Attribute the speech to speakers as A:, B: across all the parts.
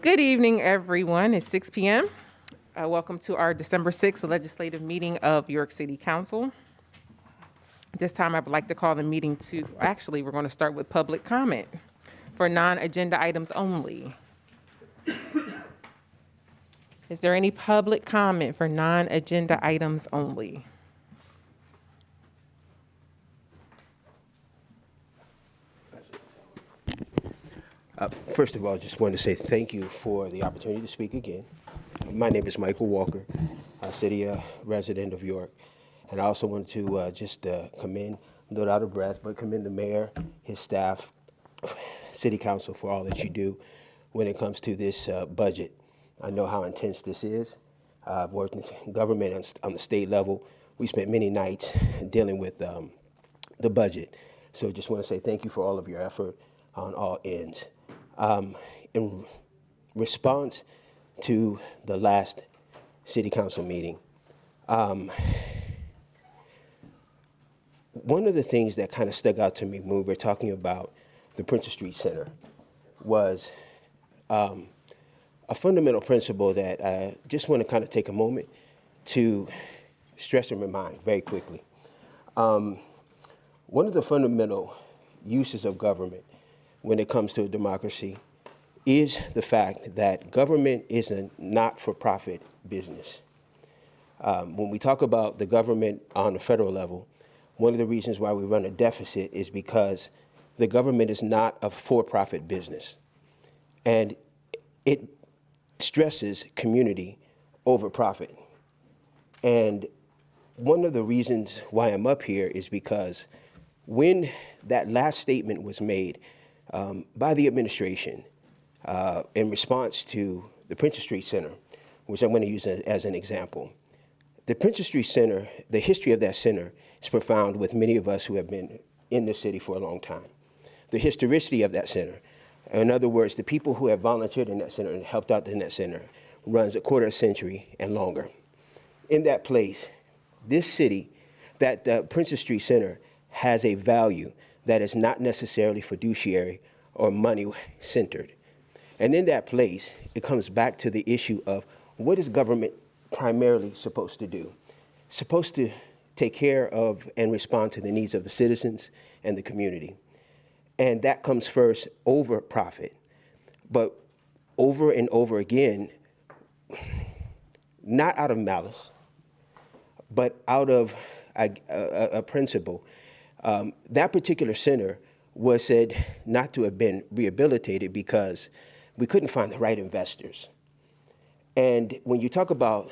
A: Good evening, everyone. It's 6 p.m. Welcome to our December 6th legislative meeting of York City Council. This time, I would like to call the meeting to, actually, we're going to start with public comment for non-agenda items only. Is there any public comment for non-agenda items only?
B: First of all, I just want to say thank you for the opportunity to speak again. My name is Michael Walker, a city resident of York. And I also want to just commend, I'm not out of breath, but commend the mayor, his staff, city council for all that you do when it comes to this budget. I know how intense this is. I've worked in government on the state level. We spent many nights dealing with the budget. So just want to say thank you for all of your effort on all ends. In response to the last city council meeting, one of the things that kind of stuck out to me when we were talking about the Princess Street Center was a fundamental principle that I just want to kind of take a moment to stress and remind very quickly. One of the fundamental uses of government when it comes to a democracy is the fact that government is a not-for-profit business. When we talk about the government on the federal level, one of the reasons why we run a deficit is because the government is not a for-profit business. And it stresses community over profit. And one of the reasons why I'm up here is because when that last statement was made by the administration in response to the Princess Street Center, which I'm going to use as an example. The Princess Street Center, the history of that center is profound with many of us who have been in the city for a long time. The historicity of that center, in other words, the people who have volunteered in that center and helped out in that center, runs a quarter century and longer. In that place, this city, that the Princess Street Center has a value that is not necessarily fiduciary or money-centered. And in that place, it comes back to the issue of what is government primarily supposed to do? It's supposed to take care of and respond to the needs of the citizens and the community. And that comes first over profit. But over and over again, not out of malice, but out of a principle, that particular center was said not to have been rehabilitated because we couldn't find the right investors. And when you talk about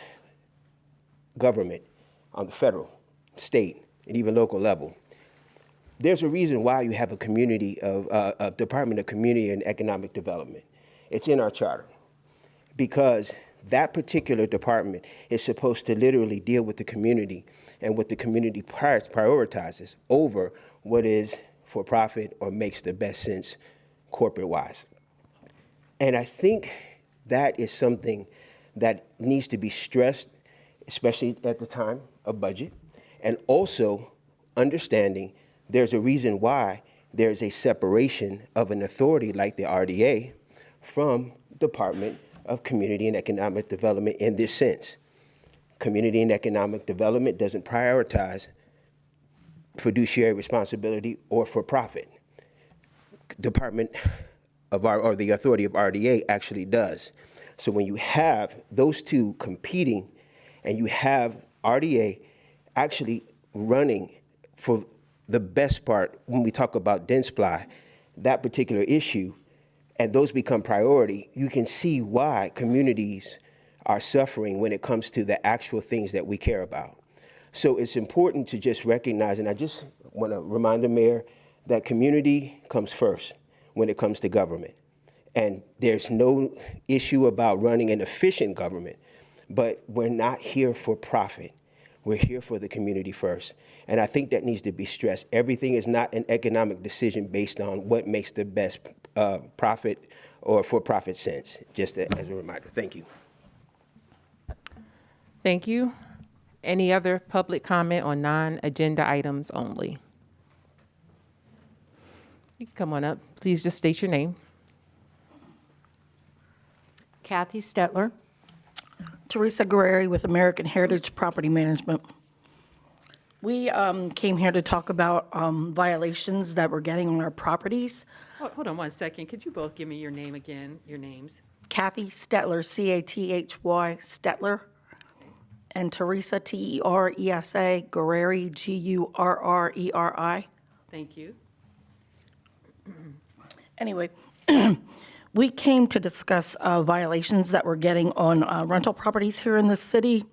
B: government on the federal, state, and even local level, there's a reason why you have a Department of Community and Economic Development. It's in our charter because that particular department is supposed to literally deal with the community and what the community prioritizes over what is for profit or makes the best sense corporate-wise. And I think that is something that needs to be stressed, especially at the time of budget, and also understanding there's a reason why there's a separation of an authority like the RDA from Department of Community and Economic Development in this sense. Community and Economic Development doesn't prioritize fiduciary responsibility or for profit. Department of or the authority of RDA actually does. So when you have those two competing and you have RDA actually running for the best part when we talk about dense supply, that particular issue, and those become priority, you can see why communities are suffering when it comes to the actual things that we care about. So it's important to just recognize, and I just want to remind the mayor that community comes first when it comes to government. And there's no issue about running an efficient government, but we're not here for profit. We're here for the community first. And I think that needs to be stressed. Everything is not an economic decision based on what makes the best profit or for-profit sense, just as a reminder. Thank you.
A: Thank you. Any other public comment on non-agenda items only? You can come on up. Please just state your name.
C: Kathy Stetler.
D: Teresa Guerreri with American Heritage Property Management. We came here to talk about violations that we're getting on our properties.
E: Hold on one second. Could you both give me your name again, your names?
D: Kathy Stetler, C-A-T-H-Y, Stetler, and Teresa, T-E-R-E-S-A, Guerreri, G-U-R-R-E-R-I.
E: Thank you.
D: Anyway, we came to discuss violations that we're getting on rental properties here in the city.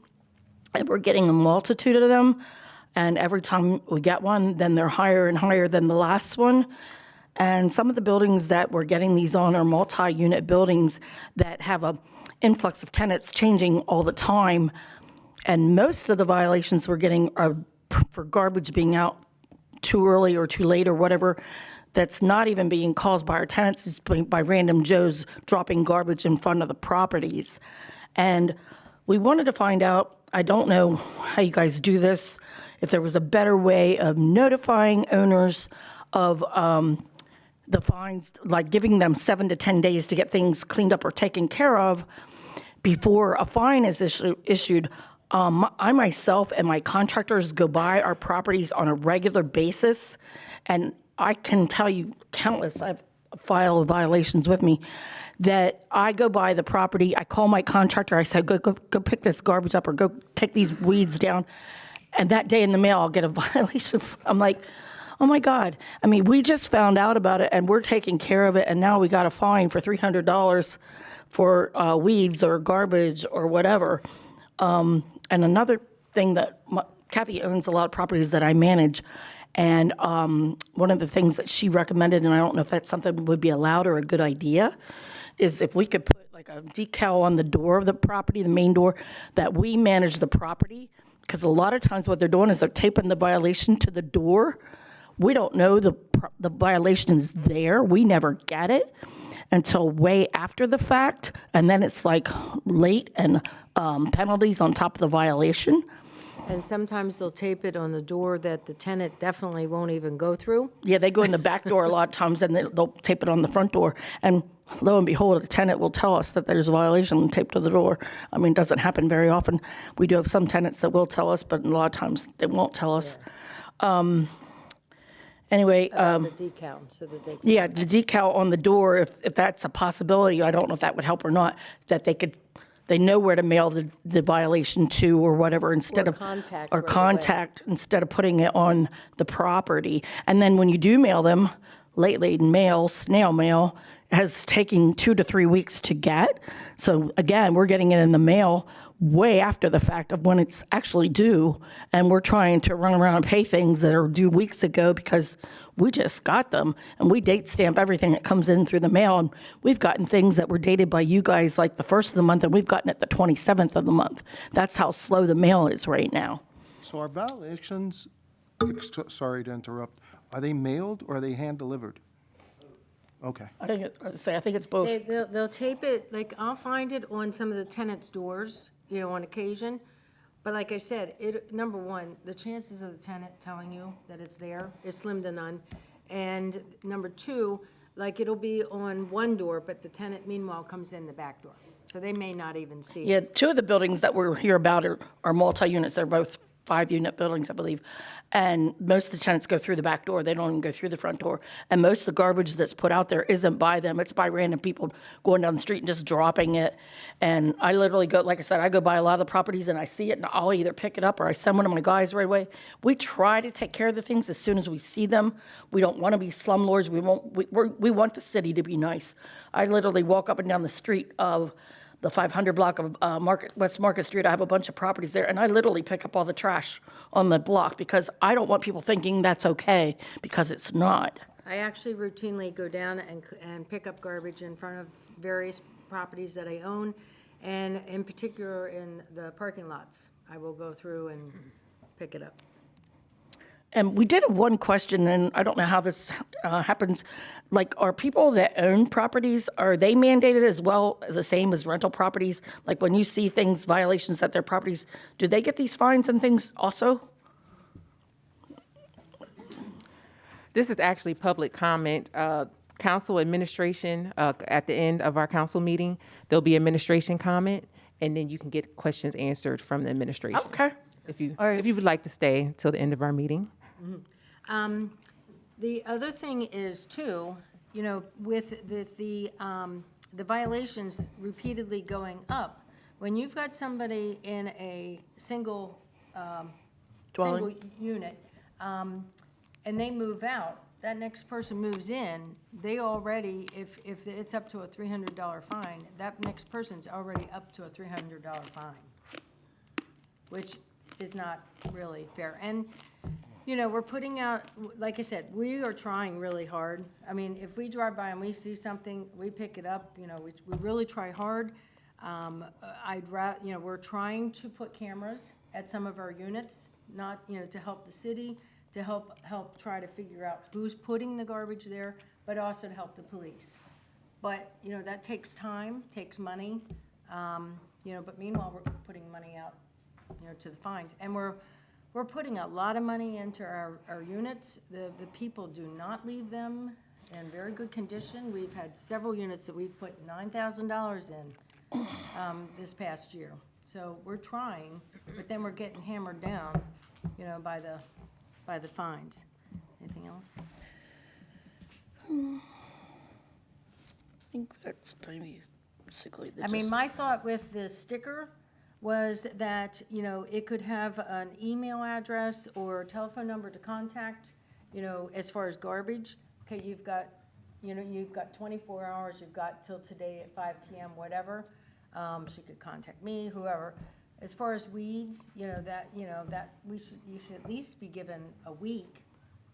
D: And we're getting a multitude of them. And every time we get one, then they're higher and higher than the last one. And some of the buildings that we're getting these on are multi-unit buildings that have an influx of tenants changing all the time. And most of the violations we're getting are for garbage being out too early or too late or whatever. That's not even being caused by our tenants, it's by random Joes dropping garbage in front of the properties. And we wanted to find out, I don't know how you guys do this, if there was a better way of notifying owners of the fines, like giving them 7 to 10 days to get things cleaned up or taken care of before a fine is issued. I myself and my contractors go by our properties on a regular basis, and I can tell you countless, I have a file of violations with me, that I go by the property, I call my contractor, I say, go pick this garbage up or go take these weeds down. And that day in the mail, I'll get a violation. I'm like, oh my God. I mean, we just found out about it and we're taking care of it. And now we got a fine for $300 for weeds or garbage or whatever. And another thing that Kathy owns a lot of properties that I manage. And one of the things that she recommended, and I don't know if that's something that would be allowed or a good idea, is if we could put like a decal on the door of the property, the main door, that we manage the property. Because a lot of times what they're doing is they're taping the violation to the door. We don't know the violation is there. We never get it until way after the fact. And then it's like late and penalties on top of the violation.
C: And sometimes they'll tape it on the door that the tenant definitely won't even go through.
D: Yeah, they go in the back door a lot of times and they'll tape it on the front door. And lo and behold, the tenant will tell us that there's a violation taped to the door. I mean, it doesn't happen very often. We do have some tenants that will tell us, but a lot of times they won't tell us. Anyway,
C: The decal, so that they can.
D: yeah, the decal on the door, if that's a possibility, I don't know if that would help or not, that they know where to mail the violation to or whatever instead
C: Or
D: of.
C: contact
D: Or
C: right away.
D: contact instead of putting it on the property. And then when you do mail them, late mail, snail mail, has taken 2 to 3 weeks to get. So again, we're getting it in the mail way after the fact of when it's actually due. And we're trying to run around and pay things that are due weeks ago because we just got them. And we date stamp everything that comes in through the mail. And we've gotten things that were dated by you guys like the 1st of the month, and we've gotten it the 27th of the month. That's how slow the mail is right now.
F: So are violations, sorry to interrupt, are they mailed or are they hand-delivered? Okay.
D: I think it's both.
C: They'll tape it, like, I'll find it on some of the tenants' doors, on occasion. But like I said, number one, the chances of the tenant telling you that it's there is slim to none. And number two, like, it'll be on one door, but the tenant meanwhile comes in the back door. So they may not even see it.
D: Yeah, 2 of the buildings that we're here about are multi-units. They're both 5-unit buildings, I believe. And most of the tenants go through the back door. They don't even go through the front door. And most of the garbage that's put out there isn't by them. It's by random people going down the street and just dropping it. And I literally go, like I said, I go by a lot of the properties and I see it and I'll either pick it up or I send one of my guys right away. We try to take care of the things as soon as we see them. We don't want to be slumlords. We want the city to be nice. I literally walk up and down the street of the 500 block of West Market Street. I have a bunch of properties there, and I literally pick up all the trash on the block because I don't want people thinking that's okay, because it's not.
C: I actually routinely go down and pick up garbage in front of various properties that I own, and in particular in the parking lots. I will go through and pick it up.
D: And we did have one question, and I don't know how this happens. Like, are people that own properties, are they mandated as well, the same as rental properties? Like, when you see things, violations at their properties, do they get these fines and things also?
A: This is actually public comment. council administration, at the end of our council meeting, there'll be administration comment, and then you can get questions answered from the administration.
D: Okay. All right.
A: If you would like to stay until the end of our meeting.
C: The other thing is too, you know, with the violations repeatedly going up, when you've got somebody in a single
D: Dwelling.
C: unit, and they move out, that next person moves in, they already, if it's up to a $300 fine, that next person's already up to a $300 fine, which is not really fair. And, you know, we're putting out, like I said, we are trying really hard. I mean, if we drive by and we see something, we pick it up, you know, we really try hard. You know, we're trying to put cameras at some of our units, not, you know, to help the city, to help try to figure out who's putting the garbage there, but also to help the police. But, you know, that takes time, takes money, you know, but meanwhile, we're putting money out, you know, to the fines. And we're putting a lot of money into our units. The people do not leave them in very good condition. We've had several units that we've put $9,000 in this past year. So we're trying, but then we're getting hammered down, you know, by the fines. Anything else?
D: I think that's basically the
C: I mean,
D: gist.
C: my thought with the sticker was that, you know, it could have an email address or a telephone number to contact, you know, as far as garbage. Okay, you've got 24 hours, you've got till today at 5 p.m., whatever. She could contact me, whoever. As far as weeds, you know, that you should at least be given a week,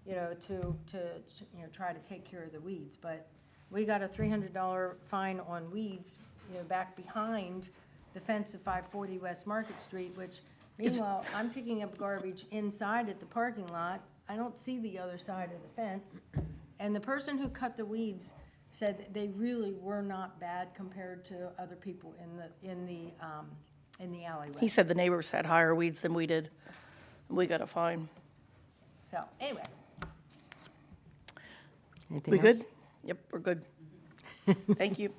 C: you know, to you know, try to take care of the weeds. But we got a $300 fine on weeds, you know, back behind the fence of 540 West Market Street, which meanwhile, I'm picking up garbage inside at the parking lot. I don't see the other side of the fence. And the person who cut the weeds said that they really were not bad compared to other people in the alleyway.
D: He said the neighbors had higher weeds than we did. We got a fine.
C: So, anyway.
A: Anything
D: We
A: else?
D: good? Yep, we're good. Thank you.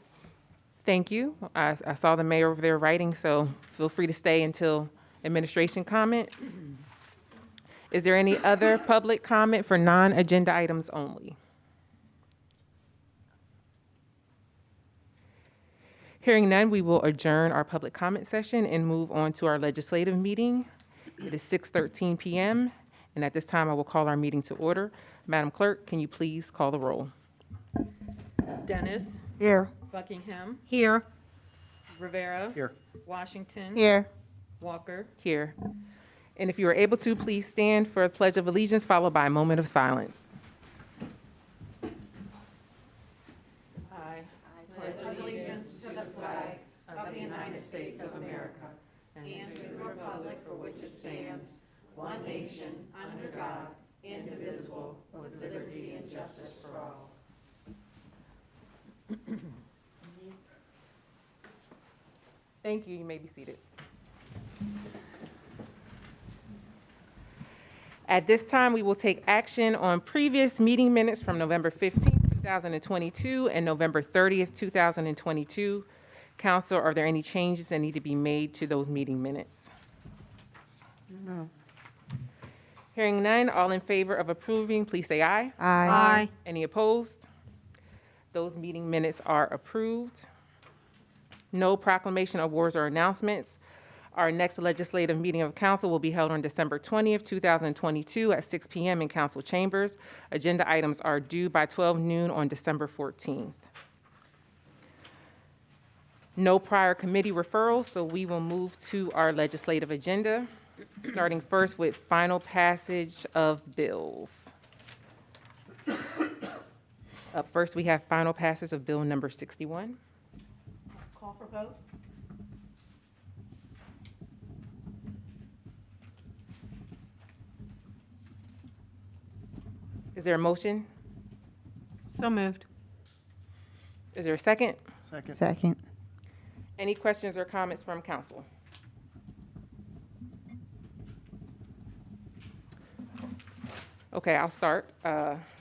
A: Thank you. I saw the mayor over there writing, so feel free to stay until administration comment. Is there any other public comment for non-agenda items only? Hearing none, we will adjourn our public comment session and move on to our legislative meeting. It is 6:13 p.m., and at this time, I will call our meeting to order. Madam Clerk, can you please call the roll?
E: Dennis,
C: Here.
E: Buckingham,
C: Here.
E: Rivera.
F: Here.
E: Washington.
C: Here.
E: Walker.
A: Here. And if you are able to, please stand for a pledge of allegiance, followed by a moment of silence.
E: I pledge allegiance to the flag of the United States of America and to the republic for which it stands, one nation, under God, indivisible, with liberty and justice for all.
A: Thank you. You may be seated. At this time, we will take action on previous meeting minutes from November 15th, 2022 and November 30th, 2022. Council, are there any changes that need to be made to those meeting minutes? No. Hearing none, all in favor of approving, please say aye.
C: Aye.
A: Any opposed? Those meeting minutes are approved. No proclamation, awards, or announcements. Our next legislative meeting of council will be held on December 20th, 2022 at 6 p.m. in council chambers. Agenda items are due by 12 noon on December 14th. No prior committee referrals, so we will move to our legislative agenda, starting first with final passage of bills. Up first, we have final passage of bill number 61.
C: Call for vote?
A: Is there a motion?
E: So moved.
A: Is there a second?
F: Second.
A: Any questions or comments from council? Okay, I'll start.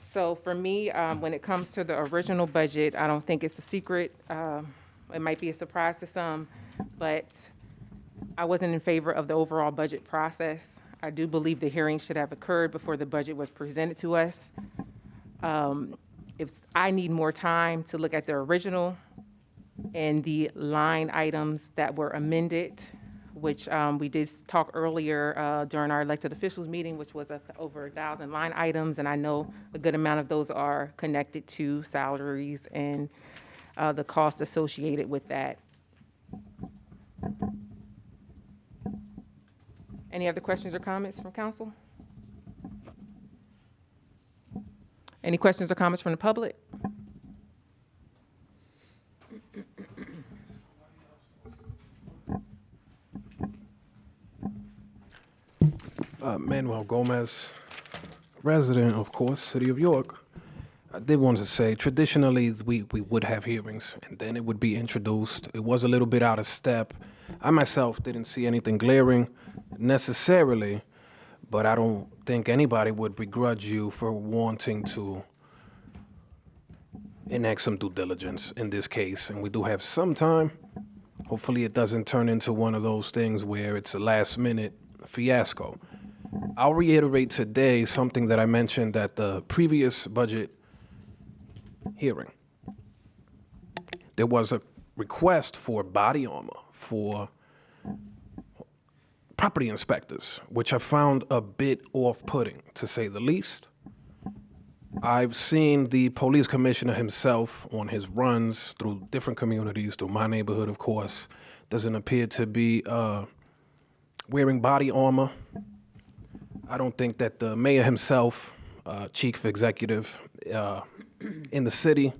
A: So for me, when it comes to the original budget, I don't think it's a secret. It might be a surprise to some, but I wasn't in favor of the overall budget process. I do believe the hearing should have occurred before the budget was presented to us. If I need more time to look at the original and the line items that were amended, which we did talk earlier during our elected officials meeting, which was over 1,000 line items, and I know a good amount of those are connected to salaries and the cost associated with that. Any other questions or comments from council? Any questions or comments from the public?
G: Manuel Gomez, resident, of course, City of York. I did want to say, traditionally, we would have hearings, and then it would be introduced. It was a little bit out of step. I myself didn't see anything glaring necessarily, but I don't think anybody would begrudge you for wanting to enact some due diligence in this case, and we do have some time. Hopefully it doesn't turn into one of those things where it's a last-minute fiasco. I'll reiterate today something that I mentioned at the previous budget hearing. There was a request for body armor for property inspectors, which I found a bit off-putting, to say the least. I've seen the police commissioner himself on his runs through different communities, through my neighborhood, of course, doesn't appear to be wearing body armor. I don't think that the mayor himself, chief executive in the city,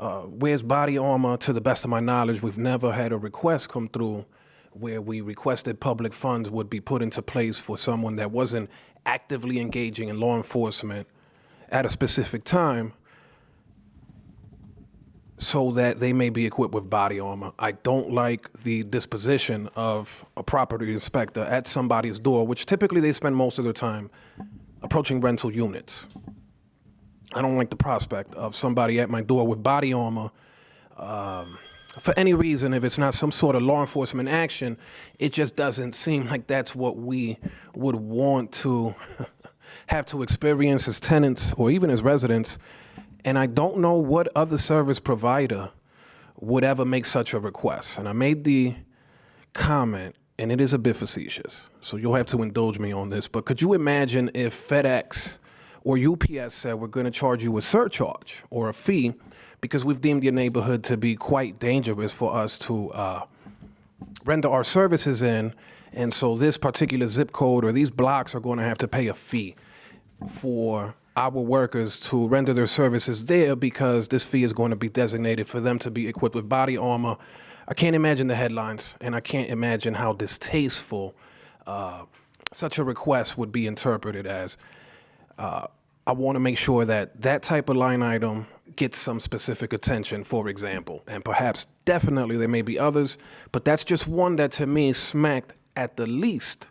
G: wears body armor. To the best of my knowledge, we've never had a request come through where we requested public funds would be put into place for someone that wasn't actively engaging in law enforcement at a specific time so that they may be equipped with body armor. I don't like the disposition of a property inspector at somebody's door, which typically they spend most of their time approaching rental units. I don't like the prospect of somebody at my door with body armor for any reason. If it's not some sort of law enforcement action, it just doesn't seem like that's what we would want to have to experience as tenants or even as residents. And I don't know what other service provider would ever make such a request. And I made the comment, and it is a bit facetious, so you'll have to indulge me on this, but could you imagine if FedEx or UPS said we're going to charge you a surcharge or a fee because we've deemed your neighborhood to be quite dangerous for us to render our services in, and so this particular zip code or these blocks are going to have to pay a fee for our workers to render their services there because this fee is going to be designated for them to be equipped with body armor. I can't imagine the headlines, and I can't imagine how distasteful such a request would be interpreted as. I want to make sure that that type of line item gets some specific attention, for example, and perhaps definitely there may be others, but that's just one that to me smacked at the least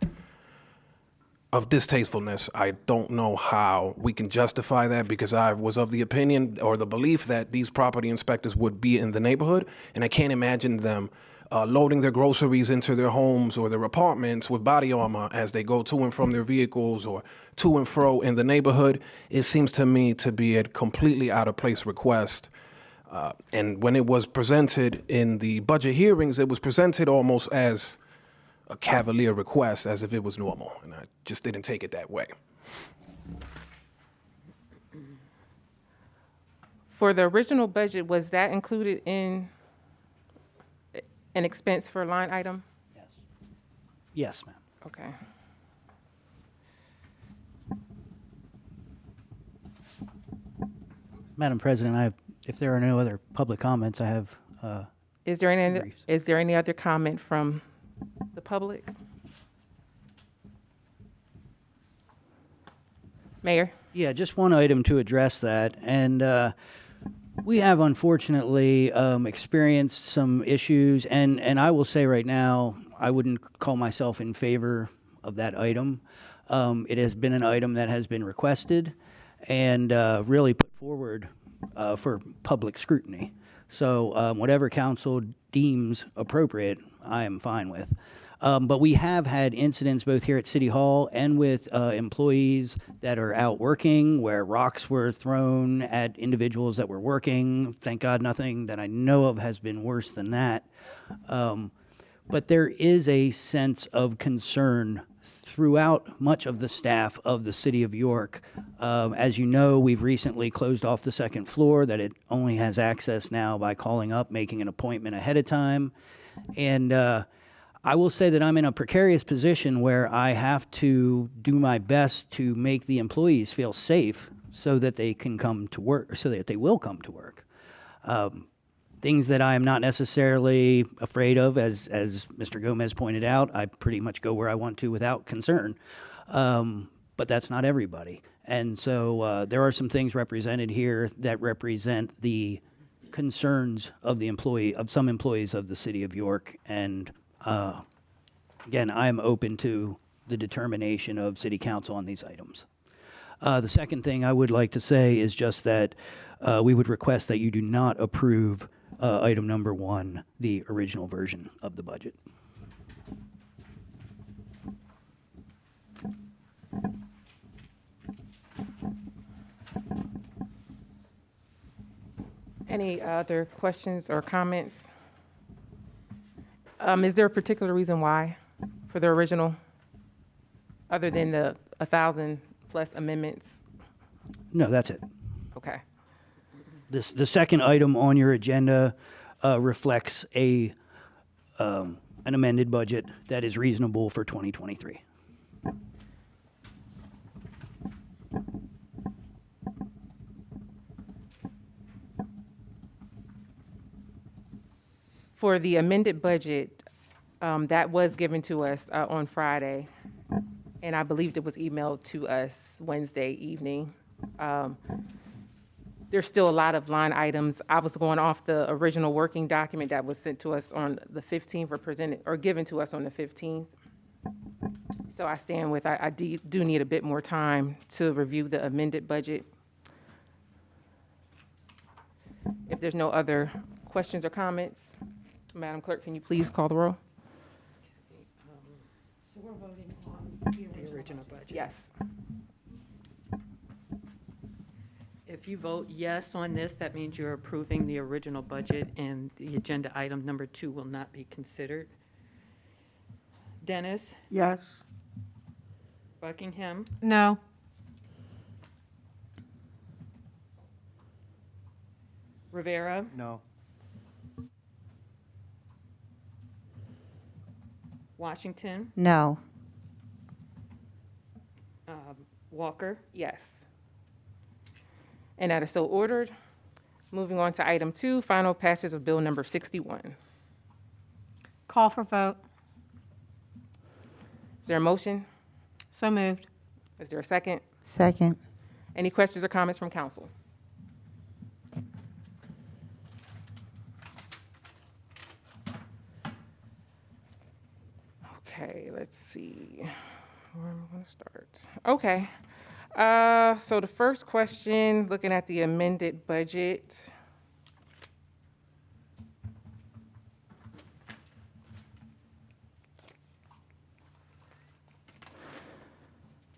G: of distastefulness. I don't know how we can justify that because I was of the opinion or the belief that these property inspectors would be in the neighborhood, and I can't imagine them loading their groceries into their homes or their apartments with body armor as they go to and from their vehicles or to and fro in the neighborhood. It seems to me to be a completely out of place request. And when it was presented in the budget hearings, it was presented almost as a cavalier request, as if it was normal. And I just didn't take it that way.
A: For the original budget, was that included in an expense for a line item?
H: Yes. Yes, ma'am.
A: Okay.
H: Madam President, if there are no other public comments, I have,
A: Is there any,
H: Briefs.
A: is there any other comment from the public? Mayor?
H: yeah, just one item to address that. And we have unfortunately experienced some issues, and I will say right now, I wouldn't call myself in favor of that item. It has been an item that has been requested, and really put forward for public scrutiny. So whatever council deems appropriate, I am fine with. But we have had incidents both here at City Hall and with employees that are out working where rocks were thrown at individuals that were working. Thank God nothing that I know of has been worse than that. But there is a sense of concern throughout much of the staff of the City of York. As you know, we've recently closed off the second floor, that it only has access now by calling up, making an appointment ahead of time. And I will say that I'm in a precarious position where I have to do my best to make the employees feel safe so that they can come to work, so that they will come to work. Things that I am not necessarily afraid of, as Mr. Gomez pointed out, I pretty much go where I want to without concern. But that's not everybody. And so there are some things represented here that represent the concerns of some employees of the City of York. And again, I am open to the determination of City Council on these items. The second thing I would like to say is just that we would request that you do not approve item number 1, the original version of the budget.
A: Any other questions or comments? Is there a particular reason why for the original, other than the 1,000 plus amendments?
H: No, that's it.
A: Okay.
H: The second item on your agenda reflects an amended budget that is reasonable for 2023.
A: For the amended budget, that was given to us on Friday, and I believed it was emailed to us Wednesday evening. There's still a lot of line items. I was going off the original working document that was sent to us on the 15th or given to us on the 15th. So I stand with, I do need a bit more time to review the amended budget. If there's no other questions or comments, Madam Clerk, can you please call the roll?
E: So we're voting on the original budget.
A: Yes.
E: If you vote yes on this, that means you're approving the original budget, and the agenda item number 2 will not be considered. Dennis?
I: Yes.
E: Buckingham?
I: No.
E: Rivera?
F: No.
E: Washington?
I: No.
E: Walker?
A: Yes. And that is so ordered. Moving on to item 2, final passage of bill number 61.
I: Call for vote.
A: Is there a motion?
I: So moved.
A: Is there a second?
I: Second.
A: Any questions or comments from council? Okay, let's see. Where am I going to start? Okay. So the first question, looking at the amended budget.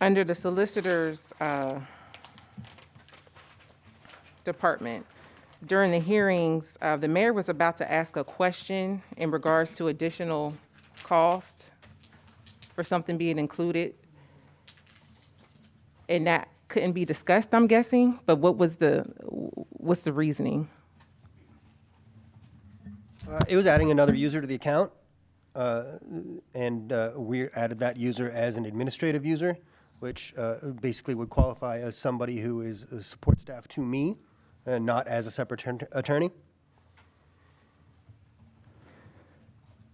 A: Under the solicitor's department, during the hearings, the mayor was about to ask a question in regards to additional cost for something being included. And that couldn't be discussed, I'm guessing, but what's the reasoning?
J: It was adding another user to the account, and we added that user as an administrative user, which basically would qualify as somebody who is a support staff to me, and not as a separate attorney.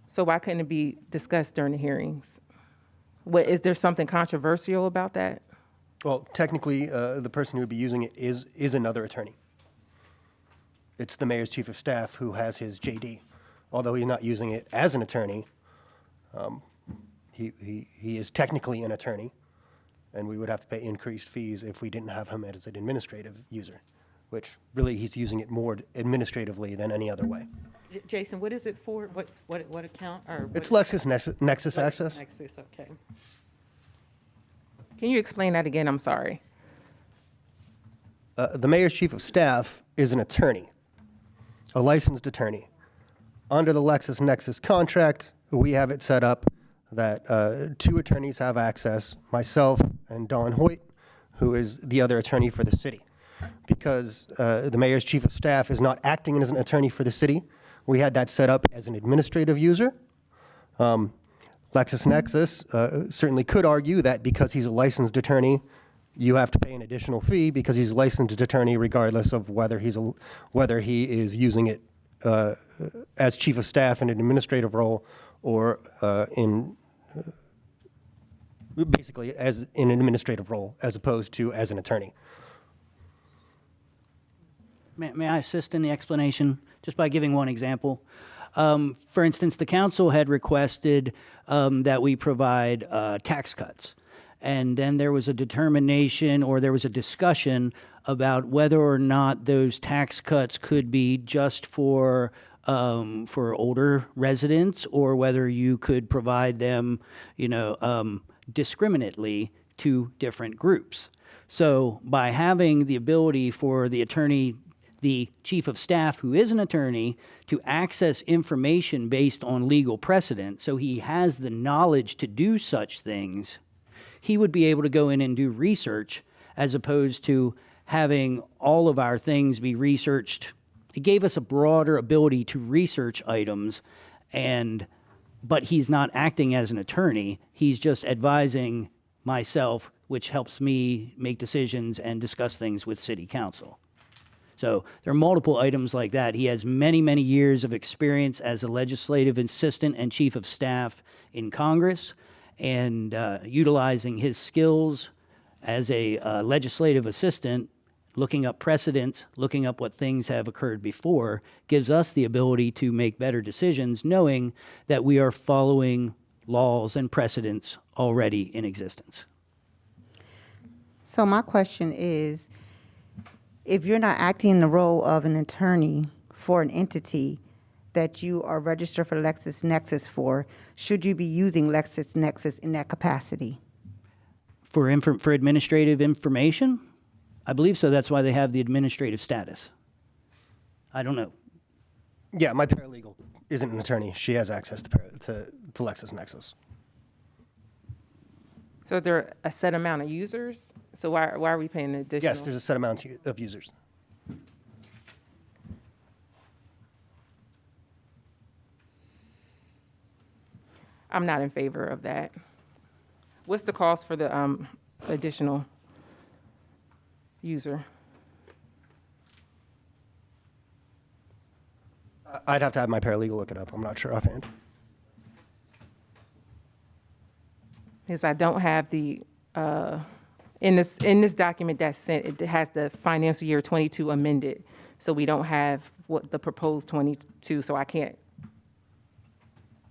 A: So why couldn't it be discussed during the hearings? Is there something controversial about that?
J: Well, technically, the person who would be using it is another attorney. It's the mayor's chief of staff who has his JD. Although he's not using it as an attorney, he is technically an attorney, and we would have to pay increased fees if we didn't have him as an administrative user, which really he's using it more administratively than any other way.
A: Jason, what is it for? What account or?
J: It's
A: what-
J: Nexus Access.
A: Nexus, okay. Can you explain that again? I'm sorry.
J: The mayor's chief of staff is an attorney, a licensed attorney. Under the LexisNexis contract, we have it set up that 2 attorneys have access, myself and Don Hoyt, who is the other attorney for the city. Because the mayor's chief of staff is not acting as an attorney for the city, we had that set up as an administrative user. LexisNexis certainly could argue that because he's a licensed attorney, you have to pay an additional fee because he's a licensed attorney, regardless of whether he is using it as chief of staff in an administrative role or basically as in an administrative role as opposed to as an attorney.
H: May I assist in the explanation just by giving one example? For instance, the council had requested that we provide tax cuts. And then there was a determination or there was a discussion about whether or not those tax cuts could be just for older residents or whether you could provide them, discriminately to different groups. So by having the ability for the attorney, the chief of staff, who is an attorney, to access information based on legal precedent, so he has the knowledge to do such things, he would be able to go in and do research as opposed to having all of our things be researched. It gave us a broader ability to research items, but he's not acting as an attorney. He's just advising myself, which helps me make decisions and discuss things with city council. So there are multiple items like that. He has many, many years of experience as a legislative assistant and chief of staff in Congress, and utilizing his skills as a legislative assistant, looking up precedents, looking up what things have occurred before, gives us the ability to make better decisions, knowing that we are following laws and precedents already in existence.
I: So my question is, if you're not acting in the role of an attorney for an entity that you are registered for LexisNexis for, should you be using LexisNexis in that capacity?
H: For administrative information? I believe so. That's why they have the administrative status. I don't know.
J: Yeah, my paralegal isn't an attorney. She has access to LexisNexis.
A: So there are a set amount of users? So why are we paying additional?
J: Yes, there's a set amount of users.
A: I'm not in favor of that. What's the cost for the additional user?
J: I'd have to have my paralegal look it up. I'm not sure offhand.
A: Because I don't have the, in this document that's sent, it has the financial year 22 amended. So we don't have what the proposed 22, so I can't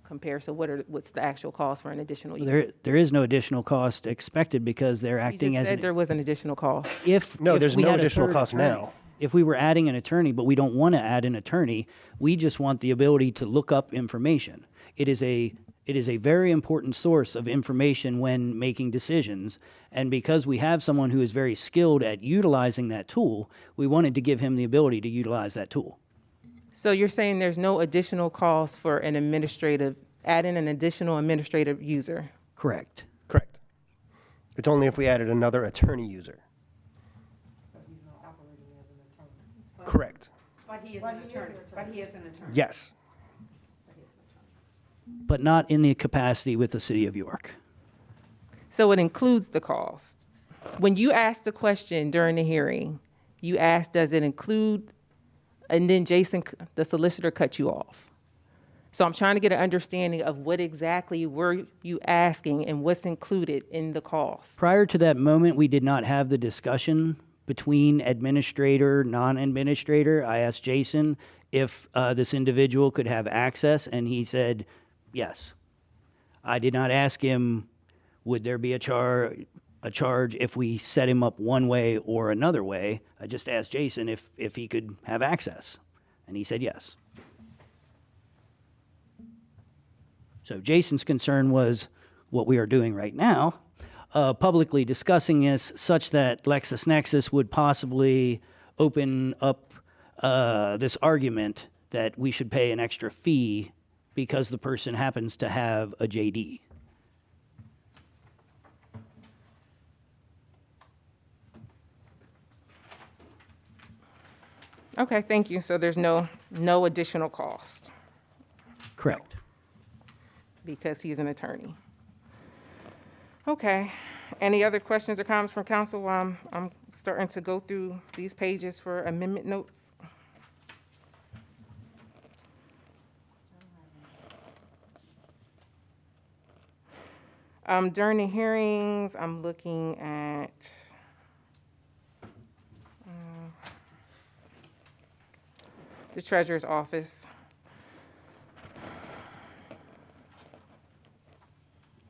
A: compare. So what's the actual cost for an additional user?
H: There is no additional cost expected because they're acting
A: You just
H: as
A: said there was an additional cost.
J: No,
H: if
J: there's
H: we
J: no
H: had a
J: additional
H: third
J: cost
H: attorney-
J: now.
H: If we were adding an attorney, but we don't want to add an attorney, we just want the ability to look up information. It is a very important source of information when making decisions, and because we have someone who is very skilled at utilizing that tool, we wanted to give him the ability to utilize that tool.
A: So you're saying there's no additional cost for adding an additional administrative user?
H: Correct.
J: Correct. It's only if we added another attorney user. Correct.
E: But he is an attorney.
J: Yes.
H: But not in the capacity with the city of York.
A: So it includes the cost. When you asked the question during the hearing, you asked, does it include, and then Jason, the solicitor, cut you off. So I'm trying to get an understanding of what exactly were you asking and what's included in the cost.
H: Prior to that moment, we did not have the discussion between administrator, non-administrator. I asked Jason if this individual could have access, and he said yes. I did not ask him, would there be a charge? a charge if we set him up one way or another way. I just asked Jason if he could have access, and he said yes. So Jason's concern was what we are doing right now, publicly discussing this such that LexisNexis would possibly open up this argument that we should pay an extra fee because the person happens to have a JD.
A: Okay, thank you. So there's no additional cost
H: Correct.
A: because he's an attorney. Okay. Any other questions or comments from council? I'm starting to go through these pages for amendment notes. During the hearings, I'm looking at the treasurer's office.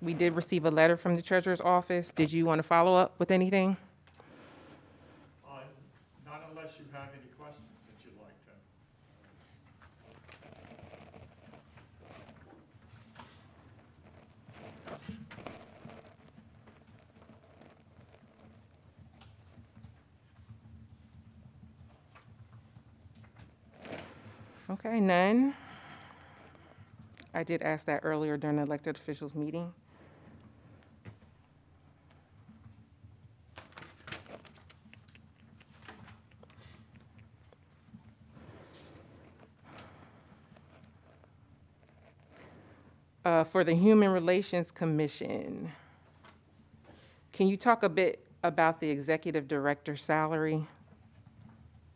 A: We did receive a letter from the treasurer's office. Did you want to follow up with anything?
K: Not unless you have any questions that you'd like to.
A: Okay, none. I did ask that earlier during the elected officials meeting. For the Human Relations Commission, can you talk a bit about the executive director salary?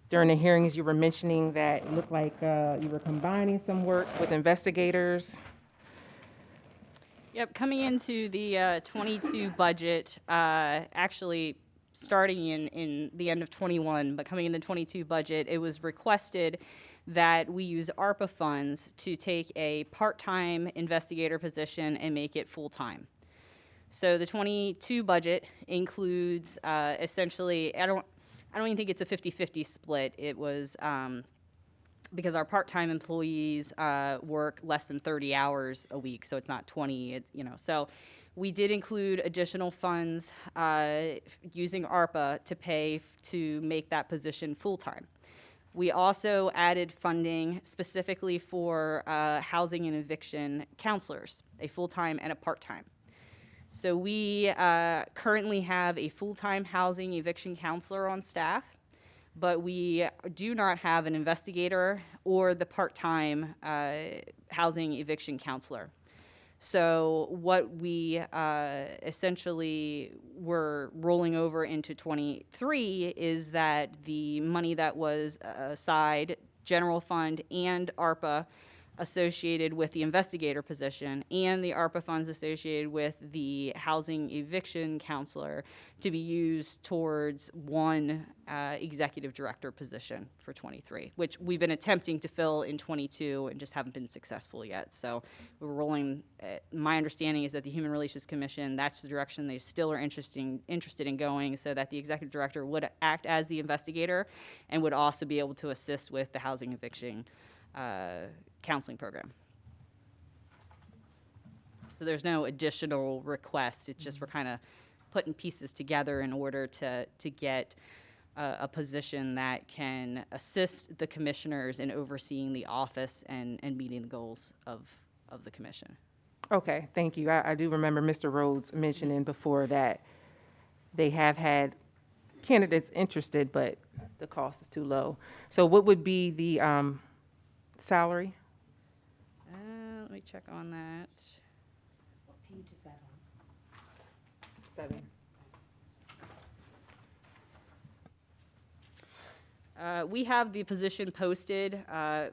A: During the hearings, you were mentioning that it looked like you were combining some work with investigators.
E: Yep, coming into the 22 budget, actually starting in the end of 21, but coming in the 22 budget, it was requested that we use ARPA funds to take a part-time investigator position and make it full-time. So the 22 budget includes essentially, I don't even think it's a 50-50 split. It was because our part-time employees work less than 30 hours a week, so it's not 20, so we did include additional funds using ARPA to pay to make that position full-time. We also added funding specifically for housing and eviction counselors, a full-time and a part-time. So we currently have a full-time housing eviction counselor on staff, but we do not have an investigator or the part-time housing eviction counselor. So what we essentially were rolling over into 23 is that the money that was aside, general fund and ARPA associated with the investigator position and the ARPA funds associated with the housing eviction counselor to be used towards one executive director position for 23, which we've been attempting to fill in 22 and just haven't been successful yet. So we're rolling, my understanding is that the Human Relations Commission, that's the direction they still are interested in going, so that the executive director would act as the investigator and would also be able to assist with the housing eviction counseling program. So there's no additional requests. It's just we're kind of putting pieces together in order to get a position that can assist the commissioners in overseeing the office and meeting the goals of the commission.
A: Okay, thank you. I do remember Mr. Rhodes mentioning before that they have had candidates interested, but the cost is too low. So what would be the salary?
E: Let me check on that.
I: What page is that on?
A: 7.
E: We have the position posted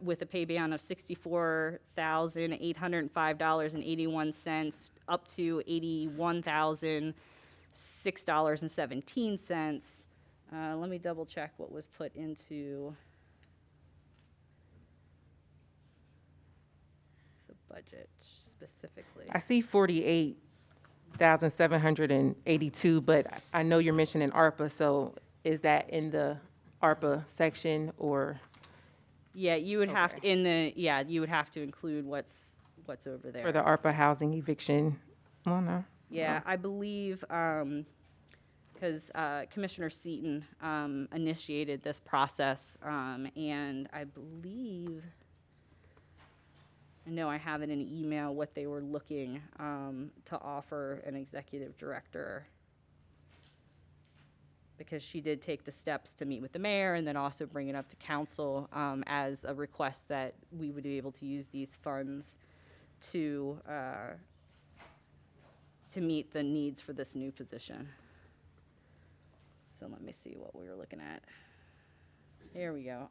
E: with a pay band of $64,805.81 up to $81,006.17. Let me double check what was put into the budget specifically.
A: I see 48 $1,782, but I know you're mentioning ARPA, so is that in the ARPA section or?
E: Yeah, you would have to, you would have to include what's over there.
A: For the ARPA housing eviction? Well, no.
E: Yeah, I believe, because Commissioner Seaton initiated this process, and I believe, I know I have it in an email what they were looking to offer an executive director, because she did take the steps to meet with the mayor and then also bring it up to council as a request that we would be able to use these funds to meet the needs for this new position. So let me see what we were looking at. Here we go.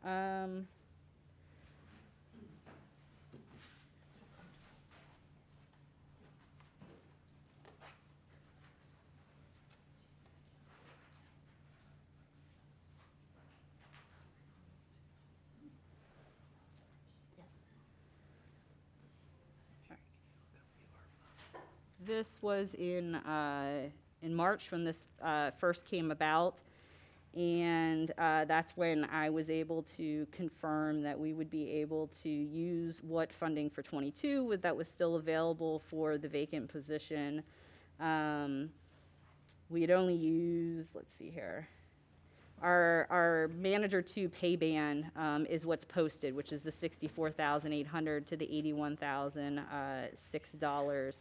E: This was in March when this first came about, and that's when I was able to confirm that we would be able to use what funding for 22 that was still available for the vacant position. We had only used, let's see here, our manager 2 pay ban is what's posted, which is the $64,800 to the $81,006.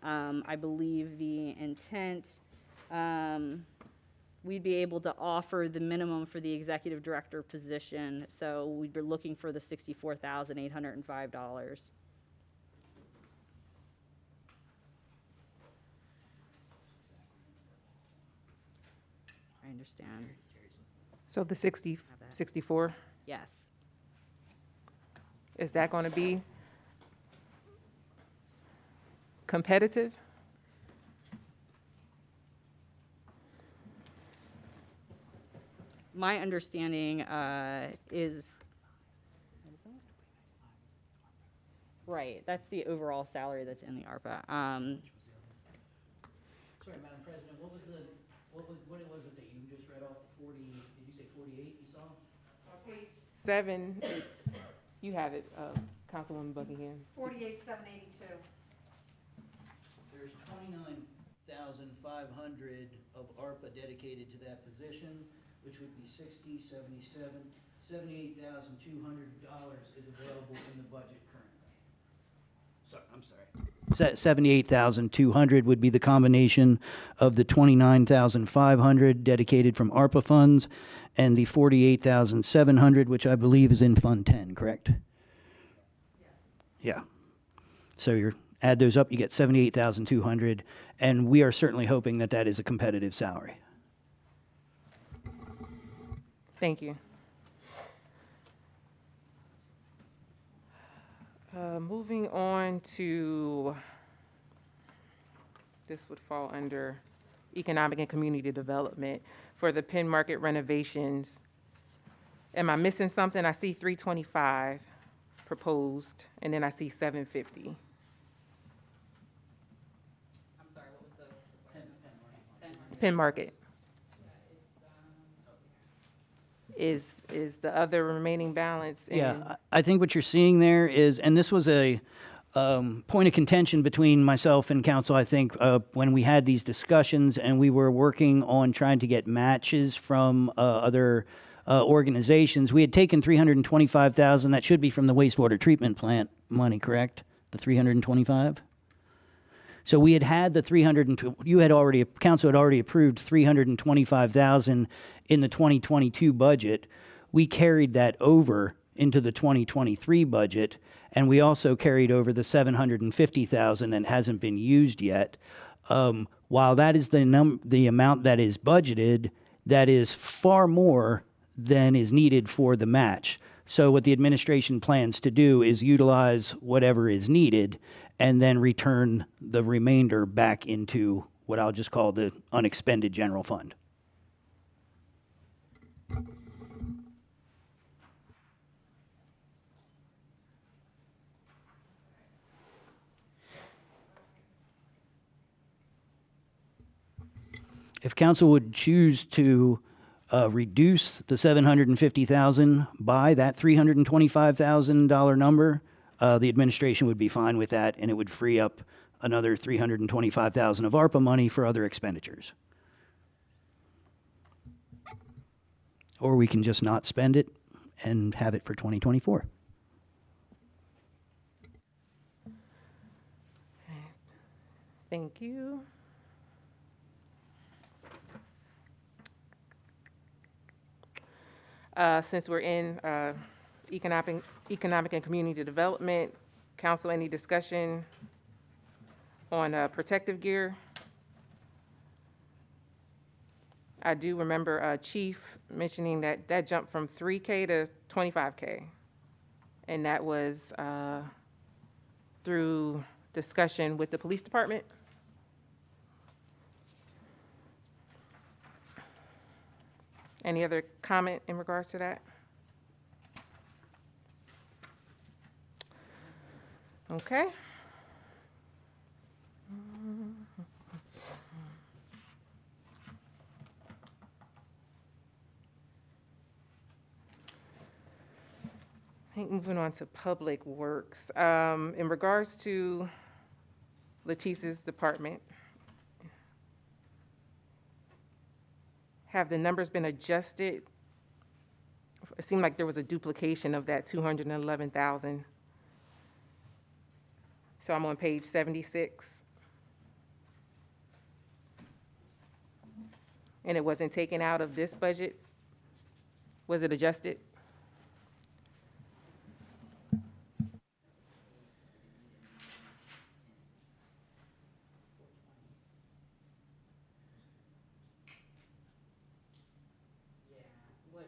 E: I believe the intent, we'd be able to offer the minimum for the executive director position, so we'd be looking for the $64,805. I understand.
A: So the 64,
E: Yes.
A: is that going to be competitive?
E: My understanding is, right, that's the overall salary that's in the ARPA.
H: Sorry, Madam President, what was it that you just read off, the 40, did you say 48 you saw?
A: Page 7, you have it, Councilwoman Buckingham.
E: 48,782.
H: There's 29,500 of ARPA dedicated to that position, which would be 60, 77, $78,200 is available in the budget currently. I'm sorry. 78,200 would be the combination of the 29,500 dedicated from ARPA funds and the 48,700, which I believe is in Fund 10, correct? Yeah. So you add those up, you get 78,200, and we are certainly hoping that that is a competitive salary.
A: Thank you. Moving on to, this would fall under economic and community development for the Penn Market renovations. Am I missing something? I see 325 proposed, and then I see 750.
E: I'm sorry, what was the?
A: Penn Market. Is the other remaining balance?
H: Yeah, I think what you're seeing there is, and this was a point of contention between myself and council, I think, when we had these discussions and we were working on trying to get matches from other organizations. We had taken $325,000, that should be from the wastewater treatment plant money, correct? The 325? So we had the council had already approved $325,000 in the 2022 budget. We carried that over into the 2023 budget, and we also carried over the $750,000 that hasn't been used yet. While that is the amount that is budgeted, that is far more than is needed for the match. So what the administration plans to do is utilize whatever is needed and then return the remainder back into what I'll just call the unexpended general fund. If council would choose to reduce the $750,000 by that $325,000 number, the administration would be fine with that, and it would free up another $325,000 of ARPA money for other expenditures. Or we can just not spend it and have it for 2024.
A: Thank you. Since we're in economic and community development, council, any discussion on protective gear? I do remember Chief mentioning that jumped from 3K to 25K. And that was through discussion with the police department. Any other comment in regards to that? Okay. I think moving on to Public Works. In regards to Letitia's department, have the numbers been adjusted? It seemed like there was a duplication of that 211,000. So I'm on page 76. And it wasn't taken out of this budget? Was it adjusted?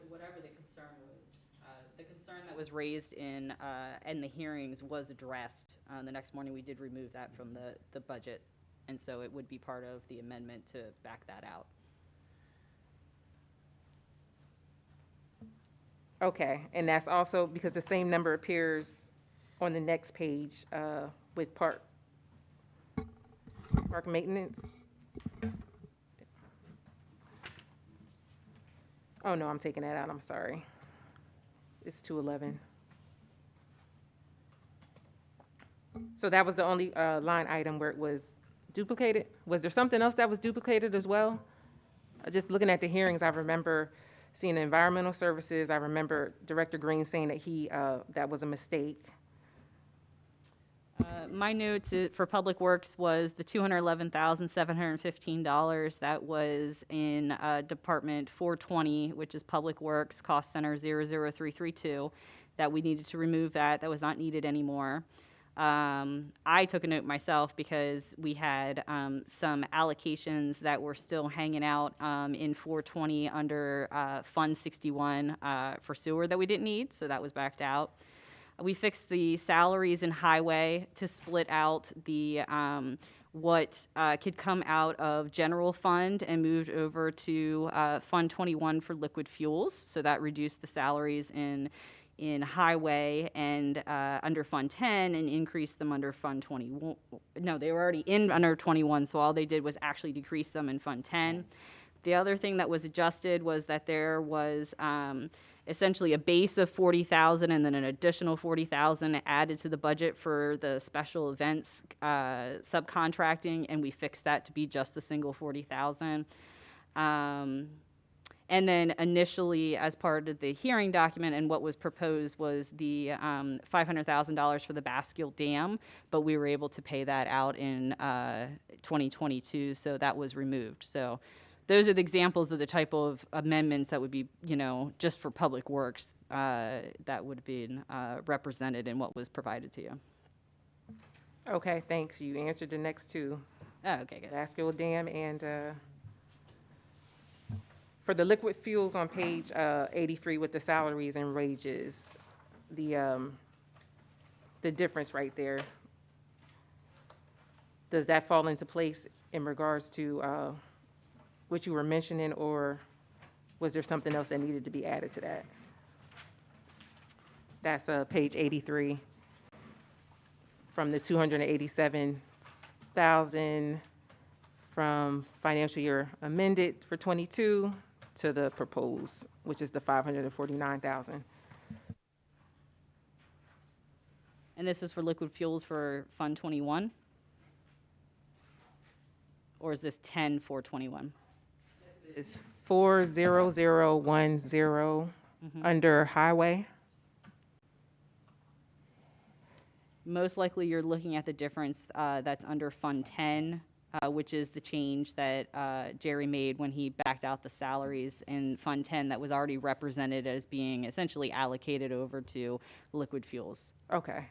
E: Whatever the concern was, the concern that was raised in the hearings was addressed. The next morning, we did remove that from the budget, and so it would be part of the amendment to back that out.
A: Okay, and that's also because the same number appears on the next page with park maintenance. Oh, no, I'm taking that out, I'm sorry. It's 211. So that was the only line item where it was duplicated? Was there something else that was duplicated as well? Just looking at the hearings, I remember seeing environmental services. I remember Director Green saying that that was a mistake.
E: My notes for Public Works was the $211,715. That was in Department 420, which is Public Works, Cost Center 00332, that we needed to remove that. That was not needed anymore. I took a note myself because we had some allocations that were still hanging out in 420 under Fund 61 for sewer that we didn't need, so that was backed out. We fixed the salaries in highway to split out the what could come out of general fund and moved over to Fund 21 for liquid fuels. So that reduced the salaries in highway and under Fund 10 and increased them under Fund 21. No, they were already under 21, so all they did was actually decrease them in Fund 10. The other thing that was adjusted was that there was essentially a base of 40,000 and then an additional 40,000 added to the budget for the special events subcontracting, and we fixed that to be just the single 40,000. And then initially, as part of the hearing document and what was proposed was the $500,000 for the Baskill Dam, but we were able to pay that out in 2022, so that was removed. So those are the examples of the type of amendments that would be, just for Public Works that would have been represented in what was provided to you.
A: Okay, thanks. You answered the next two.
E: Oh, okay, good.
A: Baskill Dam and for the liquid fuels on page 83 with the salaries and wages, the difference right there, does that fall into place in regards to what you were mentioning, or was there something else that needed to be added to that? That's page 83 from the 287,000 from financial year amended for 22 to the proposed, which is the 549,000.
E: And this is for liquid fuels for Fund 21? Or is this 10-421?
A: It's 40010 under highway.
E: Most likely, you're looking at the difference that's under Fund 10, which is the change that Jerry made when he backed out the salaries in Fund 10 that was already represented as being essentially allocated over to liquid fuels.
A: Okay.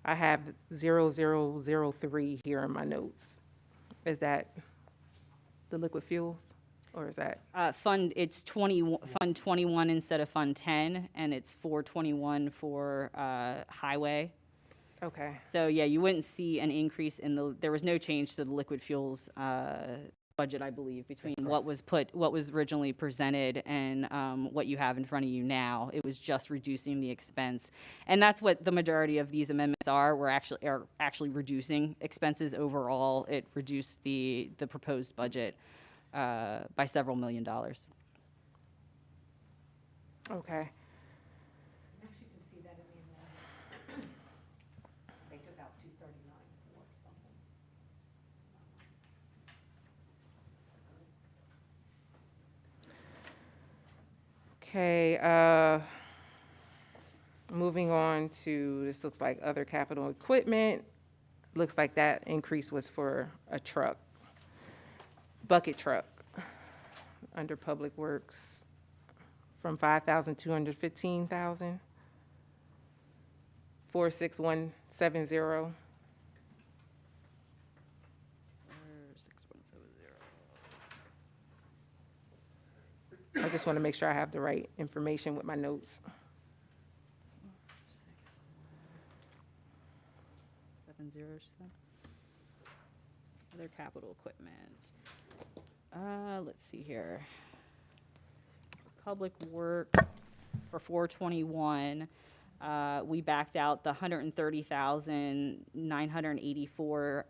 A: I have 0003 here in my notes. Is that the liquid fuels, or is that?
E: It's Fund 21 instead of Fund 10, and it's 421 for highway.
A: Okay.
E: So yeah, you wouldn't see an increase there was no change to the liquid fuels budget, I believe, between what was originally presented and what you have in front of you now. It was just reducing the expense. And that's what the majority of these amendments are. We're actually reducing expenses overall. It reduced the proposed budget by several $1 million.
A: Okay.
C: Actually, you can see that in the amendment. They took out 239 or something.
A: Okay, moving on to, this looks like other capital equipment. Looks like that increase was for a truck, bucket truck, under Public Works, from 5,000 to 15,000. 46170. I just want to make sure I have the right information with my notes.
E: 70, she said. Other capital equipment. Let's see here. Public Works for 421. We backed out the 130,984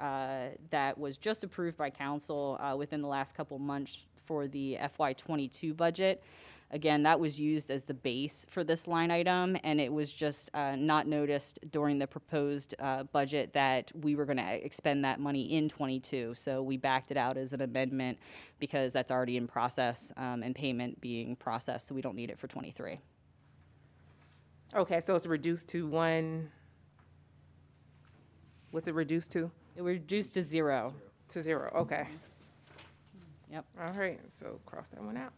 E: that was just approved by council within the last couple months for the FY22 budget. Again, that was used as the base for this line item, and it was just not noticed during the proposed budget that we were going to expend that money in 22. So we backed it out as an amendment because that's already in process and payment being processed, so we don't need it for 23.
A: Okay, so it's reduced to one, what's it reduced to?
E: It reduced to 0.
A: To 0, okay.
E: Yep.
A: All right, so cross that one out.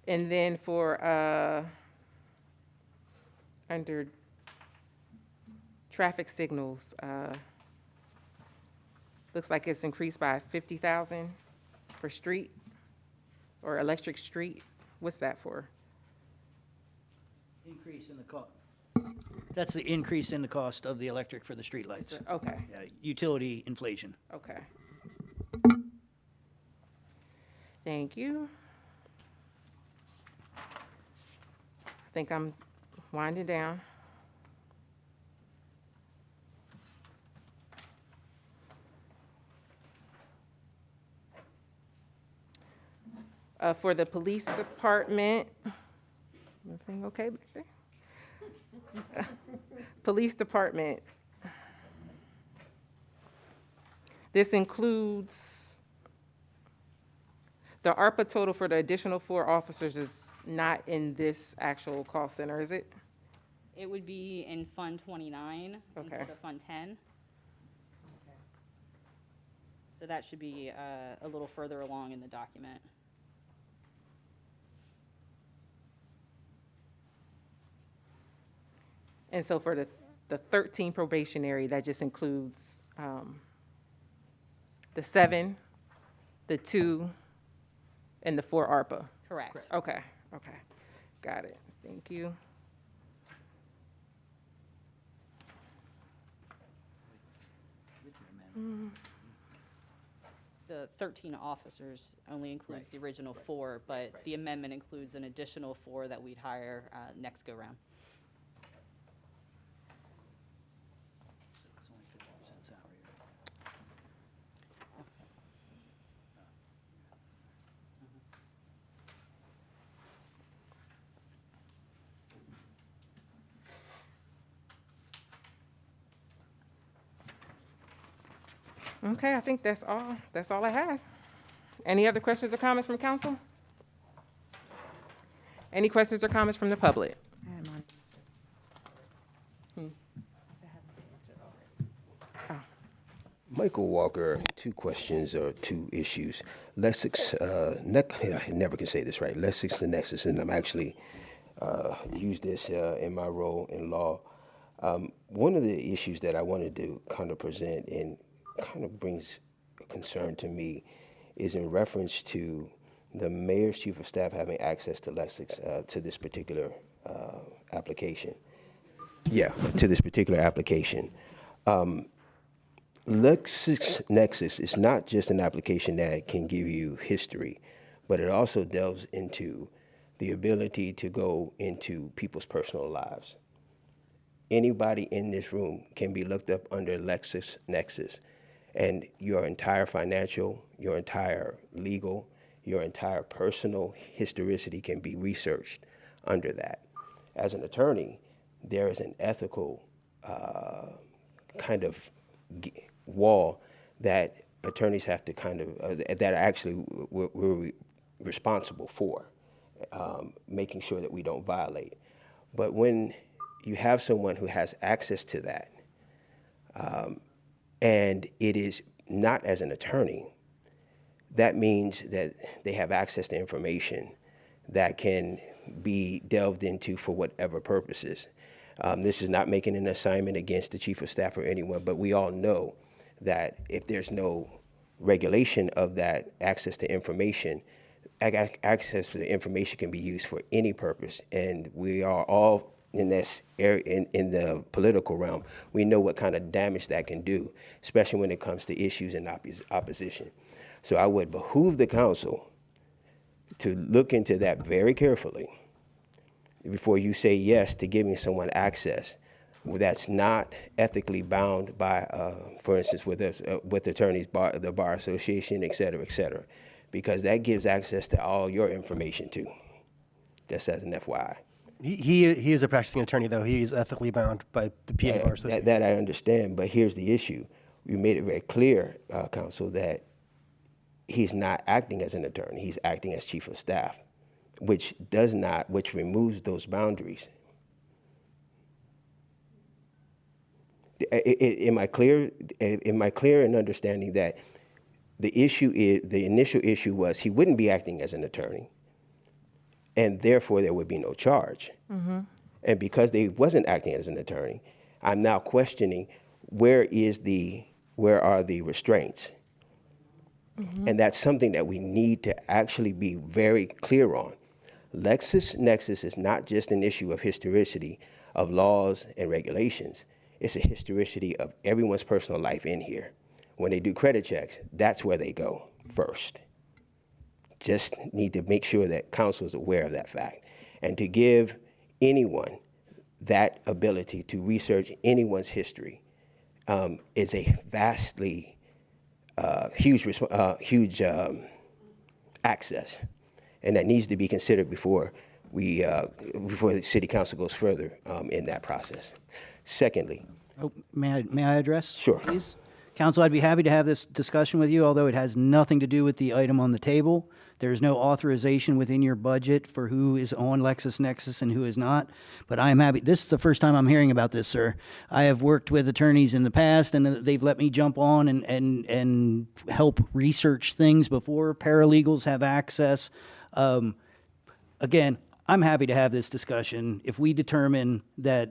A: And then for, under traffic signals, looks like it's increased by 50,000 for street or electric street. What's that for?
H: Increase in the cost. That's the increase in the cost of the electric for the streetlights.
A: Okay,
H: Yeah, utility inflation.
A: okay. Thank you. I think I'm winding down. For the police department, everything okay back there? Police department. This includes, the ARPA total for the additional 4 officers is not in this actual cost center, is it?
E: It would be in Fund 29
A: Okay.
E: instead of Fund 10. So that should be a little further along in the document.
A: And so for the 13 probationary, that just includes the 7, the 2, and the 4 ARPA.
E: Correct.
A: Okay, okay, got it, thank you.
E: The 13 officers only includes the original 4, but the amendment includes an additional 4 that we'd hire next go-round.
H: It's only 50% salary.
A: Okay, I think that's all. That's all I have. Any other questions or comments from council? Any questions or comments from the public?
I: I had mine.
B: Michael Walker, two questions or two issues. I never can say this right. LexisNexis, and I'm actually use this in my role in law. One of the issues that I wanted to kind of present and kind of brings a concern to me is in reference to the mayor's chief of staff having access to to this particular application. Yeah, to this particular application. LexisNexis is not just an application that can give you history, but it also delves into the ability to go into people's personal lives. Anybody in this room can be looked up under LexisNexis, and your entire financial, your entire legal, your entire personal historicity can be researched under that. As an attorney, there is an ethical kind of wall that attorneys have to kind of, that actually we're responsible for, making sure that we don't violate. But when you have someone who has access to that, and it is not as an attorney, that means that they have access to information that can be delved into for whatever purposes. This is not making an assignment against the chief of staff or anyone, but we all know that if there's no regulation of that access to information, access to the information can be used for any purpose. And we are all in this area, in the political realm, we know what kind of damage that can do, especially when it comes to issues in opposition. So I would behoove the council to look into that very carefully before you say yes to giving someone access that's not ethically bound by, for instance, with attorneys, the Bar Association, et cetera, because that gives access to all your information too, just as an FYI.
J: He is a practicing attorney, though. He is ethically bound by the PA Bar Association.
B: That I understand, but here's the issue. We made it very clear, counsel, that he's not acting as an attorney. He's acting as chief of staff, which removes those boundaries. Am I clear? Am I clear in understanding that the initial issue was he wouldn't be acting as an attorney, and therefore there would be no charge. Mm-hmm. And because they wasn't acting as an attorney, I'm now questioning where are the restraints? Mm-hmm. And that's something that we need to actually be very clear on. LexisNexis is not just an issue of historicity of laws and regulations. It's a historicity of everyone's personal life in here. When they do credit checks, that's where they go first. Just need to make sure that council is aware of that fact. And to give anyone that ability to research anyone's history is a vastly huge access, and that needs to be considered before the city council goes further in that process. Secondly,
H: may I address?
B: Sure.
H: Please? Council, I'd be happy to have this discussion with you, although it has nothing to do with the item on the table. There is no authorization within your budget for who is on LexisNexis and who is not. But I am happy. This is the first time I'm hearing about this, sir. I have worked with attorneys in the past, and they've let me jump on and help research things before. Paralegals have access. Again, I'm happy to have this discussion. If we determine that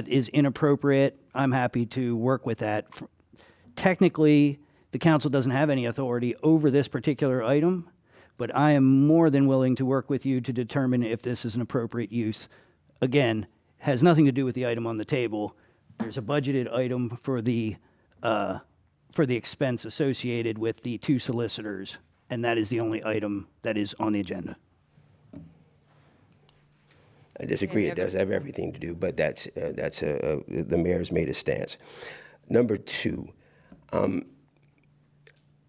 H: is inappropriate, I'm happy to work with that. Technically, the council doesn't have any authority over this particular item, but I am more than willing to work with you to determine if this is an appropriate use. Again, has nothing to do with the item on the table. There's a budgeted item for the expense associated with the 2 solicitors, and that is the only item that is on the agenda.
B: I disagree. It does have everything to do, but that's the mayor's made a stance. Number 2,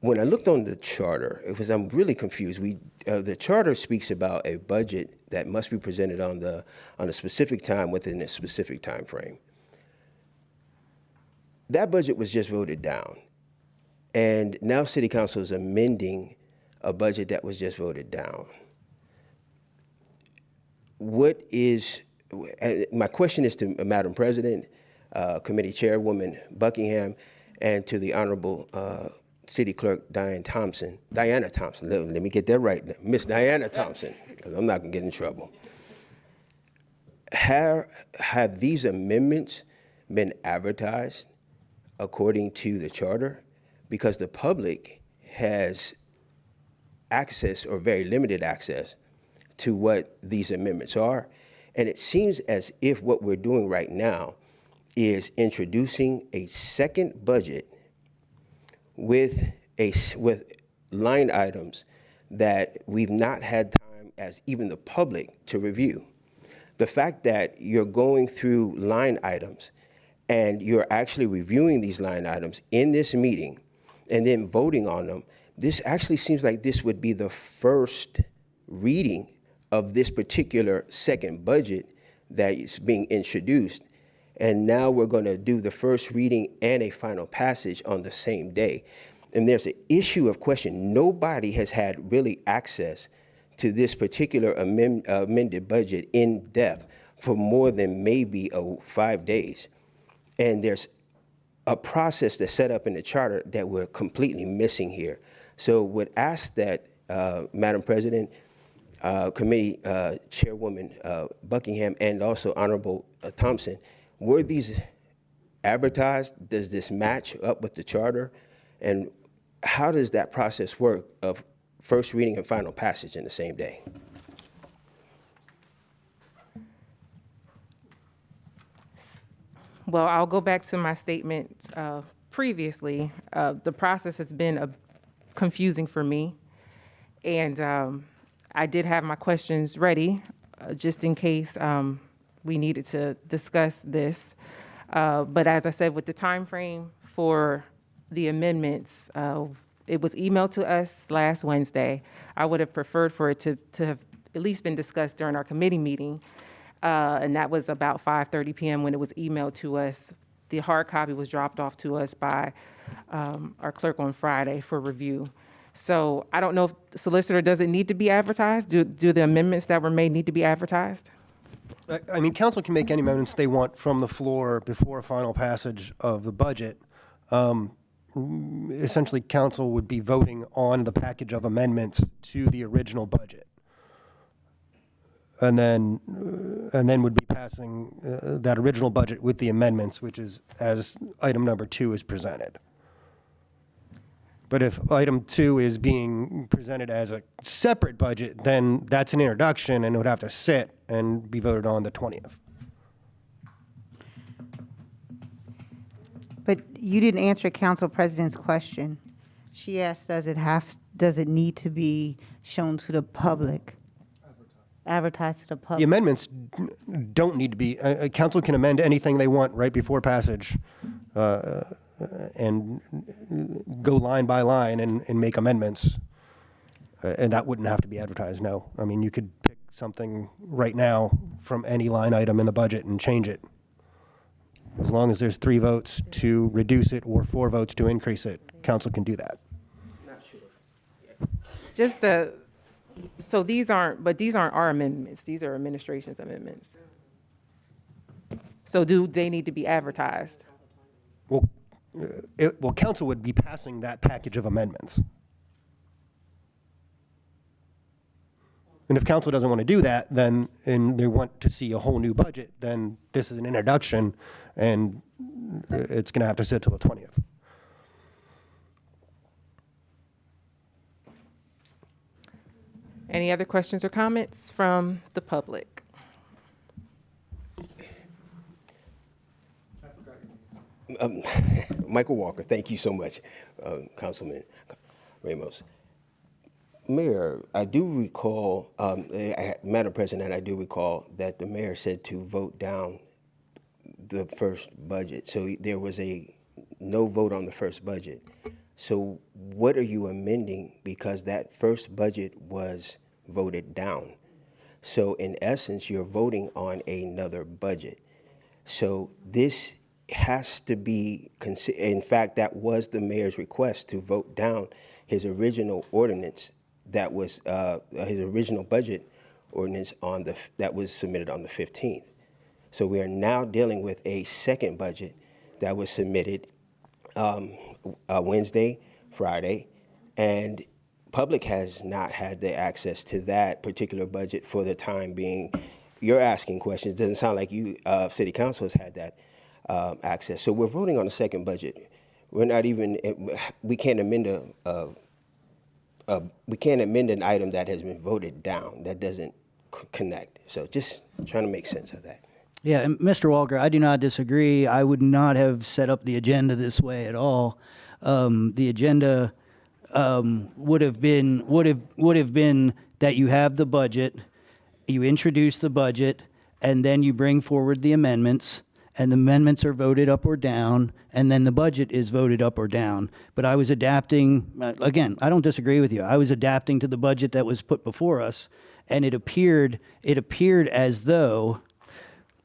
B: when I looked on the charter, I'm really confused. The charter speaks about a budget that must be presented on a specific time within a specific time frame. that budget was just voted down. And now City Council is amending a budget that was just voted down. My question is to Madam President, Committee Chairwoman Buckingham, and to the Honorable City Clerk Diana Thompson. Let me get that right, Miss Diana Thompson, because I'm not gonna get in trouble. Have these amendments been advertised according to the charter? Because the public has access, or very limited access, to what these amendments are. And it seems as if what we're doing right now is introducing a second budget with line items that we've not had time as even the public to review. The fact that you're going through line items and you're actually reviewing these line items in this meeting and then voting on them, this actually seems like this would be the first reading of this particular second budget that is being introduced. And now we're going to do the first reading and a final passage on the same day. And there's an issue of question. Nobody has had really access to this particular amended budget in depth for more than maybe 5 days. And there's a process that's set up in the charter that we're completely missing here. So would ask that, Madam President, Committee Chairwoman Buckingham, and also Honorable Thompson, were these advertised? Does this match up with the charter? And how does that process work of first reading and final passage in the same day?
A: Well, I'll go back to my statement previously. The process has been confusing for me, and I did have my questions ready just in case we needed to discuss this. But as I said, with the time frame for the amendments, it was emailed to us last Wednesday. I would have preferred for it to have at least been discussed during our committee meeting. And that was about 5:30 p.m. when it was emailed to us. The hard copy was dropped off to us by our clerk on Friday for review. So I don't know if the solicitor, does it need to be advertised? Do the amendments that were made need to be advertised?
J: I mean, council can make any amendments they want from the floor before final passage of the budget. Essentially, council would be voting on the package of amendments to the original budget. And then would be passing that original budget with the amendments, which is as item number 2 is presented. But if item 2 is being presented as a separate budget, then that's an introduction and it would have to sit and be voted on the 20th.
I: But you didn't answer Council President's question. She asked, does it need to be shown to the public? Advertised to the
J: The
I: public?
J: amendments don't need to be, council can amend anything they want right before passage and go line by line and make amendments. And that wouldn't have to be advertised, no. I mean, you could pick something right now from any line item in the budget and change it. As long as there's 3 votes to reduce it or 4 votes to increase it, council can do that.
B: Not sure.
A: Just so these aren't our amendments. These are administration's amendments. So do they need to be advertised?
J: Well, council would be passing that package of amendments. And if council doesn't want to do that, then, and they want to see a whole new budget, then this is an introduction, and it's going to have to sit till the 20th.
A: Any other questions or comments from the public?
B: Michael Walker, thank you so much, Councilman Ramos. Mayor, I do recall, Madam President, I do recall that the mayor said to vote down the first budget. So there was a no vote on the first budget. So what are you amending? Because that first budget was voted down. So in essence, you're voting on another budget. So this has to be, in fact, that was the mayor's request to vote down his original ordinance that was, his original budget ordinance that was submitted on the 15th. So we are now dealing with a second budget that was submitted Wednesday, Friday, and public has not had the access to that particular budget for the time being. You're asking questions. It doesn't sound like you, City Council, has had that access. So we're voting on a second budget. We're not even. We can't amend we can't amend an item that has been voted down. That doesn't connect. So just trying to make sense of that.
H: Yeah, and Mr. Walker, I do not disagree. I would not have set up the agenda this way at all. The agenda would have been that you have the budget, you introduce the budget, and then you bring forward the amendments, and the amendments are voted up or down, and then the budget is voted up or down. But I was adapting, again, I don't disagree with you. I was adapting to the budget that was put before us, and it appeared as though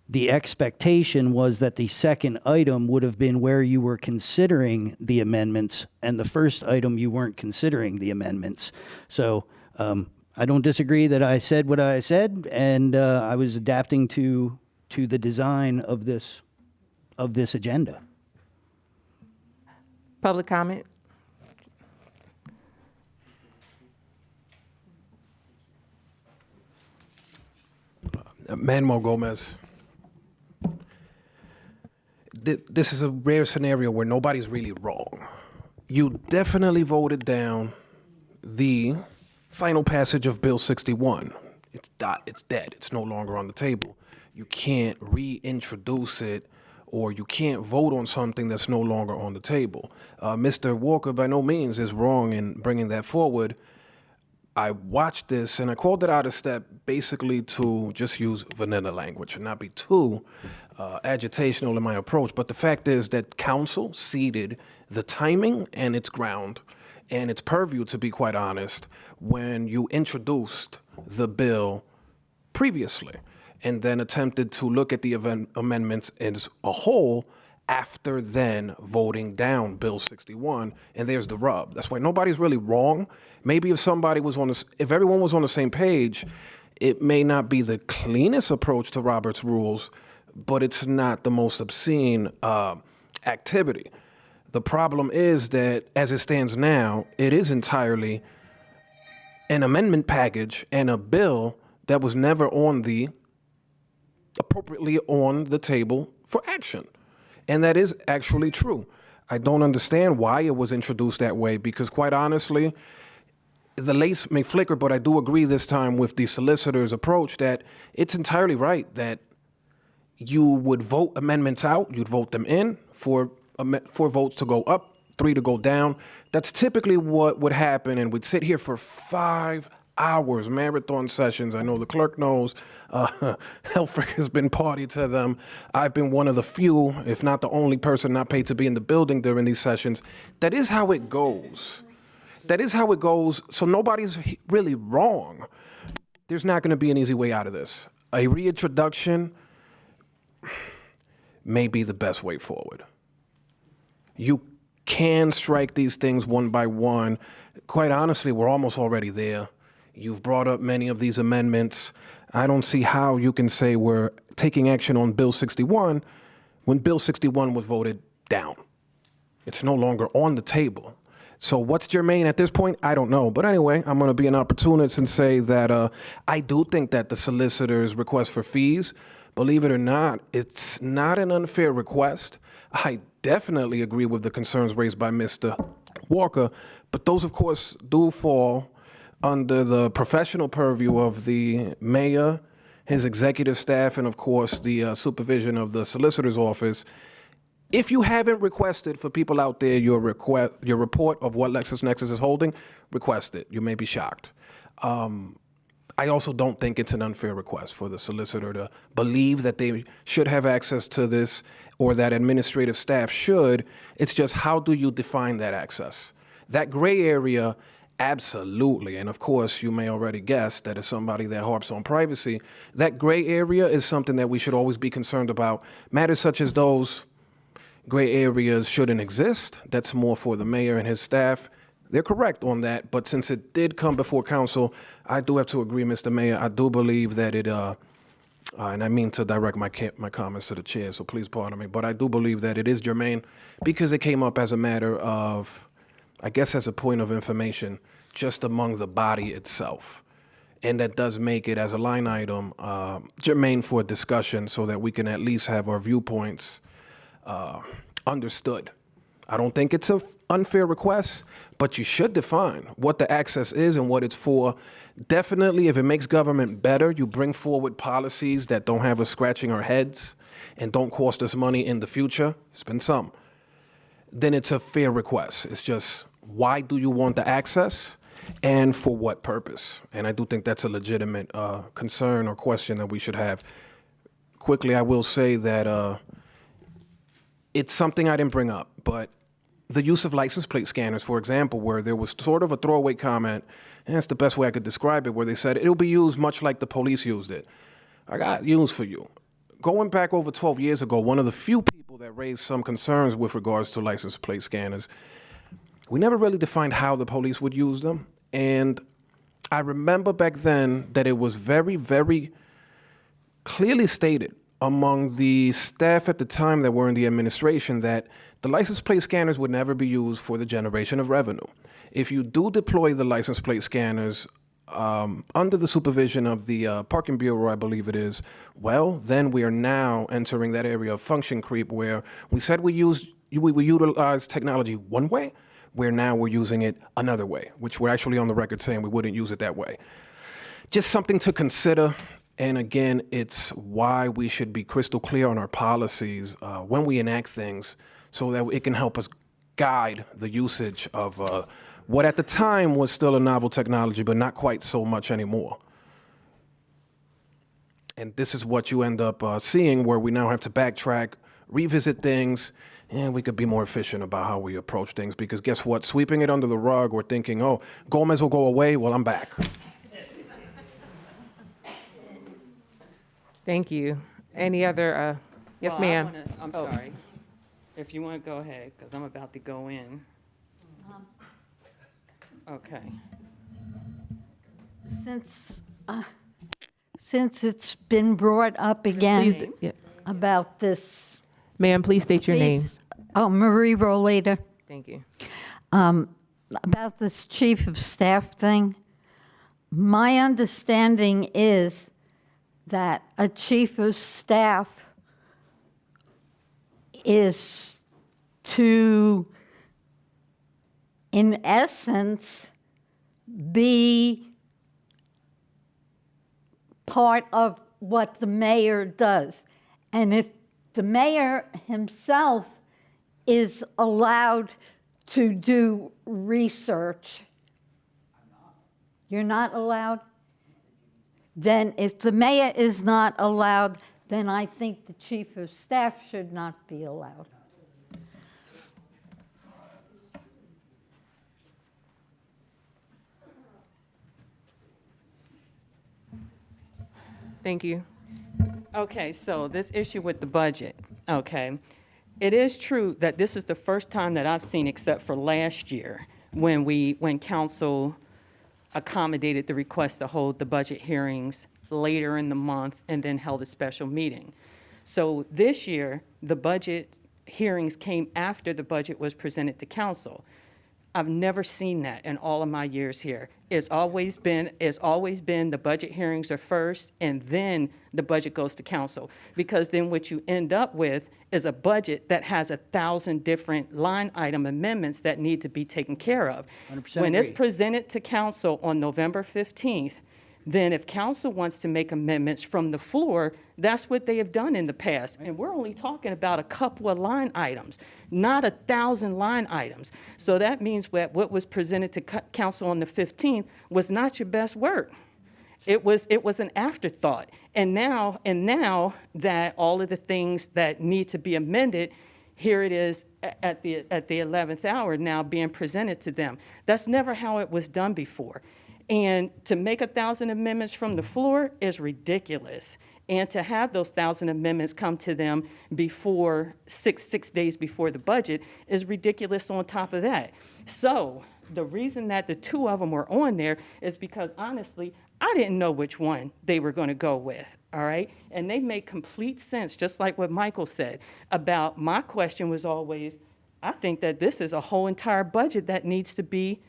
H: the expectation was that the second item would have been where you were considering the amendments, and the first item you weren't considering the amendments. So I don't disagree that I said what I said, and I was adapting to the design of this agenda.
A: Public comment?
G: Manuel Gomez. This is a rare scenario where nobody's really wrong. You definitely voted down the final passage of Bill 61. It's dead. It's no longer on the table. You can't reintroduce it, or you can't vote on something that's no longer on the table. Mr. Walker by no means is wrong in bringing that forward. I watched this and I called it out of step basically to just use vanilla language and not be too agitational in my approach. But the fact is that council ceded the timing and its ground and its purview, to be quite honest, when you introduced the bill previously and then attempted to look at the amendments as a whole after then voting down Bill 61, and there's the rub. That's why nobody's really wrong. Maybe if everyone was on the same page, it may not be the cleanest approach to Robert's rules, but it's not the most obscene activity. The problem is that as it stands now, it is entirely an amendment package and a bill that was never appropriately on the table for action. And that is actually true. I don't understand why it was introduced that way, because quite honestly, the lace may flicker, but I do agree this time with the solicitor's approach that it's entirely right that you would vote amendments out, you'd vote them in for 4 votes to go up, 3 to go down. That's typically what would happen, and we'd sit here for 5 hours, marathon sessions. I know the clerk knows. Helfrich has been party to them. I've been one of the few, if not the only person not paid to be in the building during these sessions. That is how it goes. That is how it goes. So nobody's really wrong. There's not going to be an easy way out of this. A reintroduction may be the best way forward. You can strike these things one by one. Quite honestly, we're almost already there. You've brought up many of these amendments. I don't see how you can say we're taking action on Bill 61 when Bill 61 was voted down. It's no longer on the table. So what's germane at this point? I don't know. But anyway, I'm going to be an opportunist and say that I do think that the solicitor's request for fees, believe it or not, it's not an unfair request. I definitely agree with the concerns raised by Mr. Walker, but those, of course, do fall under the professional purview of the mayor, his executive staff, and of course the supervision of the solicitor's office. If you haven't requested for people out there your report of what LexisNexis is holding, request it. You may be shocked. I also don't think it's an unfair request for the solicitor to believe that they should have access to this or that administrative staff should. It's just, how do you define that access? That gray area, absolutely. And of course, you may already guess that as somebody that harps on privacy, that gray area is something that we should always be concerned about. Matters such as those, gray areas shouldn't exist. That's more for the mayor and his staff. They're correct on that, but since it did come before council, I do have to agree, Mr. Mayor. I do believe that it, and I mean to direct my comments to the chair, so please pardon me, but I do believe that it is germane because it came up as a matter of, I guess as a point of information, just among the body itself. And that does make it as a line item germane for discussion so that we can at least have our viewpoints understood. I don't think it's an unfair request, but you should define what the access is and what it's for. Definitely, if it makes government better, you bring forward policies that don't have us scratching our heads and don't cost us money in the future. It's been some. Then it's a fair request. It's just, why do you want the access and for what purpose? And I do think that's a legitimate concern or question that we should have. Quickly, I will say that it's something I didn't bring up, but the use of license plate scanners, for example, where there was sort of a throwaway comment, and that's the best way I could describe it, where they said it'll be used much like the police used it. I got news for you. Going back over 12 years ago, one of the few people that raised some concerns with regards to license plate scanners, we never really defined how the police would use them. And I remember back then that it was very, very clearly stated among the staff at the time that were in the administration that the license plate scanners would never be used for the generation of revenue. If you do deploy the license plate scanners under the supervision of the Parking Bureau, I believe it is, well, then we are now entering that area of function creep where we said we utilize technology one way, where now we're using it another way, which we're actually on the record saying we wouldn't use it that way. Just something to consider. And again, it's why we should be crystal clear on our policies when we enact things so that it can help us guide the usage of what at the time was still a novel technology, but not quite so much anymore. And this is what you end up seeing where we now have to backtrack, revisit things, and we could be more efficient about how we approach things because guess what? Sweeping it under the rug or thinking, oh, Gomez will go away, well, I'm back.
A: Thank you. Any other, yes,
E: Well,
A: ma'am?
E: I'm sorry. If you want to go ahead, because I'm about to go in. Okay.
L: Since it's been brought up
A: Please,
L: again
A: yeah.
L: about this.
A: Ma'am, please state your name.
L: Oh, Marie Roleta.
A: Thank you.
L: About this chief of staff thing. My understanding is that a chief of staff is to, in essence, be part of what the mayor does. And if the mayor himself is allowed to do research, you're not allowed? Then if the mayor is not allowed, then I think the chief of staff should not be allowed.
A: Thank you.
E: Okay, so this issue with the budget, okay. It is true that this is the first time that I've seen, except for last year, when council accommodated the request to hold the budget hearings later in the month and then held a special meeting. So this year, the budget hearings came after the budget was presented to council. I've never seen that in all of my years here. It's always been the budget hearings are first and then the budget goes to council. Because then what you end up with is a budget that has 1,000 different line item amendments that need to be taken care of.
H: 100%
E: When it's
H: agree.
E: presented to council on November 15th, then if council wants to make amendments from the floor, that's what they have done in the past. And we're only talking about a couple of line items, not 1,000 line items. So that means that what was presented to council on the 15th was not your best work. It was an afterthought. And now that all of the things that need to be amended, here it is at the 11th hour now being presented to them. That's never how it was done before. And to make 1,000 amendments from the floor is ridiculous.
M: and to have those 1,000 amendments come to them before six days before the budget is ridiculous on top of that. So the reason that the two of them were on there is because honestly, I didn't know which one they were going to go with, all right? And they make complete sense, just like what Michael said about my question was always, I think that this is a whole entire budget that needs to be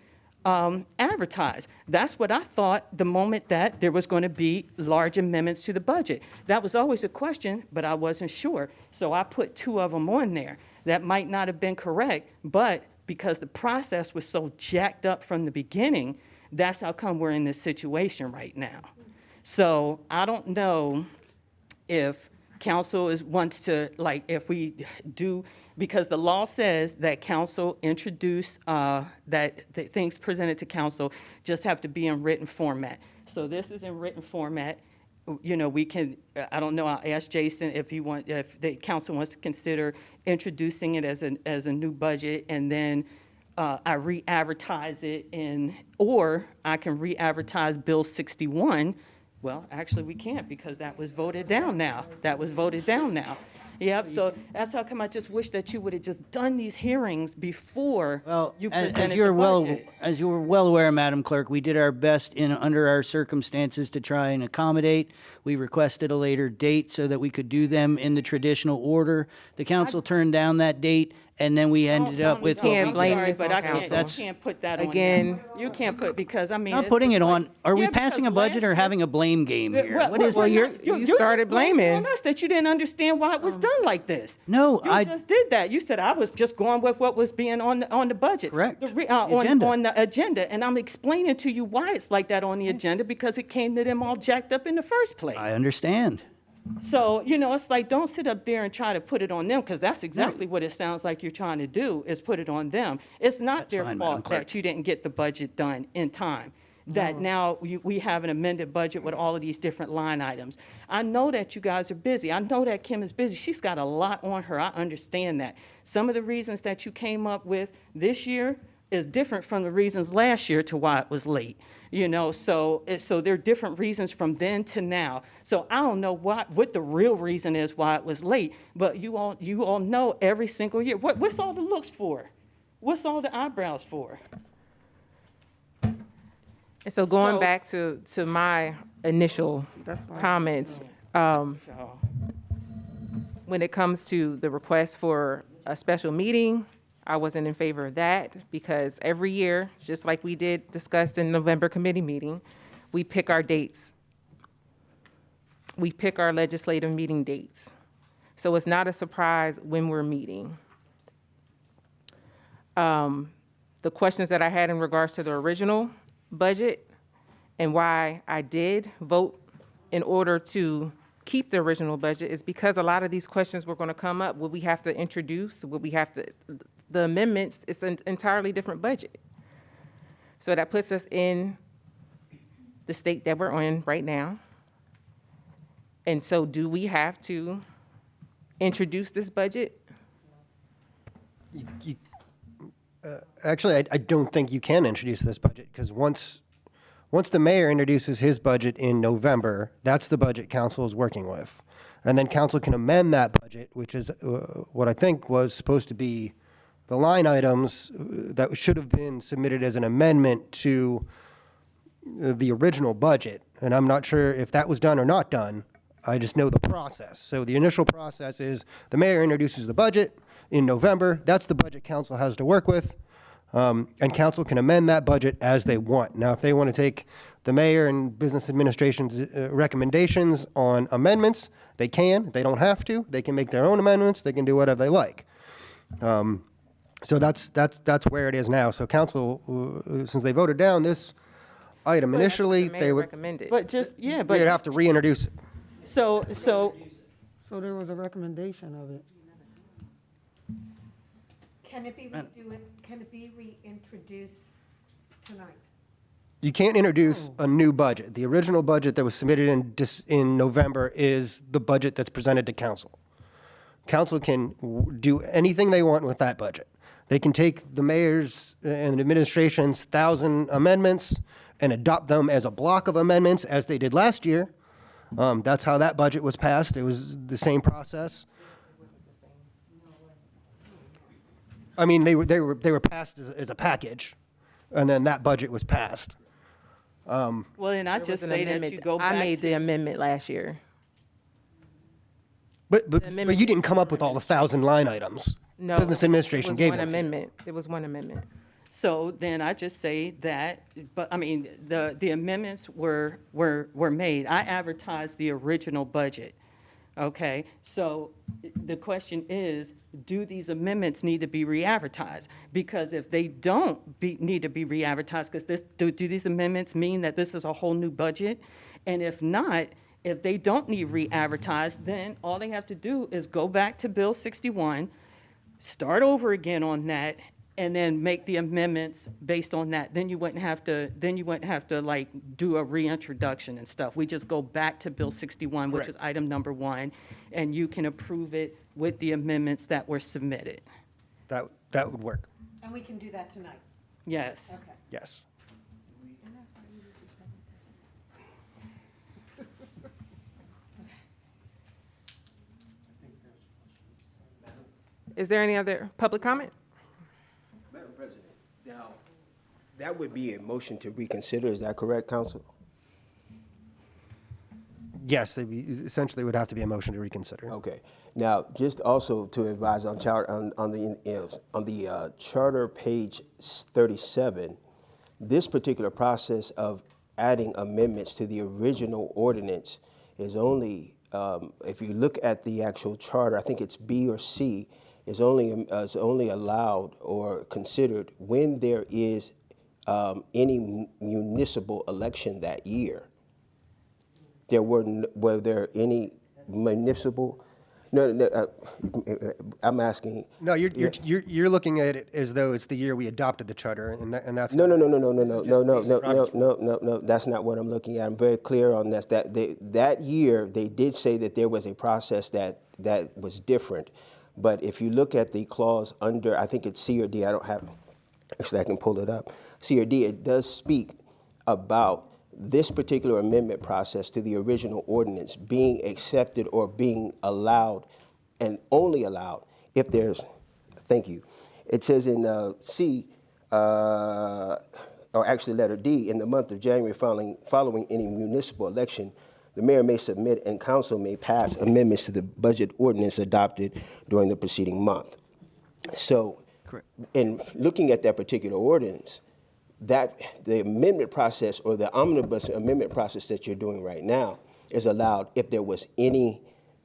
M: advertised. That's what I thought the moment that there was going to be large amendments to the budget. That was always a question, but I wasn't sure. So I put two of them on there. That might not have been correct, but because the process was so jacked up from the beginning, that's how come we're in this situation right now. So I don't know if council wants to, like, if we do, because the law says that council introduce, that the things presented to council just have to be in written format. So this is in written format. You know, we can, I don't know, I'll ask Jason if the council wants to consider introducing it as a new budget, and then I re-advertise it or I can re-advertise Bill 61. Well, actually, we can't because that was voted down now. Yep, so that's how come I just wish that you would have just done these hearings before you presented the budget.
H: As you were well aware, Madam Clerk, we did our best under our circumstances to try and accommodate. We requested a later date so that we could do them in the traditional order. The council turned down that date, and then we ended up with what we
A: can't blame
H: did.
A: this on council.
M: You can't put that on
A: Again.
M: them. You can't put, because I mean.
H: Not
M: it's
H: putting
M: just
H: it
M: like-
H: on, are we
M: Yeah,
H: passing
M: because
H: a budget or
M: last
H: having a blame game here?
M: Well,
H: What is
A: well,
H: this?
A: you
M: just
A: started
M: blamed
A: blaming.
M: on us that you didn't understand why it was done like this.
H: No,
M: You
H: I-
M: just did that. You said I was just going with what was being on the budget.
H: Correct.
M: On
H: Agenda.
M: the agenda, and I'm explaining to you why it's like that on the agenda, because it came to them all jacked up in the first place.
H: I understand.
M: So, you know, it's like, don't sit up there and try to put it on them, because that's exactly what it sounds like you're trying to do, is put it on them. It's not their
H: fine, Madam
M: fault
H: Clerk.
M: that you didn't get the budget done in time, that now we have an amended budget with all of these different line items. I know that you guys are busy. I know that Kim is busy. She's got a lot on her. I understand that. Some of the reasons that you came up with this year is different from the reasons last year to why it was late. You know, so there are different reasons from then to now. So I don't know what the real reason is why it was late, but you all know every single year. What's all the looks for? What's all the eyebrows for?
A: And so going
M: So-
A: back to my initial comments, when it comes to the request for a special meeting, I wasn't in favor of that, because every year, just like we did discuss in November committee meeting, we pick our dates. We pick our legislative meeting dates. So it's not a surprise when we're meeting. The questions that I had in regards to the original budget and why I did vote in order to keep the original budget is because a lot of these questions were going to come up. Will we have to introduce? Will we have to? The amendments, it's an entirely different budget. So that puts us in the state that we're in right now. And so do we have to introduce this budget?
J: Actually, I don't think you can introduce this budget, because once the mayor introduces his budget in November, that's the budget council is working with. And then council can amend that budget, which is what I think was supposed to be the line items that should have been submitted as an amendment to the original budget. And I'm not sure if that was done or not done. I just know the process. So the initial process is the mayor introduces the budget in November. That's the budget council has to work with. And council can amend that budget as they want. Now, if they want to take the mayor and business administration's recommendations on amendments, they can. They don't have to. They can make their own amendments. They can do whatever they like. So that's where it is now. So council, since they voted down this item initially, they would
A: Recommended.
M: But
J: they'd have to reintroduce it.
M: So
N: So there was a recommendation of it.
C: Can it be reintroduced tonight?
J: You can't introduce a new budget. The original budget that was submitted in November is the budget that's presented to council. Council can do anything they want with that budget. They can take the mayor's and administration's 1,000 amendments and adopt them as a block of amendments, as they did last year. That's how that budget was passed. It was the same process. I mean, they were passed as a package, and then that budget was passed.
M: Well, then I
A: There
M: just
A: was an
M: say that
A: amendment.
M: you go
A: I
M: back
A: made
M: to.
A: the amendment last year.
J: But
A: amendment-
J: you didn't come up with all the 1,000 line items.
A: No.
J: Business administration gave
A: It
J: it
A: was
J: to
A: one
J: you.
A: amendment. It was one amendment.
M: So then I just say that, but I mean, the amendments were made. I advertised the original budget, okay? So the question is, do these amendments need to be re-advertised? Because if they don't need to be re-advertised, because do these amendments mean that this is a whole new budget? And if not, if they don't need re-advertised, then all they have to do is go back to Bill 61, start over again on that, and then make the amendments based on that. Then you wouldn't have to like do a reintroduction and stuff. We just go back to Bill 61, which is
J: Correct.
M: item number 1, and you can approve it with the amendments that were submitted.
J: That would work.
E: And we can do that tonight.
M: Yes.
E: Okay.
J: Yes.
A: Is there any other public comment?
B: Madam President, now, that would be a motion to reconsider, is that correct, counsel?
J: Yes, essentially it would have to be a motion to reconsider.
B: Okay. Now, just also to advise on the charter page 37, this particular process of adding amendments to the original ordinance is only, if you look at the actual charter, I think it's B or C, is only allowed or considered when there is any municipal election that year. Were there any municipal? No, I'm asking.
J: No, you're looking at it as though it's the year we adopted the charter, and that's
B: No.
J: Robert's
B: No. That's not what I'm looking at. I'm very clear on this. That year they did say that there was a process that was different, but if you look at the clause under, I think it's C or D. I don't have. Actually, I can pull it up. C or D. It does speak about this particular amendment process to the original ordinance being accepted or being allowed, and only allowed if there's, thank you. It says in C, or actually letter D, in the month of January following any municipal election, the mayor may submit and council may pass amendments to the budget ordinance adopted during the preceding month. So, in looking at that particular ordinance, that the amendment process or the omnibus amendment process that you're doing right now is allowed if there was any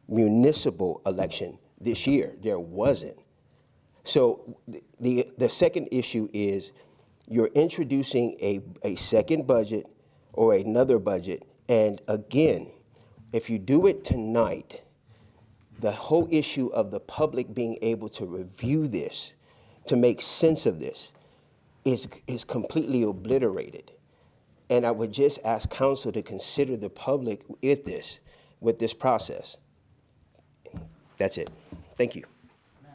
B: municipal election this year. There wasn't. So the second issue is you're introducing a second budget or another budget. And again, if you do it tonight, the whole issue of the public being able to review this, to make sense of this, is completely obliterated. And I would just ask council to consider the public with this process. That's it. Thank you.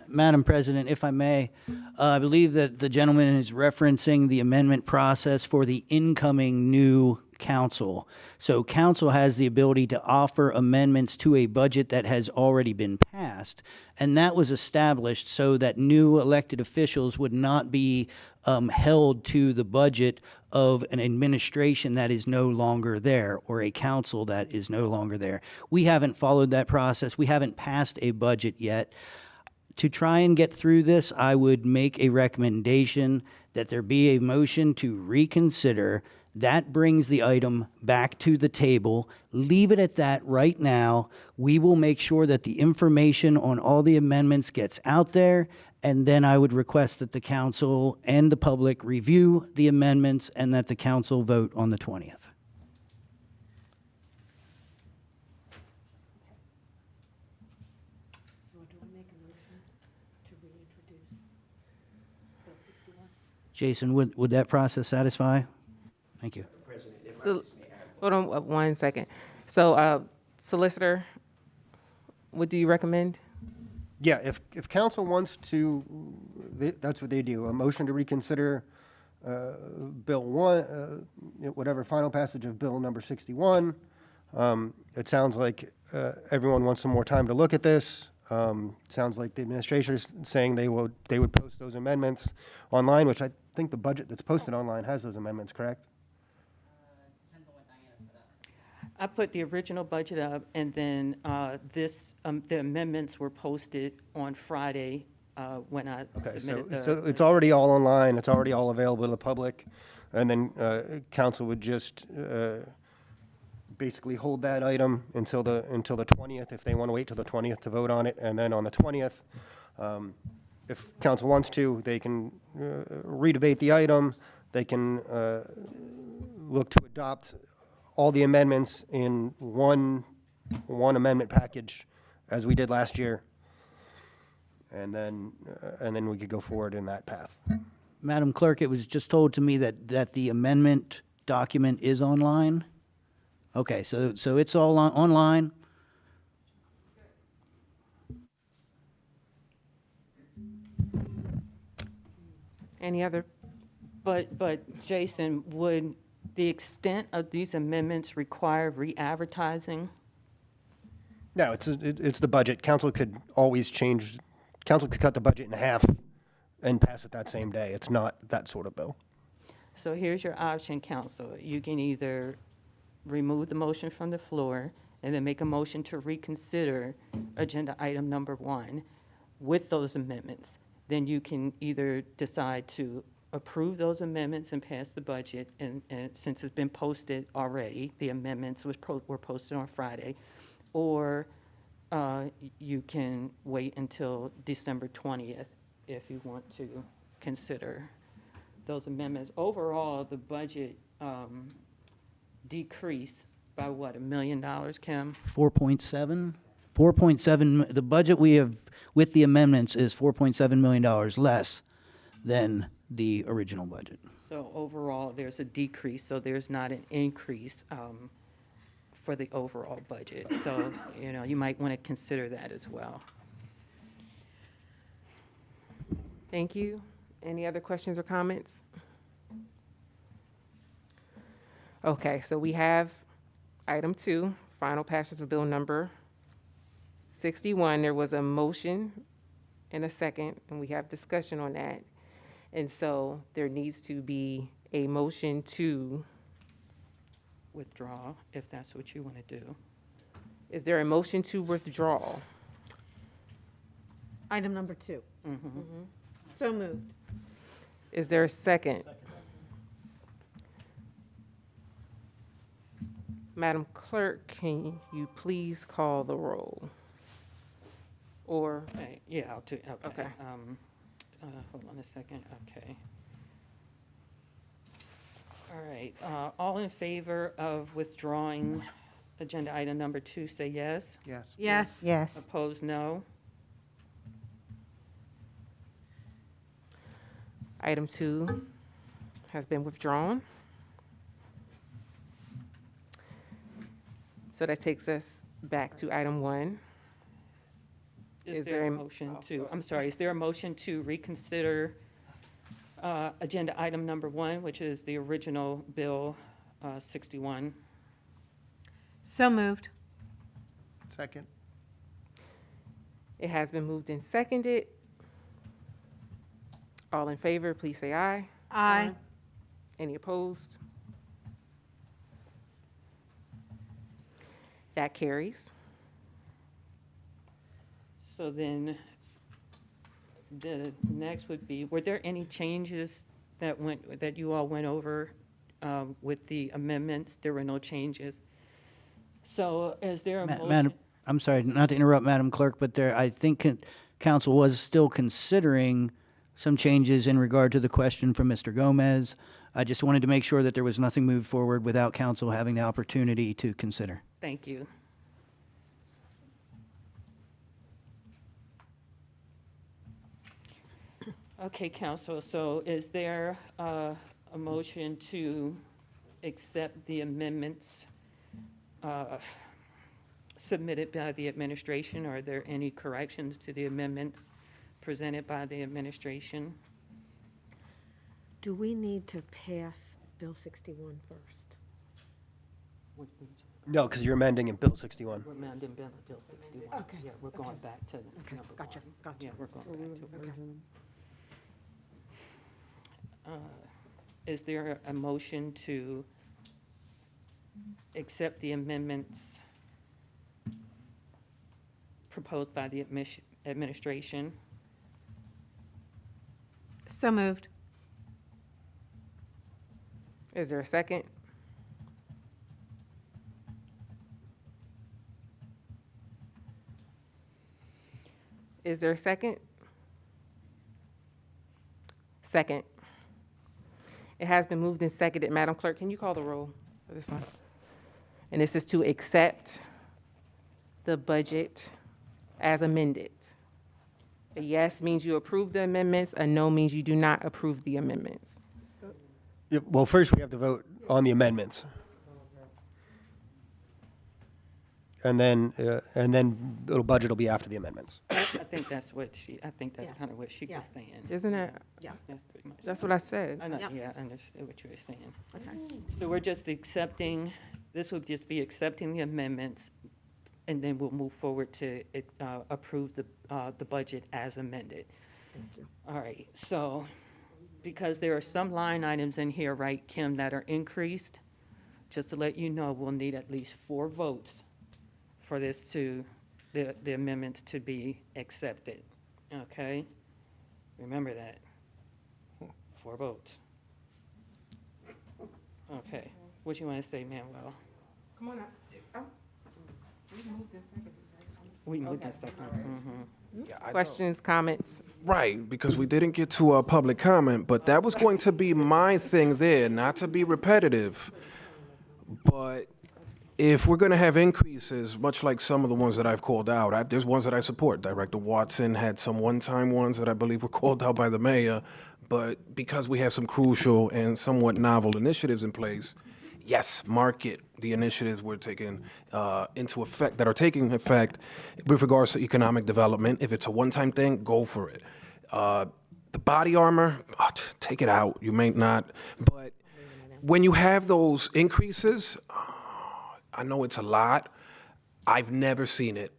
H: Madam President, if I may, I believe that the gentleman is referencing the amendment process for the incoming new council. So council has the ability to offer amendments to a budget that has already been passed, and that was established so that new elected officials would not be held to the budget of an administration that is no longer there or a council that is no longer there. We haven't followed that process. We haven't passed a budget yet. To try and get through this, I would make a recommendation that there be a motion to reconsider. That brings the item back to the table. Leave it at that right now. We will make sure that the information on all the amendments gets out there, and then I would request that the council and the public review the amendments and that the council vote on the 20th.
E: So do we make a motion to reintroduce Bill 61?
H: Jason, would that process satisfy? Thank you.
A: So, hold on one second. So, solicitor, what do you recommend?
J: Yeah, if council wants to, that's what they do, a motion to reconsider Bill 1, whatever final passage of Bill number 61, It sounds like everyone wants some more time to look at this. Sounds like the administration is saying they would post those amendments online, which I think the budget that's posted online has those amendments, correct?
M: I put the original budget up, and then the amendments were posted on Friday when I
J: Okay,
M: submitted the.
J: so it's already all online, it's already all available to the public, and then council would just basically hold that item until the 20th, if they want to wait till the 20th to vote on it, and then on the 20th, if council wants to, they can redebate the item, they can look to adopt all the amendments in one amendment package, as we did last year, and then we could go forward in that path.
H: Madam Clerk, it was just told to me that the amendment document is online. Okay, so it's all online.
A: Any other?
M: But Jason, would the extent of these amendments require re-advertising?
J: No, it's the budget. Council could always change, council could cut the budget in half and pass it that same day. It's not that sort of bill.
M: So here's your option, council. You can either remove the motion from the floor and then make a motion to reconsider agenda item number 1 with those amendments. Then you can either decide to approve those amendments and pass the budget, and since it's been posted already, the amendments were posted on Friday, or you can wait until December 20th if you want to consider those amendments. Overall, the budget decreased by what, $1 million, Kim?
H: 4.7? 4.7, the budget we have with the amendments is $4.7 million less than the original budget.
M: So overall, there's a decrease, so there's not an increase for the overall budget. So, you might want to consider that as well.
A: Thank you. Any other questions or comments? Okay, so we have item 2, final passage of bill number 61. There was a motion and a second, and we have discussion on that. And so there needs to be a motion to,
M: Withdraw, if that's what you want to do.
A: is there a motion to withdraw?
E: Item number 2. So moved.
A: Is there a second? Madam Clerk, can you please call the roll? Or,
M: Okay, yeah, I'll do, okay.
A: Okay.
M: Hold on a second, okay. All right, all in favor of withdrawing agenda item number 2, say yes.
F: Yes.
E: Yes.
I: Yes.
M: Opposed, no.
A: item 2 has been withdrawn. So that takes us back to item 1.
M: Is
A: Is
M: there
A: there
M: a
A: a-
M: motion to, I'm sorry, is there a motion to reconsider agenda item number 1, which is the original Bill 61?
E: So moved.
F: Second?
A: It has been moved and seconded. All in favor, please say aye.
E: Aye.
A: Any opposed? That carries.
M: So then, the next would be, were there any changes that you all went over with the amendments? There were no changes. So is there a motion?
H: Madam, I'm sorry, not to interrupt, Madam Clerk, but I think council was still considering some changes in regard to the question from Mr. Gomez. I just wanted to make sure that there was nothing moved forward without council having the opportunity to consider.
M: Thank you. Okay, council, so is there a motion to accept the amendments submitted by the administration? Are there any corrections to the amendments presented by the administration?
E: Do we need to pass Bill 61 first?
J: No, because you're amending in Bill 61.
M: We're amending Bill 61.
C: Okay.
M: Yeah, we're going back to number
C: Gotcha,
M: one.
C: gotcha.
M: Yeah, we're going back to it. Is there a motion to accept the amendments proposed by the administration?
E: So moved.
A: Is there a second? Is there a second? Second. It has been moved and seconded. Madam Clerk, can you call the roll for this one? And this is to accept the budget as amended. A yes means you approve the amendments, a no means you do not approve the amendments.
J: Yeah, well, first we have to vote on the amendments. And then the budget will be after the amendments.
M: I think that's
C: Yeah.
M: kind of what she was
C: Yeah.
M: saying.
A: Isn't it?
C: Yeah.
M: That's pretty much.
A: That's what I said.
M: I know,
C: Yep.
M: yeah, I understood what you were saying. So we're just accepting, this would just be accepting the amendments, and then we'll move forward to approve the budget as amended. All right, so, because there are some line items in here, right, Kim, that are increased, just to let you know, we'll need at least 4 votes for this the amendments to be accepted, okay? Remember that. 4 votes. Okay, what you want to say, Manuel?
A: Come on up. We moved and seconded.
M: We moved that second.
A: Questions, comments?
G: Right, because we didn't get to a public comment, but that was going to be my thing there, not to be repetitive. But if we're going to have increases, much like some of the ones that I've called out, there's ones that I support. Director Watson had some one-time ones that I believe were called out by the mayor. But because we have some crucial and somewhat novel initiatives in place, yes, market the initiatives we're taking into effect, that are taking effect with regards to economic development. If it's a one-time thing, go for it. The body armor, take it out. You may not. But when you have those increases, I know it's a lot. I've never seen it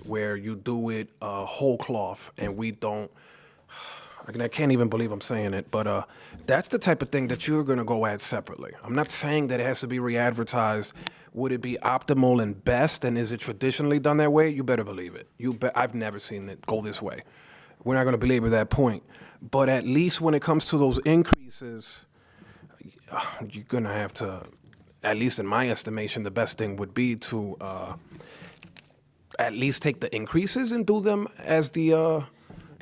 G: where you do it whole cloth and we don't. I can't even believe I'm saying it, but that's the type of thing that you're going to go at separately. I'm not saying that it has to be re-advertised. Would it be optimal and best, and is it traditionally done that way? You better believe it. I've never seen it go this way. We're not going to belabor that point. But at least when it comes to those increases, you're going to have to, at least in my estimation, the best thing would be to at least take the increases and do them as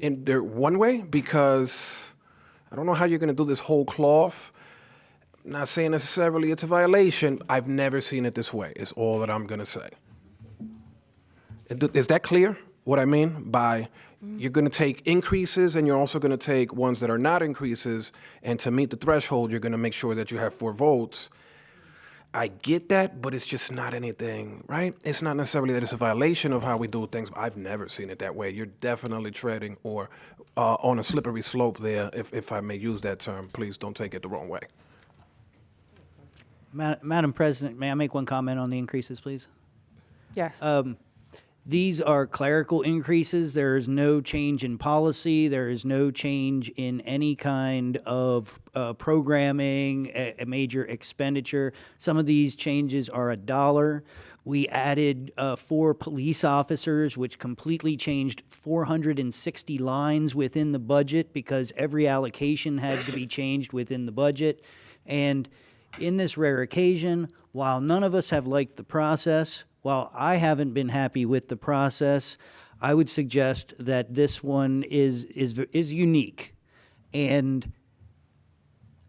G: in their one way, because I don't know how you're going to do this whole cloth. Not saying necessarily it's a violation. I've never seen it this way, is all that I'm going to say. Is that clear, what I mean by you're going to take increases and you're also going to take ones that are not increases, and to meet the threshold, you're going to make sure that you have 4 votes. I get that, but it's just not anything, right? It's not necessarily that it's a violation of how we do things. I've never seen it that way. You're definitely treading or on a slippery slope there, if I may use that term. Please don't take it the wrong way.
H: Madam President, may I make one comment on the increases, please?
A: Yes.
H: These are clerical increases. There is no change in policy. There is no change in any kind of programming, a major expenditure. Some of these changes are $1. We added 4 police officers, which completely changed 460 lines within the budget because every allocation had to be changed within the budget. And in this rare occasion, while none of us have liked the process, while I haven't been happy with the process, I would suggest that this one is unique. And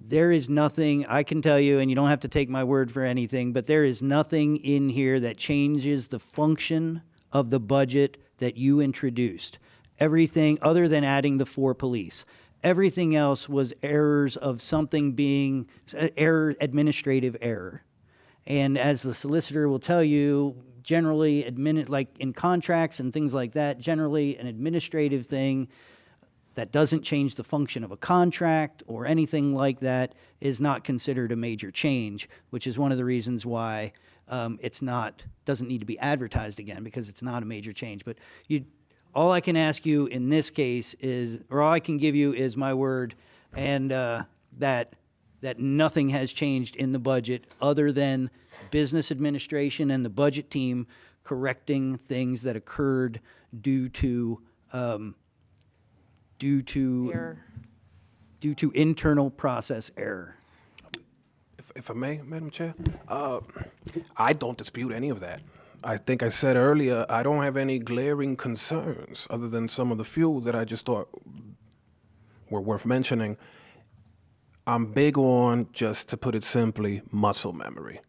H: there is nothing, I can tell you, and you don't have to take my word for anything, but there is nothing in here that changes the function of the budget that you introduced. Everything other than adding the 4 police. Everything else was errors of something being administrative error. And as the solicitor will tell you, generally, like in contracts and things like that, generally an administrative thing that doesn't change the function of a contract or anything like that is not considered a major change, which is one of the reasons why doesn't need to be advertised again because it's not a major change. But all I can ask you in this case is, or all I can give you is my word, and that nothing has changed in the budget other than business administration and the budget team correcting things that occurred due to
A: Error.
H: internal process error.
G: If I may, Madam Chair, I don't dispute any of that. I think I said earlier, I don't have any glaring concerns other than some of the few that I just thought were worth mentioning. I'm big on, just to put it simply, muscle memory.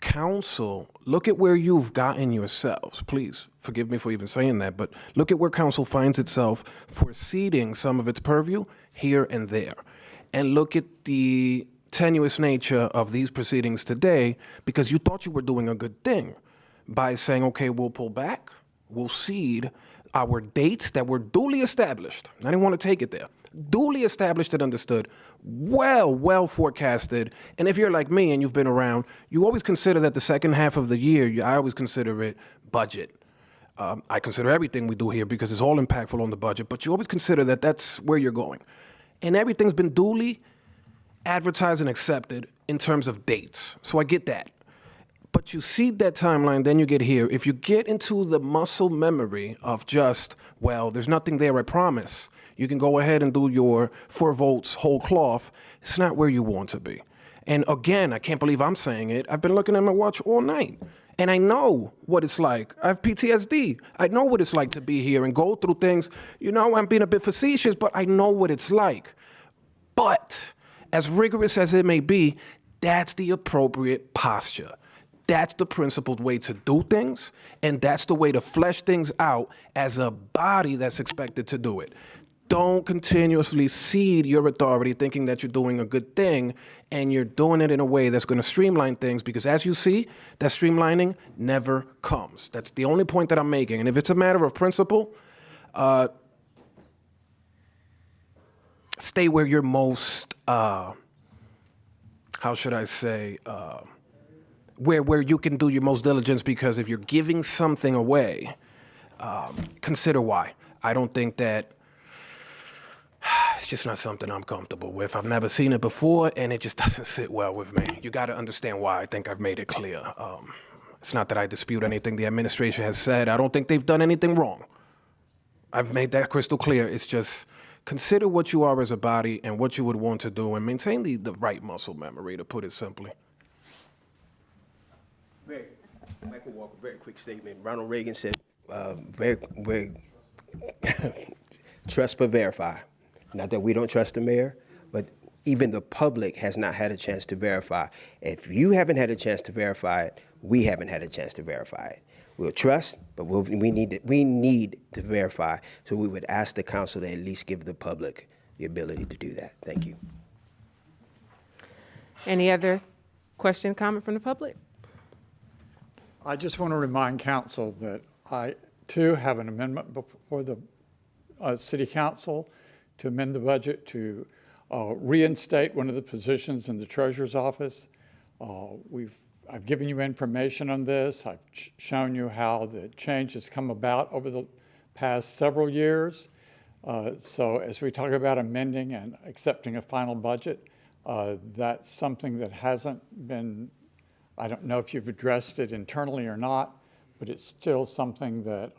G: Council, look at where you've gotten yourselves. Please forgive me for even saying that, but look at where council finds itself for ceding some of its purview here and there. And look at the tenuous nature of these proceedings today because you thought you were doing a good thing by saying, okay, we'll pull back, we'll cede our dates that were duly established. I didn't want to take it there. Duly established and understood, well forecasted. And if you're like me and you've been around, you always consider that the second half of the year, I always consider it budget. I consider everything we do here because it's all impactful on the budget, but you always consider that that's where you're going. And everything's been duly advertised and accepted in terms of dates. So I get that. But you see that timeline, then you get here. If you get into the muscle memory of just, well, there's nothing there, I promise, you can go ahead and do your 4 votes whole cloth. It's not where you want to be. And again, I can't believe I'm saying it. I've been looking at my watch all night. And I know what it's like. I have PTSD. I know what it's like to be here and go through things. You know, I'm being a bit facetious, but I know what it's like. But as rigorous as it may be, that's the appropriate posture. That's the principled way to do things, and that's the way to flesh things out as a body that's expected to do it. Don't continuously cede your authority thinking that you're doing a good thing, and you're doing it in a way that's going to streamline things, because as you see, that streamlining never comes. That's the only point that I'm making. And if it's a matter of principle, stay where you're most, how should I say, where you can do your most diligence, because if you're giving something away, consider why. I don't think that, it's just not something I'm comfortable with. I've never seen it before, and it just doesn't sit well with me. You got to understand why. I think I've made it clear. It's not that I dispute anything the administration has said. I don't think they've done anything wrong. I've made that crystal clear. It's just consider what you are as a body and what you would want to do, and maintain the right muscle memory, to put it simply.
B: Michael Walker, very quick statement. Ronald Reagan said, trust but verify. Not that we don't trust the mayor, but even the public has not had a chance to verify. If you haven't had a chance to verify it, we haven't had a chance to verify it. We'll trust, but we need to verify. So we would ask the council to at least give the public the ability to do that. Thank you.
A: Any other question, comment from the public?
K: I just want to remind council that I, too, have an amendment before the city council to amend the budget to reinstate one of the positions in the treasurer's office. I've given you information on this. I've shown you how the change has come about over the past several years. So as we talk about amending and accepting a final budget, that's something that hasn't been, I don't know if you've addressed it internally or not, but it's still something that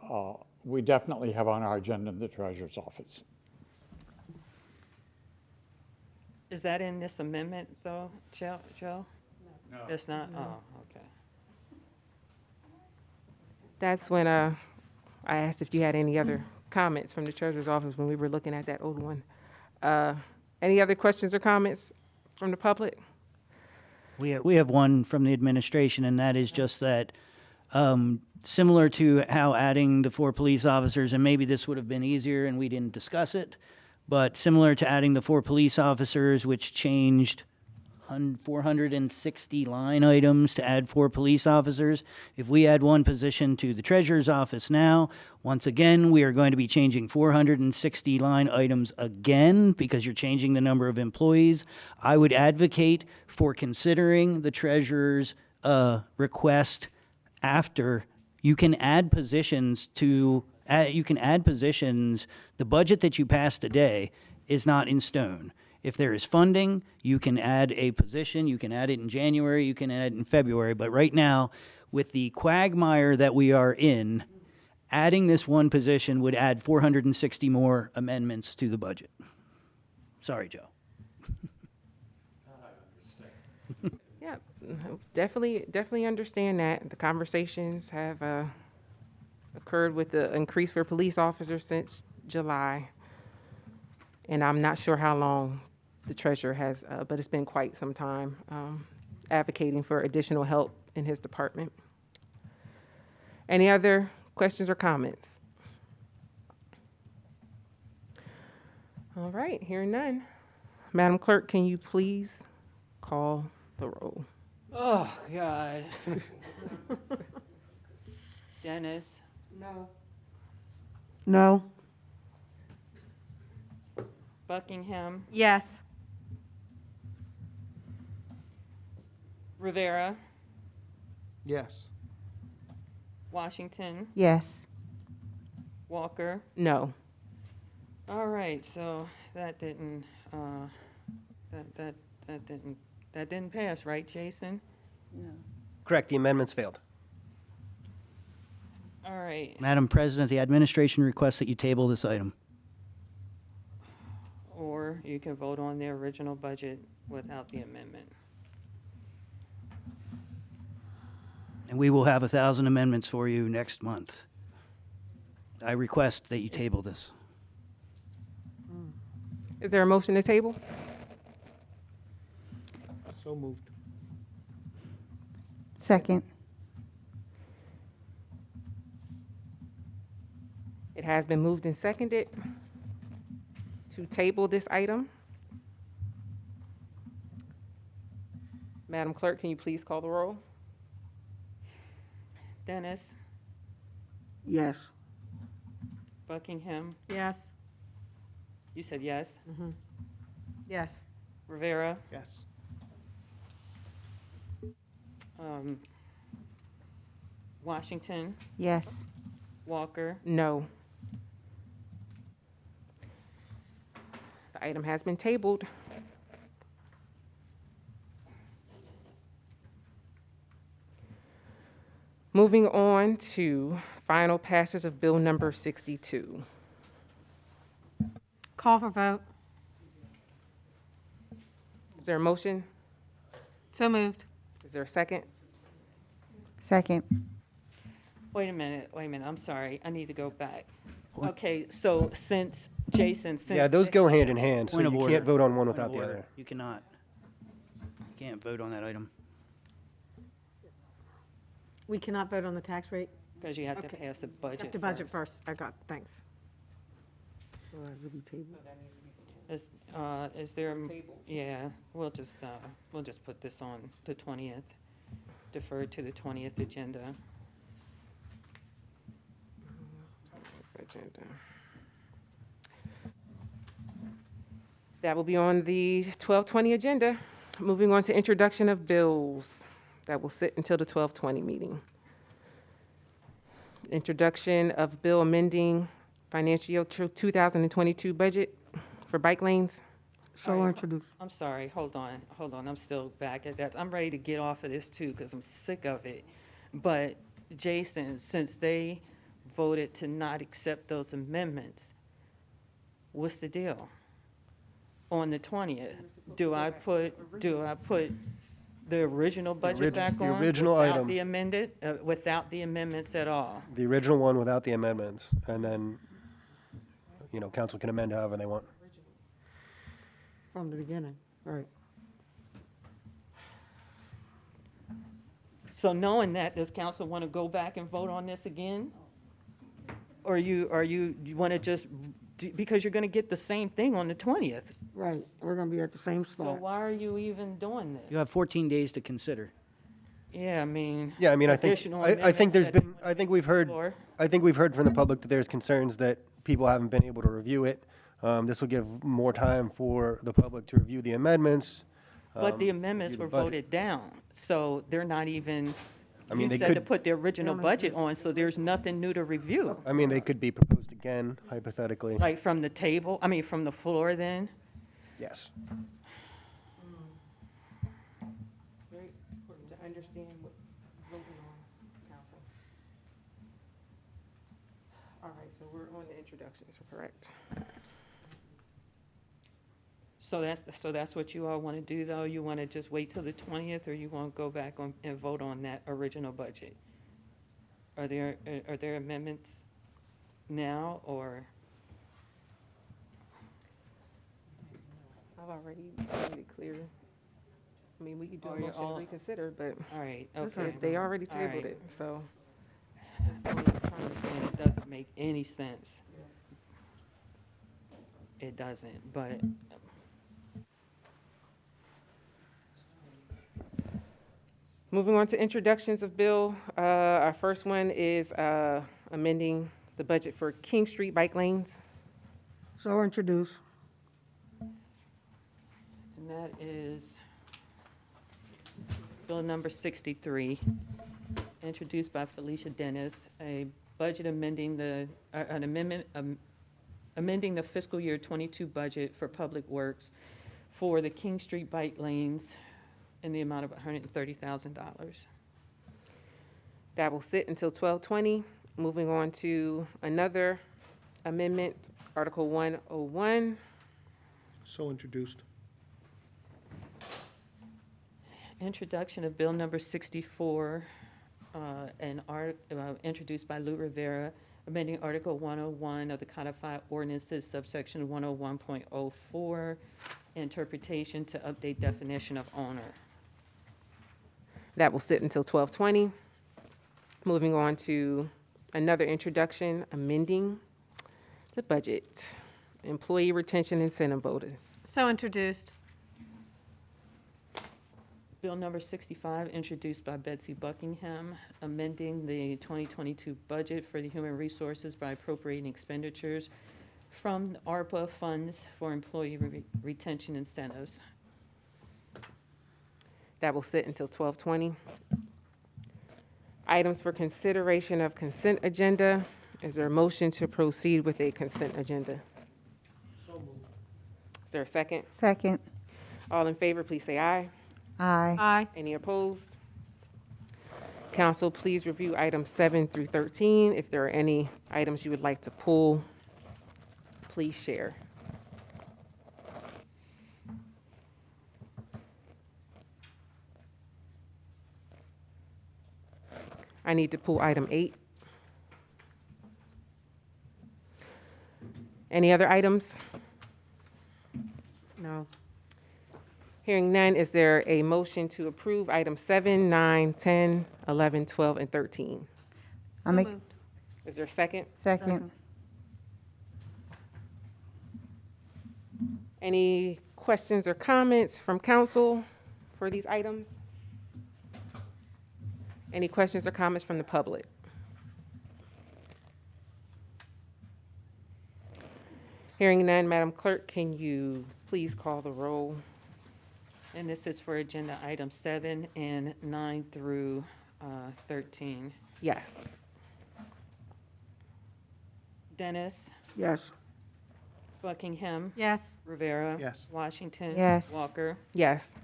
K: we definitely have on our agenda in the treasurer's office.
M: Is that in this amendment, though, Joe?
K: No.
M: It's not? Oh, okay.
A: That's when I asked if you had any other comments from the treasurer's office when we were looking at that old one. Any other questions or comments from the public?
H: We have one from the administration, and that is just that similar to how adding the 4 police officers, and maybe this would have been easier and we didn't discuss it, but similar to adding the 4 police officers, which changed 460 line items to add 4 police officers. If we add 1 position to the treasurer's office now, once again, we are going to be changing 460 line items again because you're changing the number of employees. I would advocate for considering the treasurer's request after. You can add positions to, you can add positions. The budget that you passed today is not in stone. If there is funding, you can add a position, you can add it in January, you can add it in February. But right now, with the quagmire that we are in, adding this one position would add 460 more amendments to the budget. Sorry, Joe.
A: Yeah, definitely understand that. The conversations have occurred with the increase for police officers since July. And I'm not sure how long the treasurer has, but it's been quite some time advocating for additional help in his department. Any other questions or comments? All right, hearing none. Madam Clerk, can you please call the roll?
M: Oh, God. Dennis,
N: No.
M: Buckingham,
E: Yes.
M: Rivera,
F: Yes.
M: Washington,
I: Yes.
M: Walker.
A: No.
M: All right, so that didn't pass, right, Jason?
J: Correct, the amendments failed.
M: All right,
H: Madam President, the administration requests that you table this item.
M: or you can vote on the original budget without the amendment.
H: And we will have 1,000 amendments for you next month. I request that you table this.
A: Is there a motion to table?
F: So moved.
I: Second.
A: It has been moved and seconded to table this item. Madam Clerk, can you please call the roll?
M: Dennis,
N: Yes.
M: Buckingham,
E: Yes.
M: you said yes.
E: Yes.
M: Rivera,
F: Yes.
M: Washington,
I: Yes.
M: Walker.
A: No. The item has been tabled. Moving on to final passage of Bill number 62.
E: Call for vote.
A: Is there a motion?
E: So moved.
A: Is there a second?
I: Second.
M: Wait a minute, I'm sorry, I need to go back. Okay, so since, Jason, since.
J: Yeah, those go hand in hand, so
H: Point of
J: you
H: order.
J: can't vote on one
H: Point
J: without
H: of
J: the
H: order.
J: other.
H: You cannot. You can't vote on that item.
E: We cannot vote on the tax rate?
M: Because you have to
E: Okay.
M: pass the budget.
E: Have to budget first. I got it. Thanks.
M: Is there, yeah, we'll just put this on the 20th, defer to the 20th agenda.
A: Agenda. That will be on the 12/20 agenda. Moving on to introduction of bills that will sit until the 12/20 meeting. Introduction of bill amending financial year 2022 budget for bike lanes.
N: So introduced.
M: I'm sorry, hold on, I'm still back at that. I'm ready to get off of this too, because I'm sick of it. But Jason, since they voted to not accept those amendments, what's the deal? On the 20th, do I put the original budget back
J: the
M: on?
J: original
M: without
J: item.
M: the amended, without the amendments at all?
J: The original one without the amendments, and then, council can amend however they want.
N: From the beginning, right.
M: So knowing that, does council want to go back and vote on this again? Or you want to just, because you're going to get the same thing on the 20th?
N: Right, we're gonna be at the same
M: So
N: spot.
M: why are you even doing this?
H: You have 14 days to consider.
M: Yeah, I mean.
J: Yeah, I mean, I think,
M: additional
J: I think there's
M: amendments
J: been, I think we've heard,
M: Floor.
J: I think we've heard from the public that there's concerns that people haven't been able to review it. This will give more time for the public to review the amendments,
M: But the amendments
J: review
M: were
J: the budget.
M: voted down, so they're not even,
J: I mean,
M: you
J: they
M: said to
J: could-
M: put the original budget on, so there's nothing new to review.
J: I mean, they could be proposed again, hypothetically.
M: Like from the table, I mean, from the floor then?
J: Yes.
A: Very important to understand what we're voting on, council. All right, so we're on the introductions, correct?
M: So that's what you all want to do, though? You want to just wait till the 20th, or you want to go back on and vote on that original budget? Are there amendments now, or?
A: I've already made it clear. I mean, we could do
M: Are
A: a
M: you
A: motion
M: all-
A: to reconsider, but
M: All right, okay.
A: they already
M: All
A: tabled
M: right.
A: it, so.
M: That's what I'm trying to say. It doesn't make any sense. It doesn't, but
A: Moving on to introductions of bill, our first one is amending the budget for King Street bike lanes.
N: So introduce.
M: and that is Bill number 63, introduced by Felicia Dennis, a budget amending an amendment, amending the fiscal year 22 budget for Public Works for the King Street bike lanes in the amount of $130,000.
A: That will sit until 12/20. Moving on to another amendment, Article 101.
F: So introduced.
M: Introduction of Bill number 64, introduced by Lou Rivera, amending Article 101 of the codified ordinances, subsection 101.04, interpretation to update definition of owner.
A: That will sit until 12/20. Moving on to another introduction, amending the budget, employee retention incentive bonus.
E: So introduced.
M: Bill number 65, introduced by Betsy Buckingham, amending the 2022 budget for the human resources by appropriating expenditures from ARPA funds for employee retention incentives.
A: That will sit until 12/20. Items for consideration of consent agenda. Is there a motion to proceed with a consent agenda? So moved. Is there a second?
I: Second.
A: All in favor, please say aye.
I: Aye.
E: Aye.
A: Any opposed? Council, please review items 7 through 13. If there are any items you would like to pull, please share. I need to pull item 8. Any other items?
N: No.
A: Hearing none, is there a motion to approve items 7, 9, 10, 11, 12, and 13?
I: I make,
A: Is there a second?
I: second.
A: Any questions or comments from council for these items? Any questions or comments from the public? Hearing none, Madam Clerk, can you please call the roll?
M: And this is for agenda items 7 and 9 through 13.
A: Yes.
M: Dennis,
N: Yes.
M: Buckingham,
E: Yes.
M: Rivera.
F: Yes.
M: Washington.
I: Yes.
M: Walker.
A: Yes.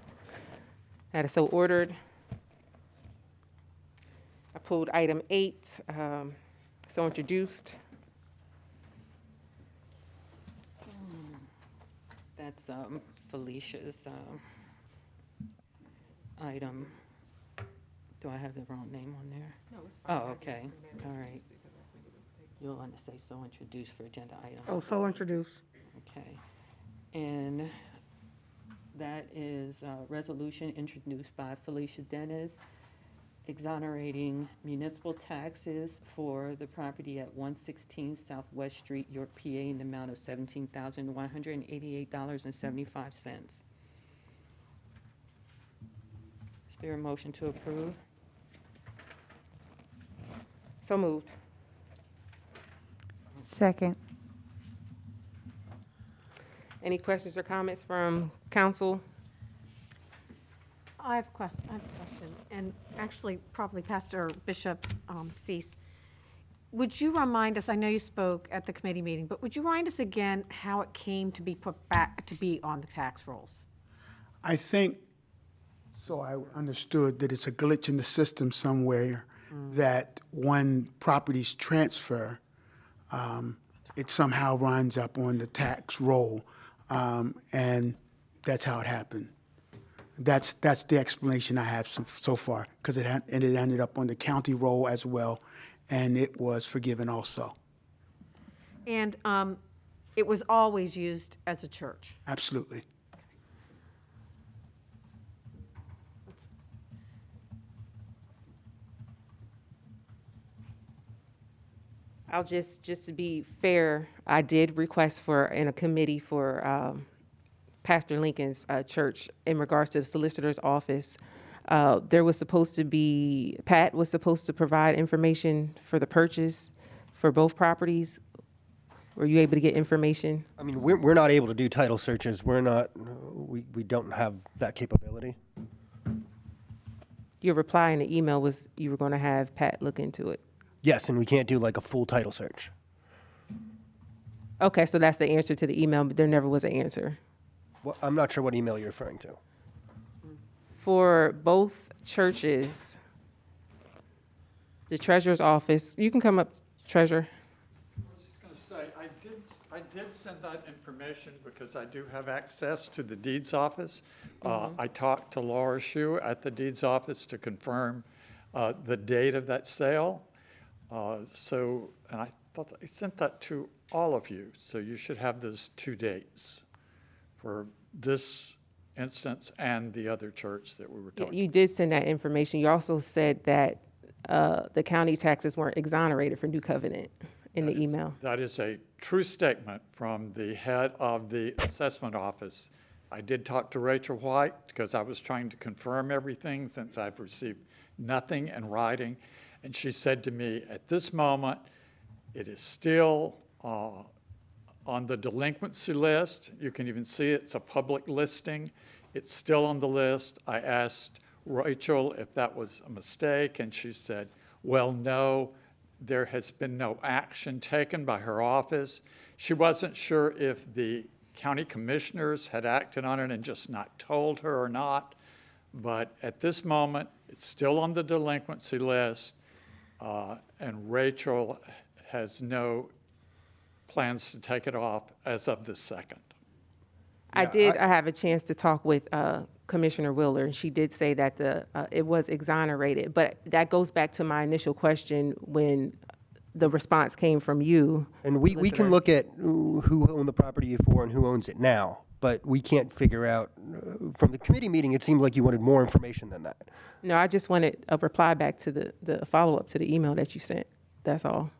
A: That is so ordered. I pulled item 8, so introduced.
M: That's Felicia's item. Do I have the wrong name on there?
A: No, it's
M: Oh, okay, all right. You'll want to say so introduced for agenda item.
N: Oh, so introduce.
M: Okay. And that is a resolution introduced by Felicia Dennis, exonerating municipal taxes for the property at 116 Southwest Street, York, PA, in the amount of $17,188.75. Is there a motion to approve?
A: So moved.
I: Second.
A: Any questions or comments from council?
E: I have a question, and actually probably Pastor Bishop Cease. Would you remind us, I know you spoke at the committee meeting, but would you remind us again how it came to be put back to be on the tax rolls?
O: I think, so I understood that it's a glitch in the system somewhere that when properties transfer, it somehow runs up on the tax roll, and that's how it happened. That's the explanation I have so far, because it ended up on the county roll as well, and it was forgiven also.
E: And it was always used as a church?
O: Absolutely.
A: I'll just to be fair, I did request in a committee for Pastor Lincoln's church in regards to the solicitor's office. There was supposed to be, Pat was supposed to provide information for the purchase for both properties. Were you able to get information?
J: I mean, we're not able to do title searches. We're not, we don't have that capability.
A: Your reply in the email was you were going to have Pat look into it.
J: Yes, and we can't do like a full title search.
A: Okay, so that's the answer to the email, but there never was an answer.
J: Well, I'm not sure what email you're referring to.
A: For both churches, the treasurer's office, you can come up, treasurer.
K: I was just going to say, I did send that information because I do have access to the deeds office. I talked to Laura Shue at the deeds office to confirm the date of that sale. And I thought I sent that to all of you, so you should have those 2 dates for this instance and the other church that we were talking about.
A: You did send that information. You also said that the county taxes weren't exonerated for New Covenant in the email.
K: That is a true statement from the head of the assessment office. I did talk to Rachel White because I was trying to confirm everything since I've received nothing in writing. And she said to me, at this moment, it is still on the delinquency list. You can even see it's a public listing. It's still on the list. I asked Rachel if that was a mistake, and she said, well, no, there has been no action taken by her office. She wasn't sure if the county commissioners had acted on it and just not told her or not. But at this moment, it's still on the delinquency list. And Rachel has no plans to take it off as of this second.
A: I have a chance to talk with Commissioner Wheeler, and she did say that it was exonerated. But that goes back to my initial question when the response came from you.
J: And we can look at who owned the property before and who owns it now, but we can't figure out, from the committee meeting, it seemed like you wanted more information than that.
A: No, I just wanted a reply back to the follow-up to the email that you sent. That's all.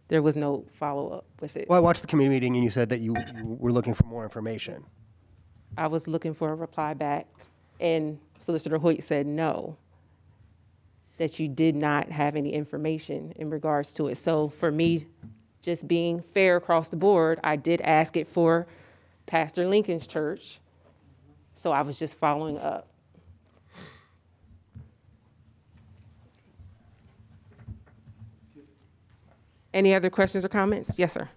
A: There was no follow-up with it.
J: Well, I watched the committee meeting and you said that you were looking for more information.
A: I was looking for a reply back, and Solicitor Hoyt said no, that you did not have any information in regards to it. So for me, just being fair across the board, I did ask it for Pastor Lincoln's church, so I was just following up. Any other questions or comments? Yes, sir.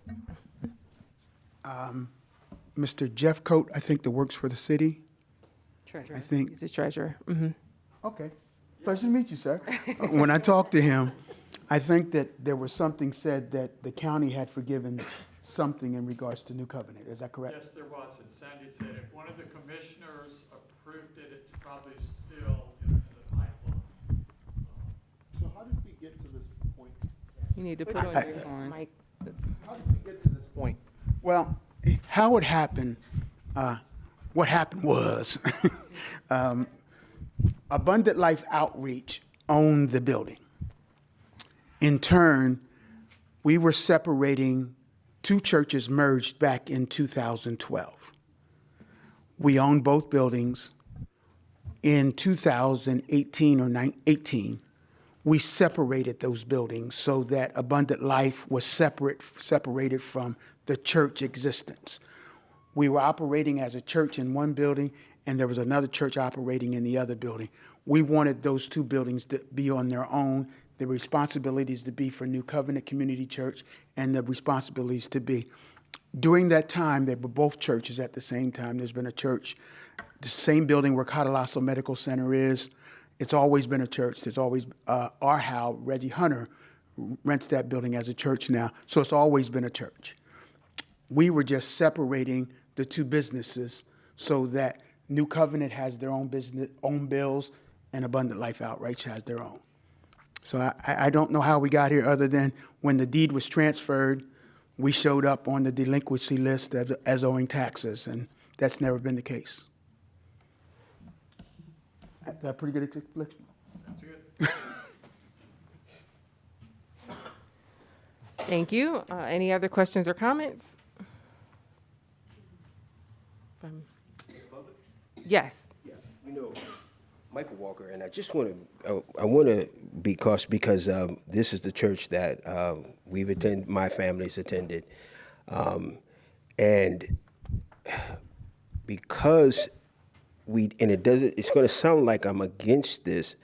O: Mr. Jeff Coat, I think that works for the city.
A: Treasurer.
O: I think.
A: He's the treasurer. Mm-hmm.
O: Okay. Pleasure to meet you, sir. When I talked to him, I think that there was something said that the county had forgiven something in regards to New Covenant. Is that correct?
K: Yes, there was. And Sandy said if one of the commissioners approved it, it's probably still in the pipeline.
F: So how did we get to this point?
A: You need to put on your mic.
F: How did we get to this point?
O: Well, how it happened, what happened was Abundant Life Outreach owned the building. In turn, we were separating, 2 churches merged back in 2012. We owned both buildings. In 2018 or 18, we separated those buildings so that Abundant Life was separated from the church existence. We were operating as a church in one building, and there was another church operating in the other building. We wanted those two buildings to be on their own, the responsibilities to be for New Covenant Community Church, and the responsibilities to be. During that time, they were both churches at the same time. There's been a church, the same building where Catalasso Medical Center is. It's always been a church. There's always, Reggie Hunter rents that building as a church now. So it's always been a church. We were just separating the two businesses so that New Covenant has their own business, own bills, and Abundant Life Outreach has their own. So I don't know how we got here other than when the deed was transferred, we showed up on the delinquency list as owing taxes, and that's never been the case. Is that a pretty good explanation?
K: That's good.
A: Thank you. Any other questions or comments? Yes.
B: Yeah, Michael Walker, and I just want to be cautious because this is the church that we've attended, my family's attended, and because it's going to sound like I'm against this,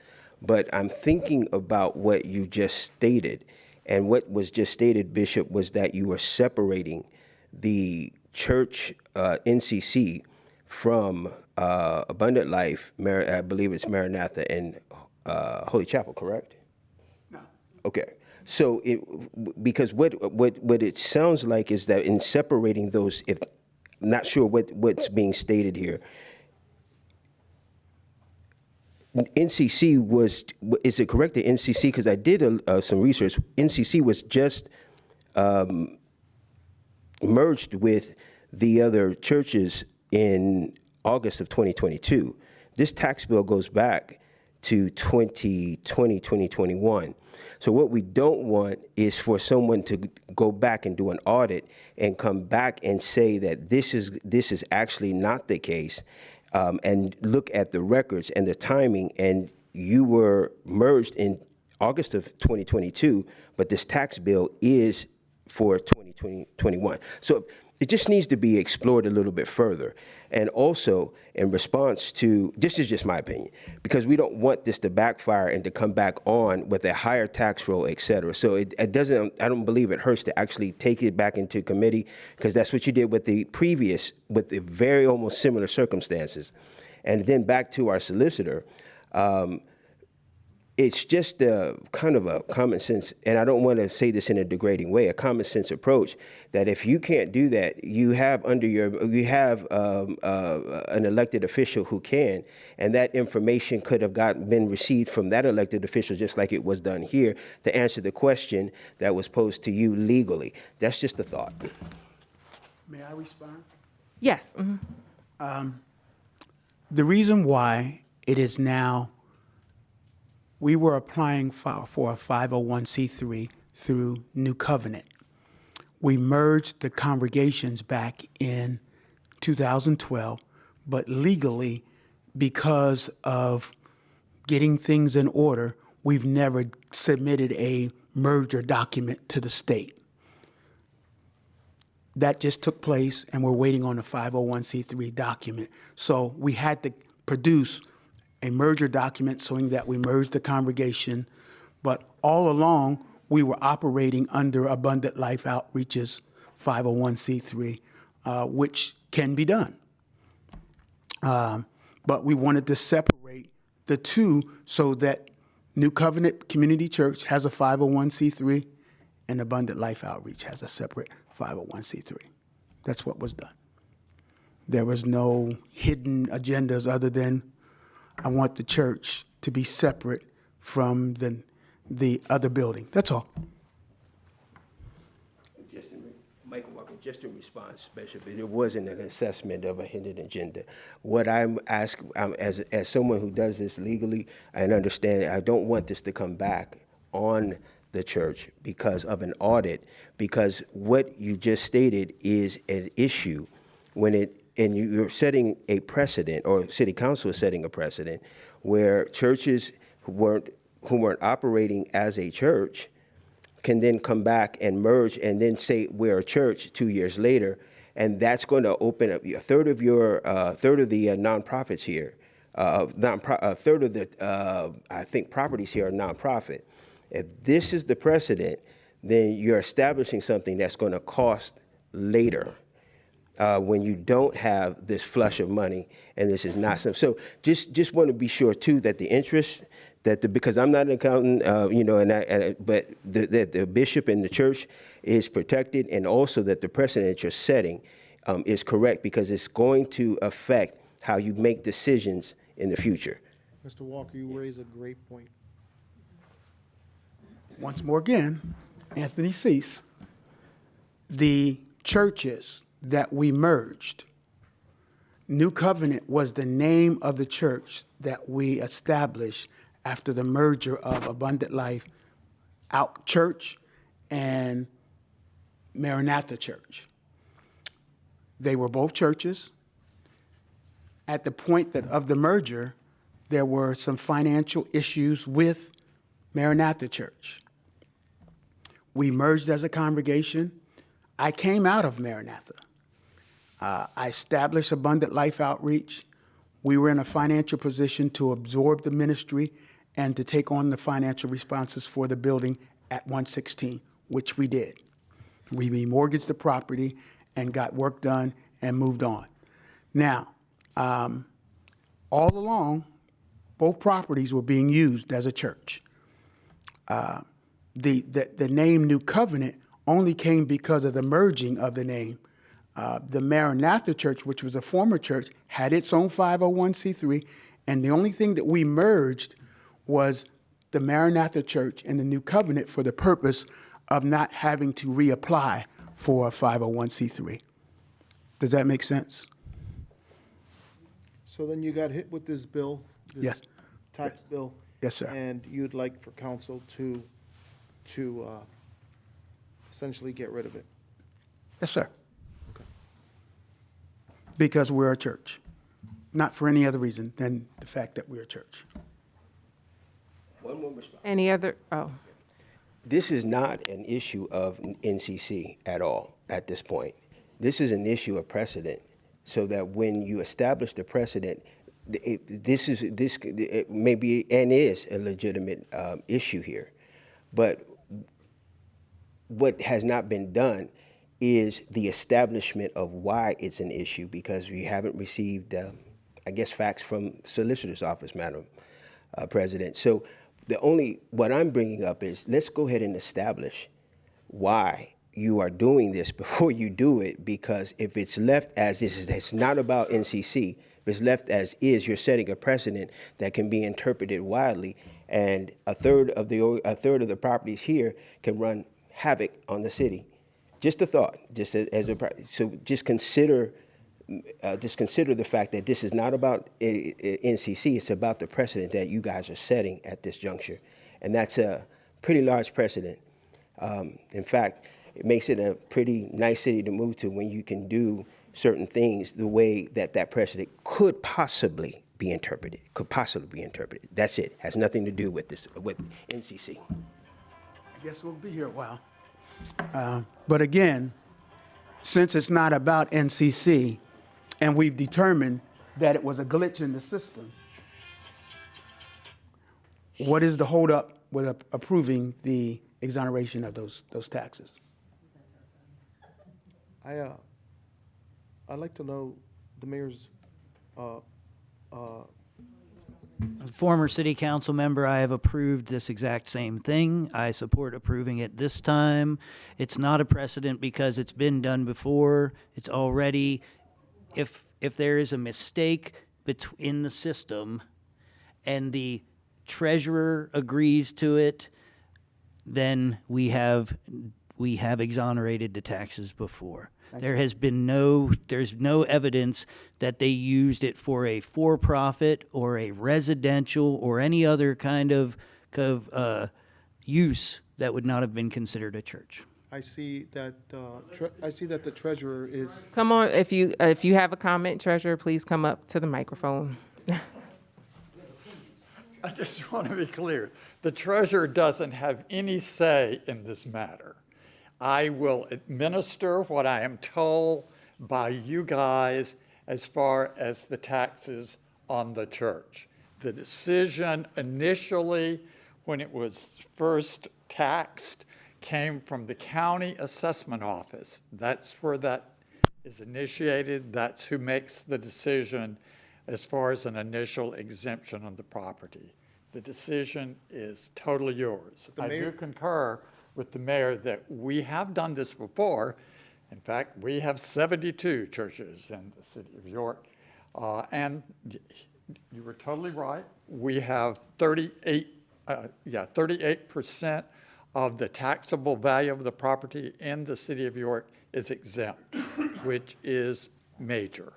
B: but I'm thinking about what you just stated, and what was just stated, Bishop, was that you were separating the church NCC from Abundant Life, I believe it's Maranatha and Holy Chapel, correct?
O: No.
B: Okay. So, because what it sounds like is that in separating those, if not sure what's being stated here, NCC is it correct that NCC, because I did some research, NCC was just merged with the other churches in August of 2022. This tax bill goes back to 2020, 2021. So what we don't want is for someone to go back and do an audit and come back and say that this is actually not the case, and look at the records and the timing, and you were merged in August of 2022, but this tax bill is for 2021. So it just needs to be explored a little bit further. And also, in response to, this is just my opinion, because we don't want this to backfire and to come back on with a higher tax roll, et cetera. So it doesn't, I don't believe it hurts to actually take it back into committee, because that's what you did with the previous, with the very almost similar circumstances. And then back to our solicitor, it's just kind of a common sense, and I don't want to say this in a degrading way, a common sense approach that if you can't do that, you have an elected official who can, and that information could have been received from that elected official, just like it was done here, to answer the question that was posed to you legally. That's just a thought.
O: May I respond?
A: Yes.
O: The reason why it is now, we were applying for a 501c3 through New Covenant. We merged the congregations back in 2012, but legally, because of getting things in order, we've never submitted a merger document to the state. That just took place, and we're waiting on a 501c3 document. So we had to produce a merger document showing that we merged the congregation, but all along, we were operating under Abundant Life Outreach's 501c3, which can be done. But we wanted to separate the two so that New Covenant Community Church has a 501c3 and Abundant Life Outreach has a separate 501c3. That's what was done. There was no hidden agendas other than I want the church to be separate from the other building. That's all.
B: Michael Walker, just in response, Bishop, it wasn't an assessment of a hidden agenda. What I'm asking, as someone who does this legally, and understand, I don't want this to come back on the church because of an audit, because what you just stated is an issue and you're setting a precedent, or city council is setting a precedent, where churches who weren't operating as a church can then come back and merge and then say we're a church 2 years later, And that's going to open up a third of the nonprofits here. A third of the, I think, properties here are nonprofit. If this is the precedent, then you're establishing something that's going to cost later when you don't have this flush of money, and this is not some. So just want to be sure too that the interest because I'm not an accountant, but that the bishop and the church is protected, and also that the precedent that you're setting is correct, because it's going to affect how you make decisions in the future.
F: Mr. Walker, you raise a great point.
O: Once more again, Anthony Cease, the churches that we merged, New Covenant was the name of the church that we established after the merger of Abundant Life Out Church and Maranatha Church. They were both churches. At the point of the merger, there were some financial issues with Maranatha Church. We merged as a congregation. I came out of Maranatha. I established Abundant Life Outreach. We were in a financial position to absorb the ministry and to take on the financial responses for the building at 116, which we did. We remortgaged the property and got work done and moved on. Now, all along, both properties were being used as a church. The name New Covenant only came because of the merging of the name. The Maranatha Church, which was a former church, had its own 501c3, and the only thing that we merged was the Maranatha Church and the New Covenant for the purpose of not having to reapply for a 501c3. Does that make sense?
F: So then you got hit with this bill, this
O: Yes.
F: tax bill.
O: Yes, sir.
F: And you'd like for council to essentially get rid of it.
O: Yes, sir. Because we're a church, not for any other reason than the fact that we're a church.
B: One more response.
A: Any other,
B: This is not an issue of NCC at all at this point. This is an issue of precedent, so that when you establish the precedent, it may be and is a legitimate issue here. But what has not been done is the establishment of why it's an issue, because we haven't received, facts from solicitor's office, Madam President. So what I'm bringing up is, let's go ahead and establish why you are doing this before you do it, because if it's left as is, it's not about NCC. If it's left as is, you're setting a precedent that can be interpreted widely, and a third of the properties here can run havoc on the city. Just a thought, so just consider the fact that this is not about NCC. It's about the precedent that you guys are setting at this juncture, and that's a pretty large precedent. In fact, it makes it a pretty nice city to move to when you can do certain things the way that precedent could possibly be interpreted. That's it. Has nothing to do with NCC.
O: I guess we'll be here a while. But again, since it's not about NCC, and we've determined that it was a glitch in the system, what is the holdup with approving the exoneration of those taxes?
F: I'd like to know the mayor's,
H: As a former city council member, I have approved this exact same thing. I support approving it this time. It's not a precedent because it's been done before. It's already, if there is a mistake in the system and the treasurer agrees to it, then we have exonerated the taxes before. There's no evidence that they used it for a for-profit or a residential or any other kind of use that would not have been considered a church.
F: I see that the treasurer is.
A: come on, if you have a comment, Treasurer, please come up to the microphone.
K: I just want to be clear. The treasurer doesn't have any say in this matter. I will administer what I am told by you guys as far as the taxes on the church. The decision initially, when it was first taxed, came from the county assessment office. That's where that is initiated. That's who makes the decision as far as an initial exemption on the property. The decision is totally yours. I do concur with the mayor that we have done this before. In fact, we have 72 churches in the city of York. And you were totally right. We have 38% of the taxable value of the property in the city of York is exempt, which is major.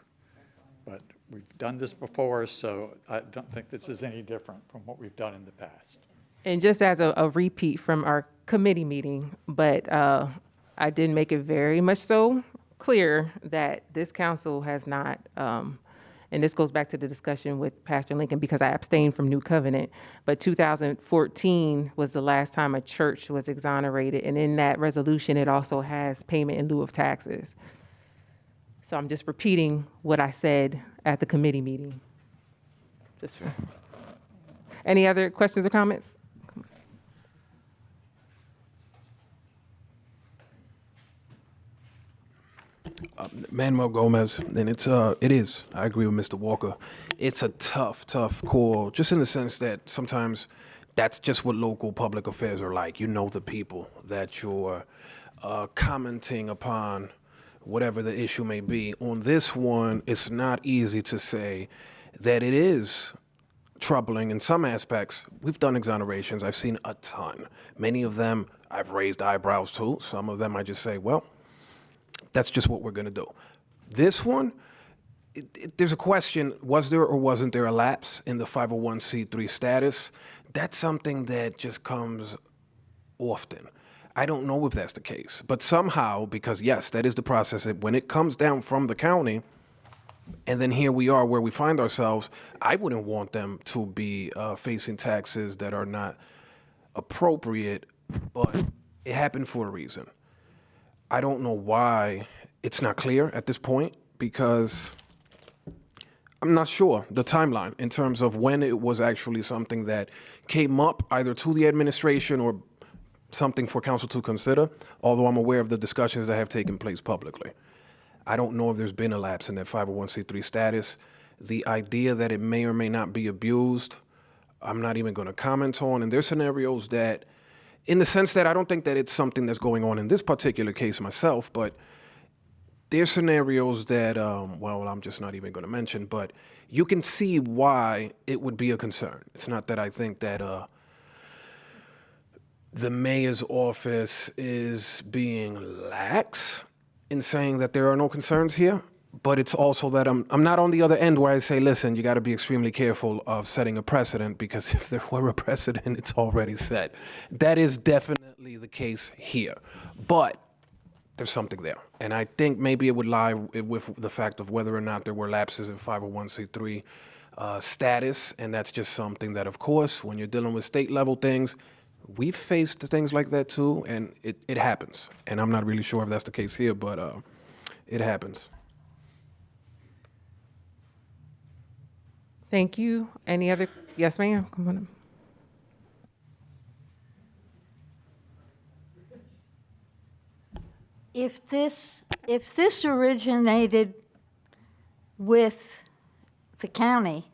K: But we've done this before, so I don't think this is any different from what we've done in the past.
A: And just as a repeat from our committee meeting, but I did make it very much so clear that this council has not, and this goes back to the discussion with Pastor Lincoln because I abstained from New Covenant, but 2014 was the last time a church was exonerated. And in that resolution, it also has payment in lieu of taxes. So I'm just repeating what I said at the committee meeting. Any other questions or comments?
G: Manuel Gomez, and it is. I agree with Mr. Walker. It's a tough call, just in the sense that sometimes that's just what local public affairs are like. You know the people that you're commenting upon, whatever the issue may be. On this one, it's not easy to say that it is troubling in some aspects. We've done exonerations. I've seen a ton. Many of them I've raised eyebrows to. Some of them I just say, well, that's just what we're going to do. This one, there's a question, was there or wasn't there a lapse in the 501c3 status? That's something that just comes often. I don't know if that's the case, but somehow, because yes, that is the process, when it comes down from the county, and then here we are where we find ourselves, I wouldn't want them to be facing taxes that are not appropriate, but it happened for a reason. I don't know why it's not clear at this point, because I'm not sure the timeline in terms of when it was actually something that came up either to the administration or something for council to consider, although I'm aware of the discussions that have taken place publicly. I don't know if there's been a lapse in that 501c3 status. The idea that it may or may not be abused, I'm not even going to comment on. And there's scenarios that, in the sense that I don't think that it's something that's going on in this particular case myself, but there's scenarios that, well, I'm just not even going to mention, but you can see why it would be a concern. It's not that I think that the mayor's office is being lax in saying that there are no concerns here, but it's also that I'm not on the other end where I say, listen, you got to be extremely careful of setting a precedent, because if there were a precedent, it's already set. That is definitely the case here, but there's something there. And I think maybe it would lie with the fact of whether or not there were lapses in 501c3 status, and that's just something that, of course, when you're dealing with state level things, we've faced things like that too, and it happens. And I'm not really sure if that's the case here, but it happens.
A: Thank you. Any other? Yes, ma'am. Come on up.
L: If this originated with the county,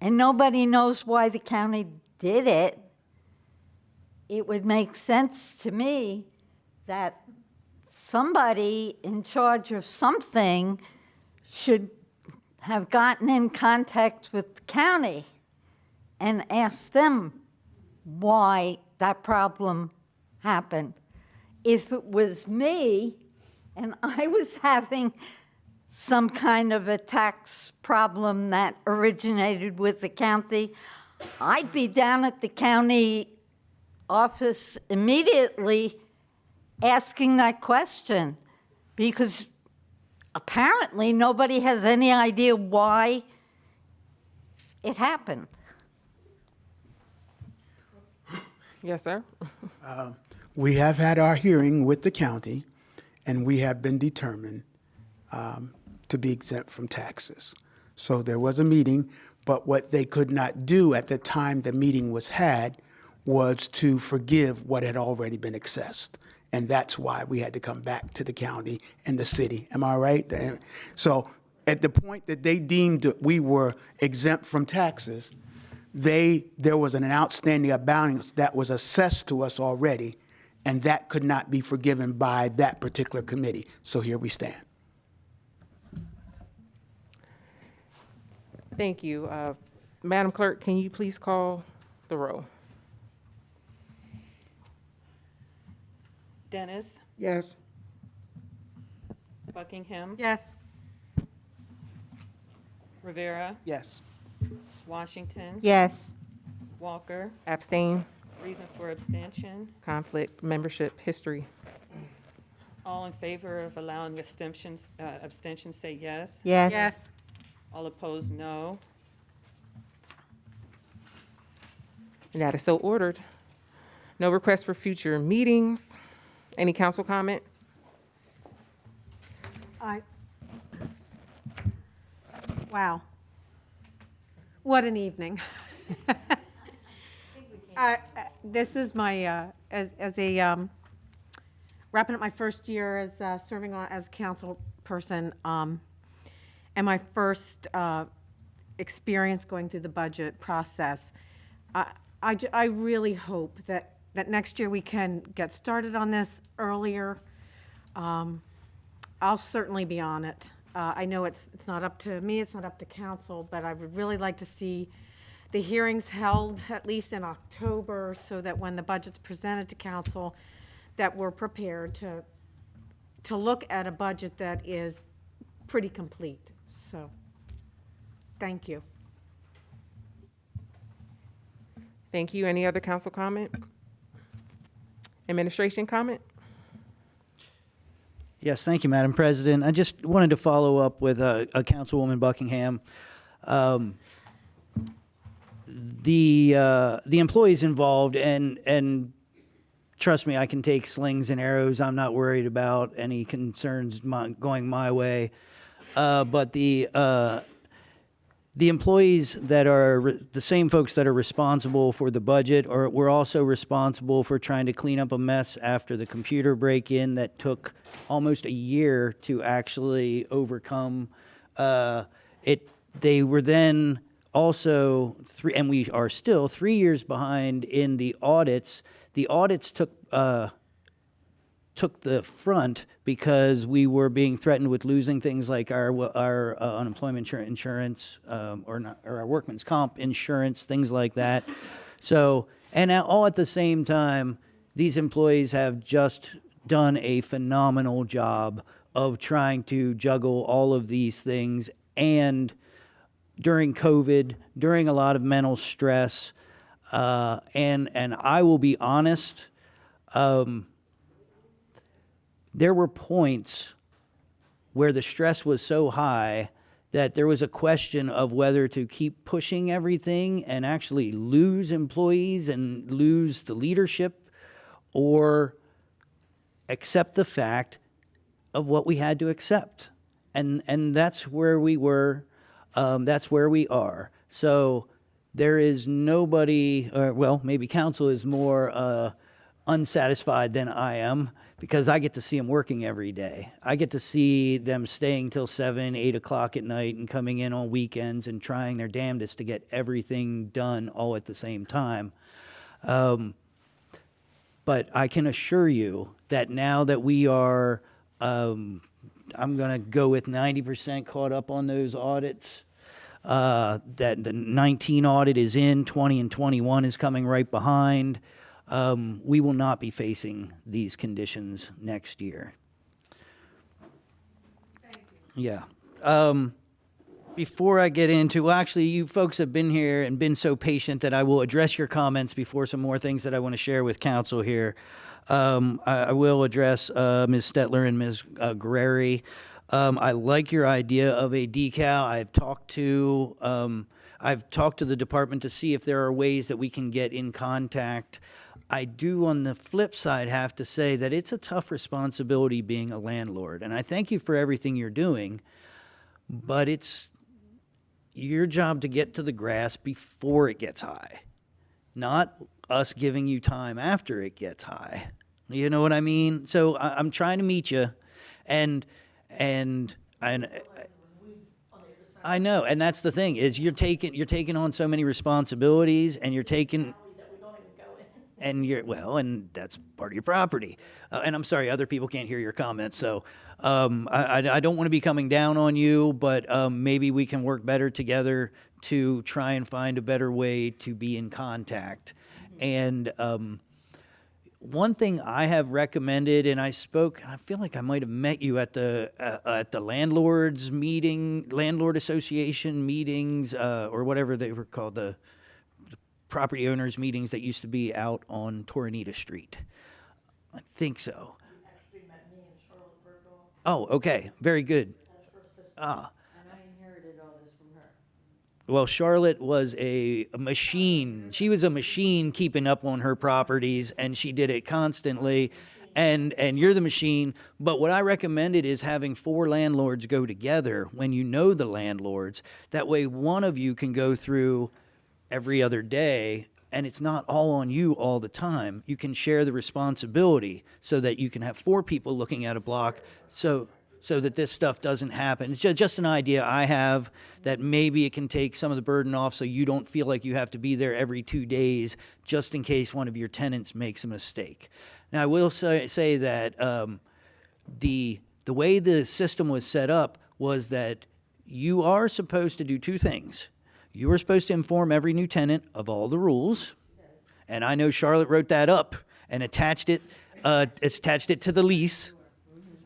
L: and nobody knows why the county did it, it would make sense to me that somebody in charge of something should have gotten in contact with the county and asked them why that problem happened. If it was me and I was having some kind of a tax problem that originated with the county, I'd be down at the county office immediately asking that question, because apparently nobody has any idea why it happened.
A: Yes, sir.
O: We have had our hearing with the county, and we have been determined to be exempt from taxes. So there was a meeting, but what they could not do at the time the meeting was had was to forgive what had already been assessed. And that's why we had to come back to the county and the city. Am I right? And so at the point that they deemed that we were exempt from taxes, there was an outstanding balance that was assessed to us already, and that could not be forgiven by that particular committee. So here we stand.
A: Thank you. Madam Clerk, can you please call the roll?
M: Dennis,
N: Yes.
M: Buckingham,
C: Yes.
M: Rivera,
F: Yes.
M: Washington,
I: Yes.
M: Walker.
A: Abstain.
M: Reason for abstention.
A: Conflict. Membership. History.
M: All in favor of allowing abstentions, say yes.
I: Yes.
C: Yes.
M: All opposed, no.
A: And that is so ordered. No request for future meetings. Any council comment?
E: Wow. What an evening. This is my, as a, wrapping up my first year as serving as council person, and my first experience going through the budget process. I really hope that next year we can get started on this earlier. I'll certainly be on it. I know it's not up to me, it's not up to council, but I would really like to see the hearings held at least in October so that when the budget's presented to council, that we're prepared to look at a budget that is pretty complete. So, thank you.
A: Thank you. Any other council comment? Administration comment?
H: Yes, thank you, Madam President. I just wanted to follow up with Councilwoman Buckingham. The employees involved, and trust me, I can take slings and arrows. I'm not worried about any concerns going my way. But the employees that are the same folks that are responsible for the budget, or were also responsible for trying to clean up a mess after the computer break-in that took almost a year to actually overcome. They were then also and we are still 3 years behind in the audits. The audits took the front because we were being threatened with losing things like our unemployment insurance, or our workman's comp insurance, things like that. So, and all at the same time, these employees have just done a phenomenal job of trying to juggle all of these things, and during COVID, during a lot of mental stress, and I will be honest, there were points where the stress was so high that there was a question of whether to keep pushing everything and actually lose employees and lose the leadership, or accept the fact of what we had to accept. And that's where we were. That's where we are. So there is nobody, well, maybe council is more unsatisfied than I am, because I get to see them working every day. I get to see them staying till 7, 8 o'clock at night and coming in on weekends and trying their damnedest to get everything done all at the same time. But I can assure you that now that we are, I'm going to go with 90% caught up on those audits, that the 19 audit is in, 20 and 21 is coming right behind. We will not be facing these conditions next year. Thank you. Yeah. Before I get into, well, actually, you folks have been here and been so patient that I will address your comments before some more things that I want to share with council here. I will address Ms. Stetler and Ms. Guerreri. I like your idea of a decal. I've talked to the department to see if there are ways that we can get in contact I do, on the flip side, have to say that it's a tough responsibility being a landlord. And I thank you for everything you're doing, but it's your job to get to the grass before it gets high, not us giving you time after it gets high. You know what I mean? So I'm trying to meet you, and I know, and that's the thing is you're taking on so many responsibilities, and you're taking. And and that's part of your property. And I'm sorry, other people can't hear your comments. So I don't want to be coming down on you, but maybe we can work better together to try and find a better way to be in contact. And one thing I have recommended, and I feel like I might have met you at the landlords meeting, landlord association meetings, or whatever they were called, the property owners meetings that used to be out on Torrenita Street. I think so. You actually met me and Charlotte Bergdahl. Oh, okay. Very good. That's her sister. Ah. And I inherited all this from her. Well, Charlotte was a machine. She was a machine keeping up on her properties, and she did it constantly. And you're the machine. But what I recommended is having 4 landlords go together when you know the landlords. That way one of you can go through every other day, and it's not all on you all the time. You can share the responsibility so that you can have 4 people looking at a block so that this stuff doesn't happen. It's just an idea I have that maybe it can take some of the burden off so you don't feel like you have to be there every 2 days just in case one of your tenants makes a mistake. Now, I will say that the way the system was set up was that you are supposed to do 2 things. You were supposed to inform every new tenant of all the rules, and I know Charlotte wrote that up and attached it to the lease,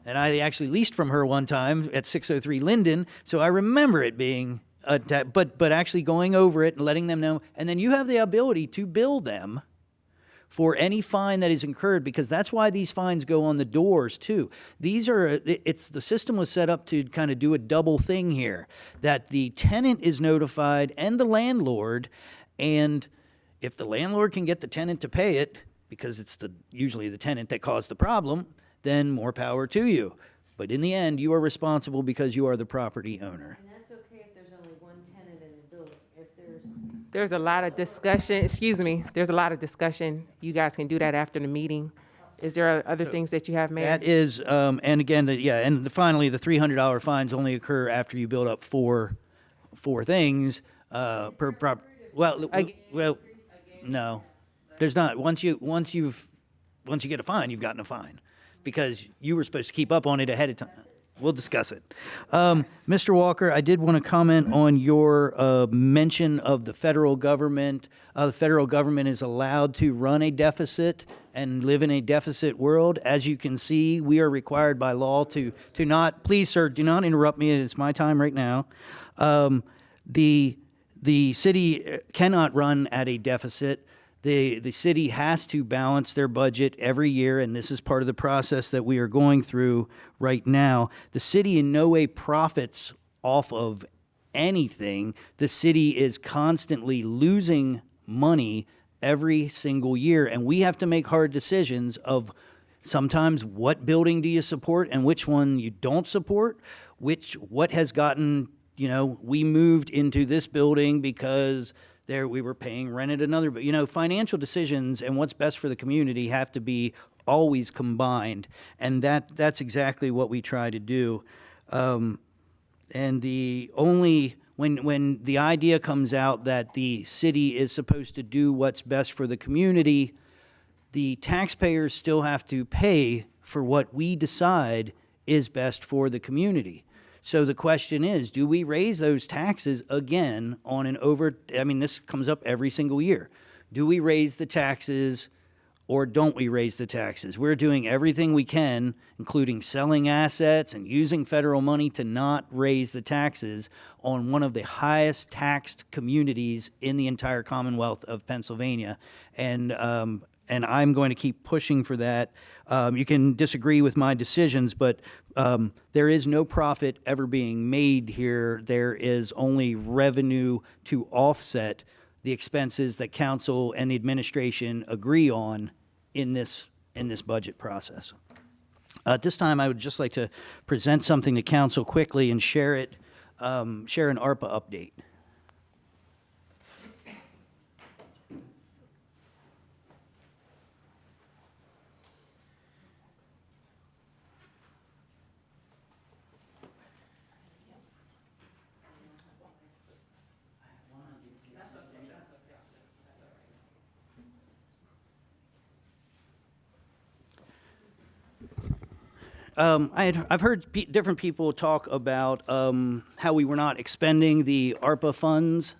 H: and I actually leased from her one time at 603 Linden, so I remember it being, but actually going over it and letting them know, and then you have the ability to bill them for any fine that is incurred, because that's why these fines go on the doors too. The system was set up to kind of do a double thing here, that the tenant is notified and the landlord, and if the landlord can get the tenant to pay it, because it's usually the tenant that caused the problem, then more power to you. But in the end, you are responsible because you are the property owner.
E: And that's okay if there's only one tenant in the building. If
A: There's a lot of discussion, there's a lot of discussion. You guys can do that after the meeting. Is there other things that you have, Mayor?
H: That is, and again, finally, the $300 fines only occur after you build up four things per prop. Well, no, there's not. Once you get a fine, you've gotten a fine, because you were supposed to keep up on it ahead of time. We'll discuss it. Mr. Walker, I did want to comment on your mention of the federal government. The federal government is allowed to run a deficit and live in a deficit world. As you can see, we are required by law to not, please, sir, do not interrupt me. It's my time right now. The city cannot run at a deficit. The city has to balance their budget every year, and this is part of the process that we are going through right now. The city in no way profits off of anything. The city is constantly losing money every single year, and we have to make hard decisions of sometimes what building do you support and which one you don't support, what has gotten, we moved into this building because we were paying rent at another, but financial decisions and what's best for the community have to be always combined, and that's exactly what we try to do. And when the idea comes out that the city is supposed to do what's best for the community, the taxpayers still have to pay for what we decide is best for the community. So the question is, do we raise those taxes again this comes up every single year. Do we raise the taxes or don't we raise the taxes? We're doing everything we can, including selling assets and using federal money, to not raise the taxes on one of the highest taxed communities in the entire Commonwealth of Pennsylvania. And I'm going to keep pushing for that. You can disagree with my decisions, but there is no profit ever being made here. There is only revenue to offset the expenses that council and the administration agree on in this budget process. At this time, I would just like to present something to council quickly and share an ARPA update. I've heard different people talk about how we were not expending the ARPA funds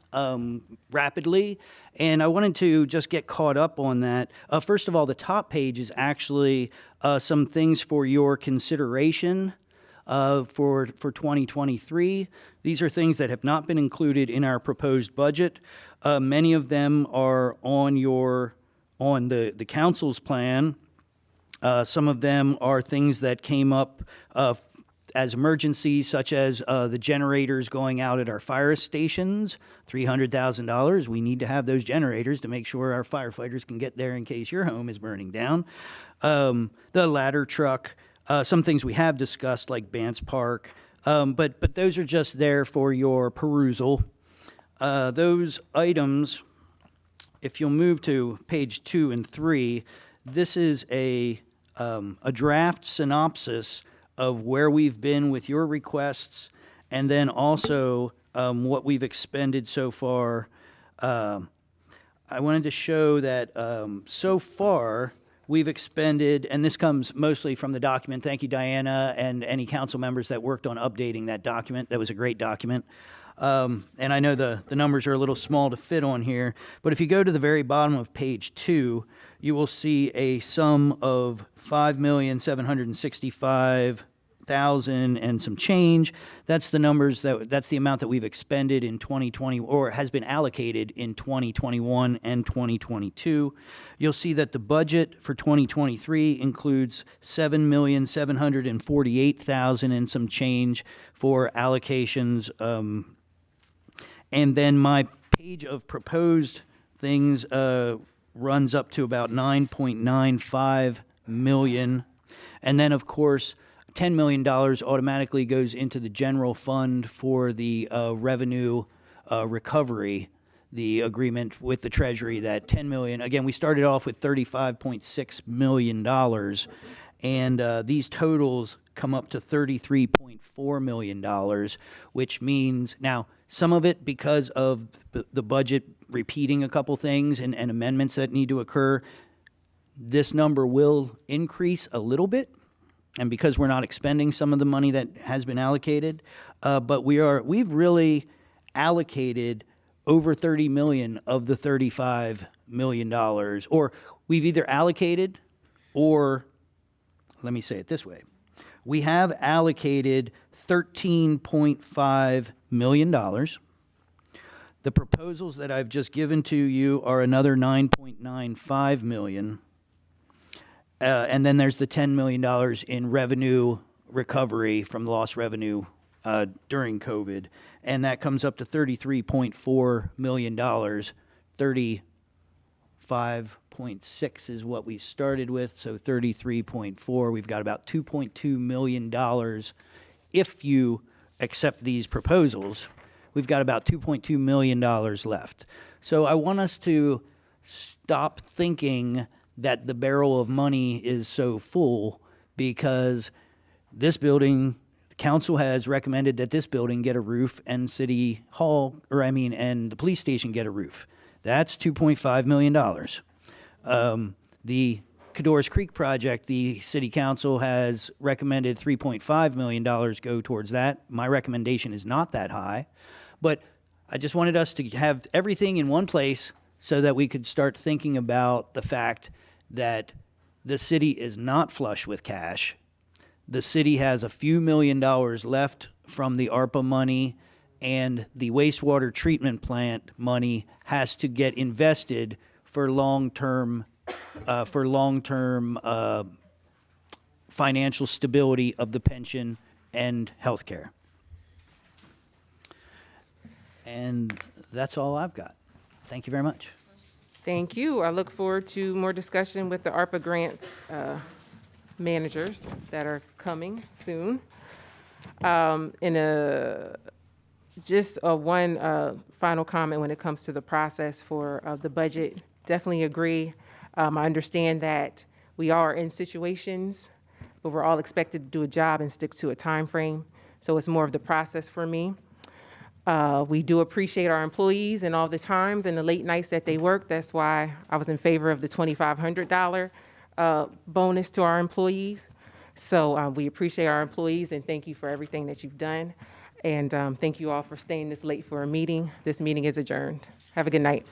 H: rapidly, and I wanted to just get caught up on that. First of all, the top page is actually some things for your consideration for 2023. These are things that have not been included in our proposed budget. Many of them are on the council's plan. Some of them are things that came up as emergencies, such as the generators going out at our fire stations, $300,000. We need to have those generators to make sure our firefighters can get there in case your home is burning down. The ladder truck, some things we have discussed like Bance Park, but those are just there for your perusal. Those items, if you'll move to page 2 and 3, this is a draft synopsis of where we've been with your requests, and then also what we've expended so far. I wanted to show that so far we've expended, and this comes mostly from the document. Thank you, Diana, and any council members that worked on updating that document. That was a great document. And I know the numbers are a little small to fit on here, but if you go to the very bottom of page 2, you will see a sum of $5,765,000 and some change. That's the numbers that's the amount that we've expended in 2020 or has been allocated in 2021 and 2022. You'll see that the budget for 2023 includes $7,748,000 and some change for allocations. And then my page of proposed things runs up to about $9.95 million. And then, of course, $10 million automatically goes into the general fund for the revenue recovery, the agreement with the Treasury, that $10 million. Again, we started off with $35.6 million, and these totals come up to $33.4 million, which means now some of it because of the budget repeating a couple things and amendments that need to occur, this number will increase a little bit, and because we're not expending some of the money that has been allocated, but we've really allocated over $30 million of the $35 million, or we've either allocated or, let me say it this way, we have allocated $13.5 million. The proposals that I've just given to you are another $9.95 million. And then there's the $10 million in revenue recovery from lost revenue during COVID. And that comes up to $33.4 million. 35.6 is what we started with, so 33.4. We've got about $2.2 million. If you accept these proposals, we've got about $2.2 million left. So I want us to stop thinking that the barrel of money is so full, because this building, the council has recommended that this building get a roof and City Hall, and the police station get a roof. That's $2.5 million. The Cador's Creek project, the City Council has recommended $3.5 million go towards that. My recommendation is not that high, but I just wanted us to have everything in one place so that we could start thinking about the fact that the city is not flush with cash. The city has a few $1 million left from the ARPA money, and the wastewater treatment plant money has to get invested for long-term financial stability of the pension and health care. And that's all I've got. Thank you very much.
A: Thank you. I look forward to more discussion with the ARPA grants managers that are coming soon. Just one final comment when it comes to the process for the budget. Definitely agree. I understand that we are in situations, but we're all expected to do a job and stick to a time frame. So it's more of the process for me. We do appreciate our employees and all the times and the late nights that they work. That's why I was in favor of the $2,500 bonus to our employees. So we appreciate our employees and thank you for everything that you've done. And thank you all for staying this late for a meeting. This meeting is adjourned. Have a good night.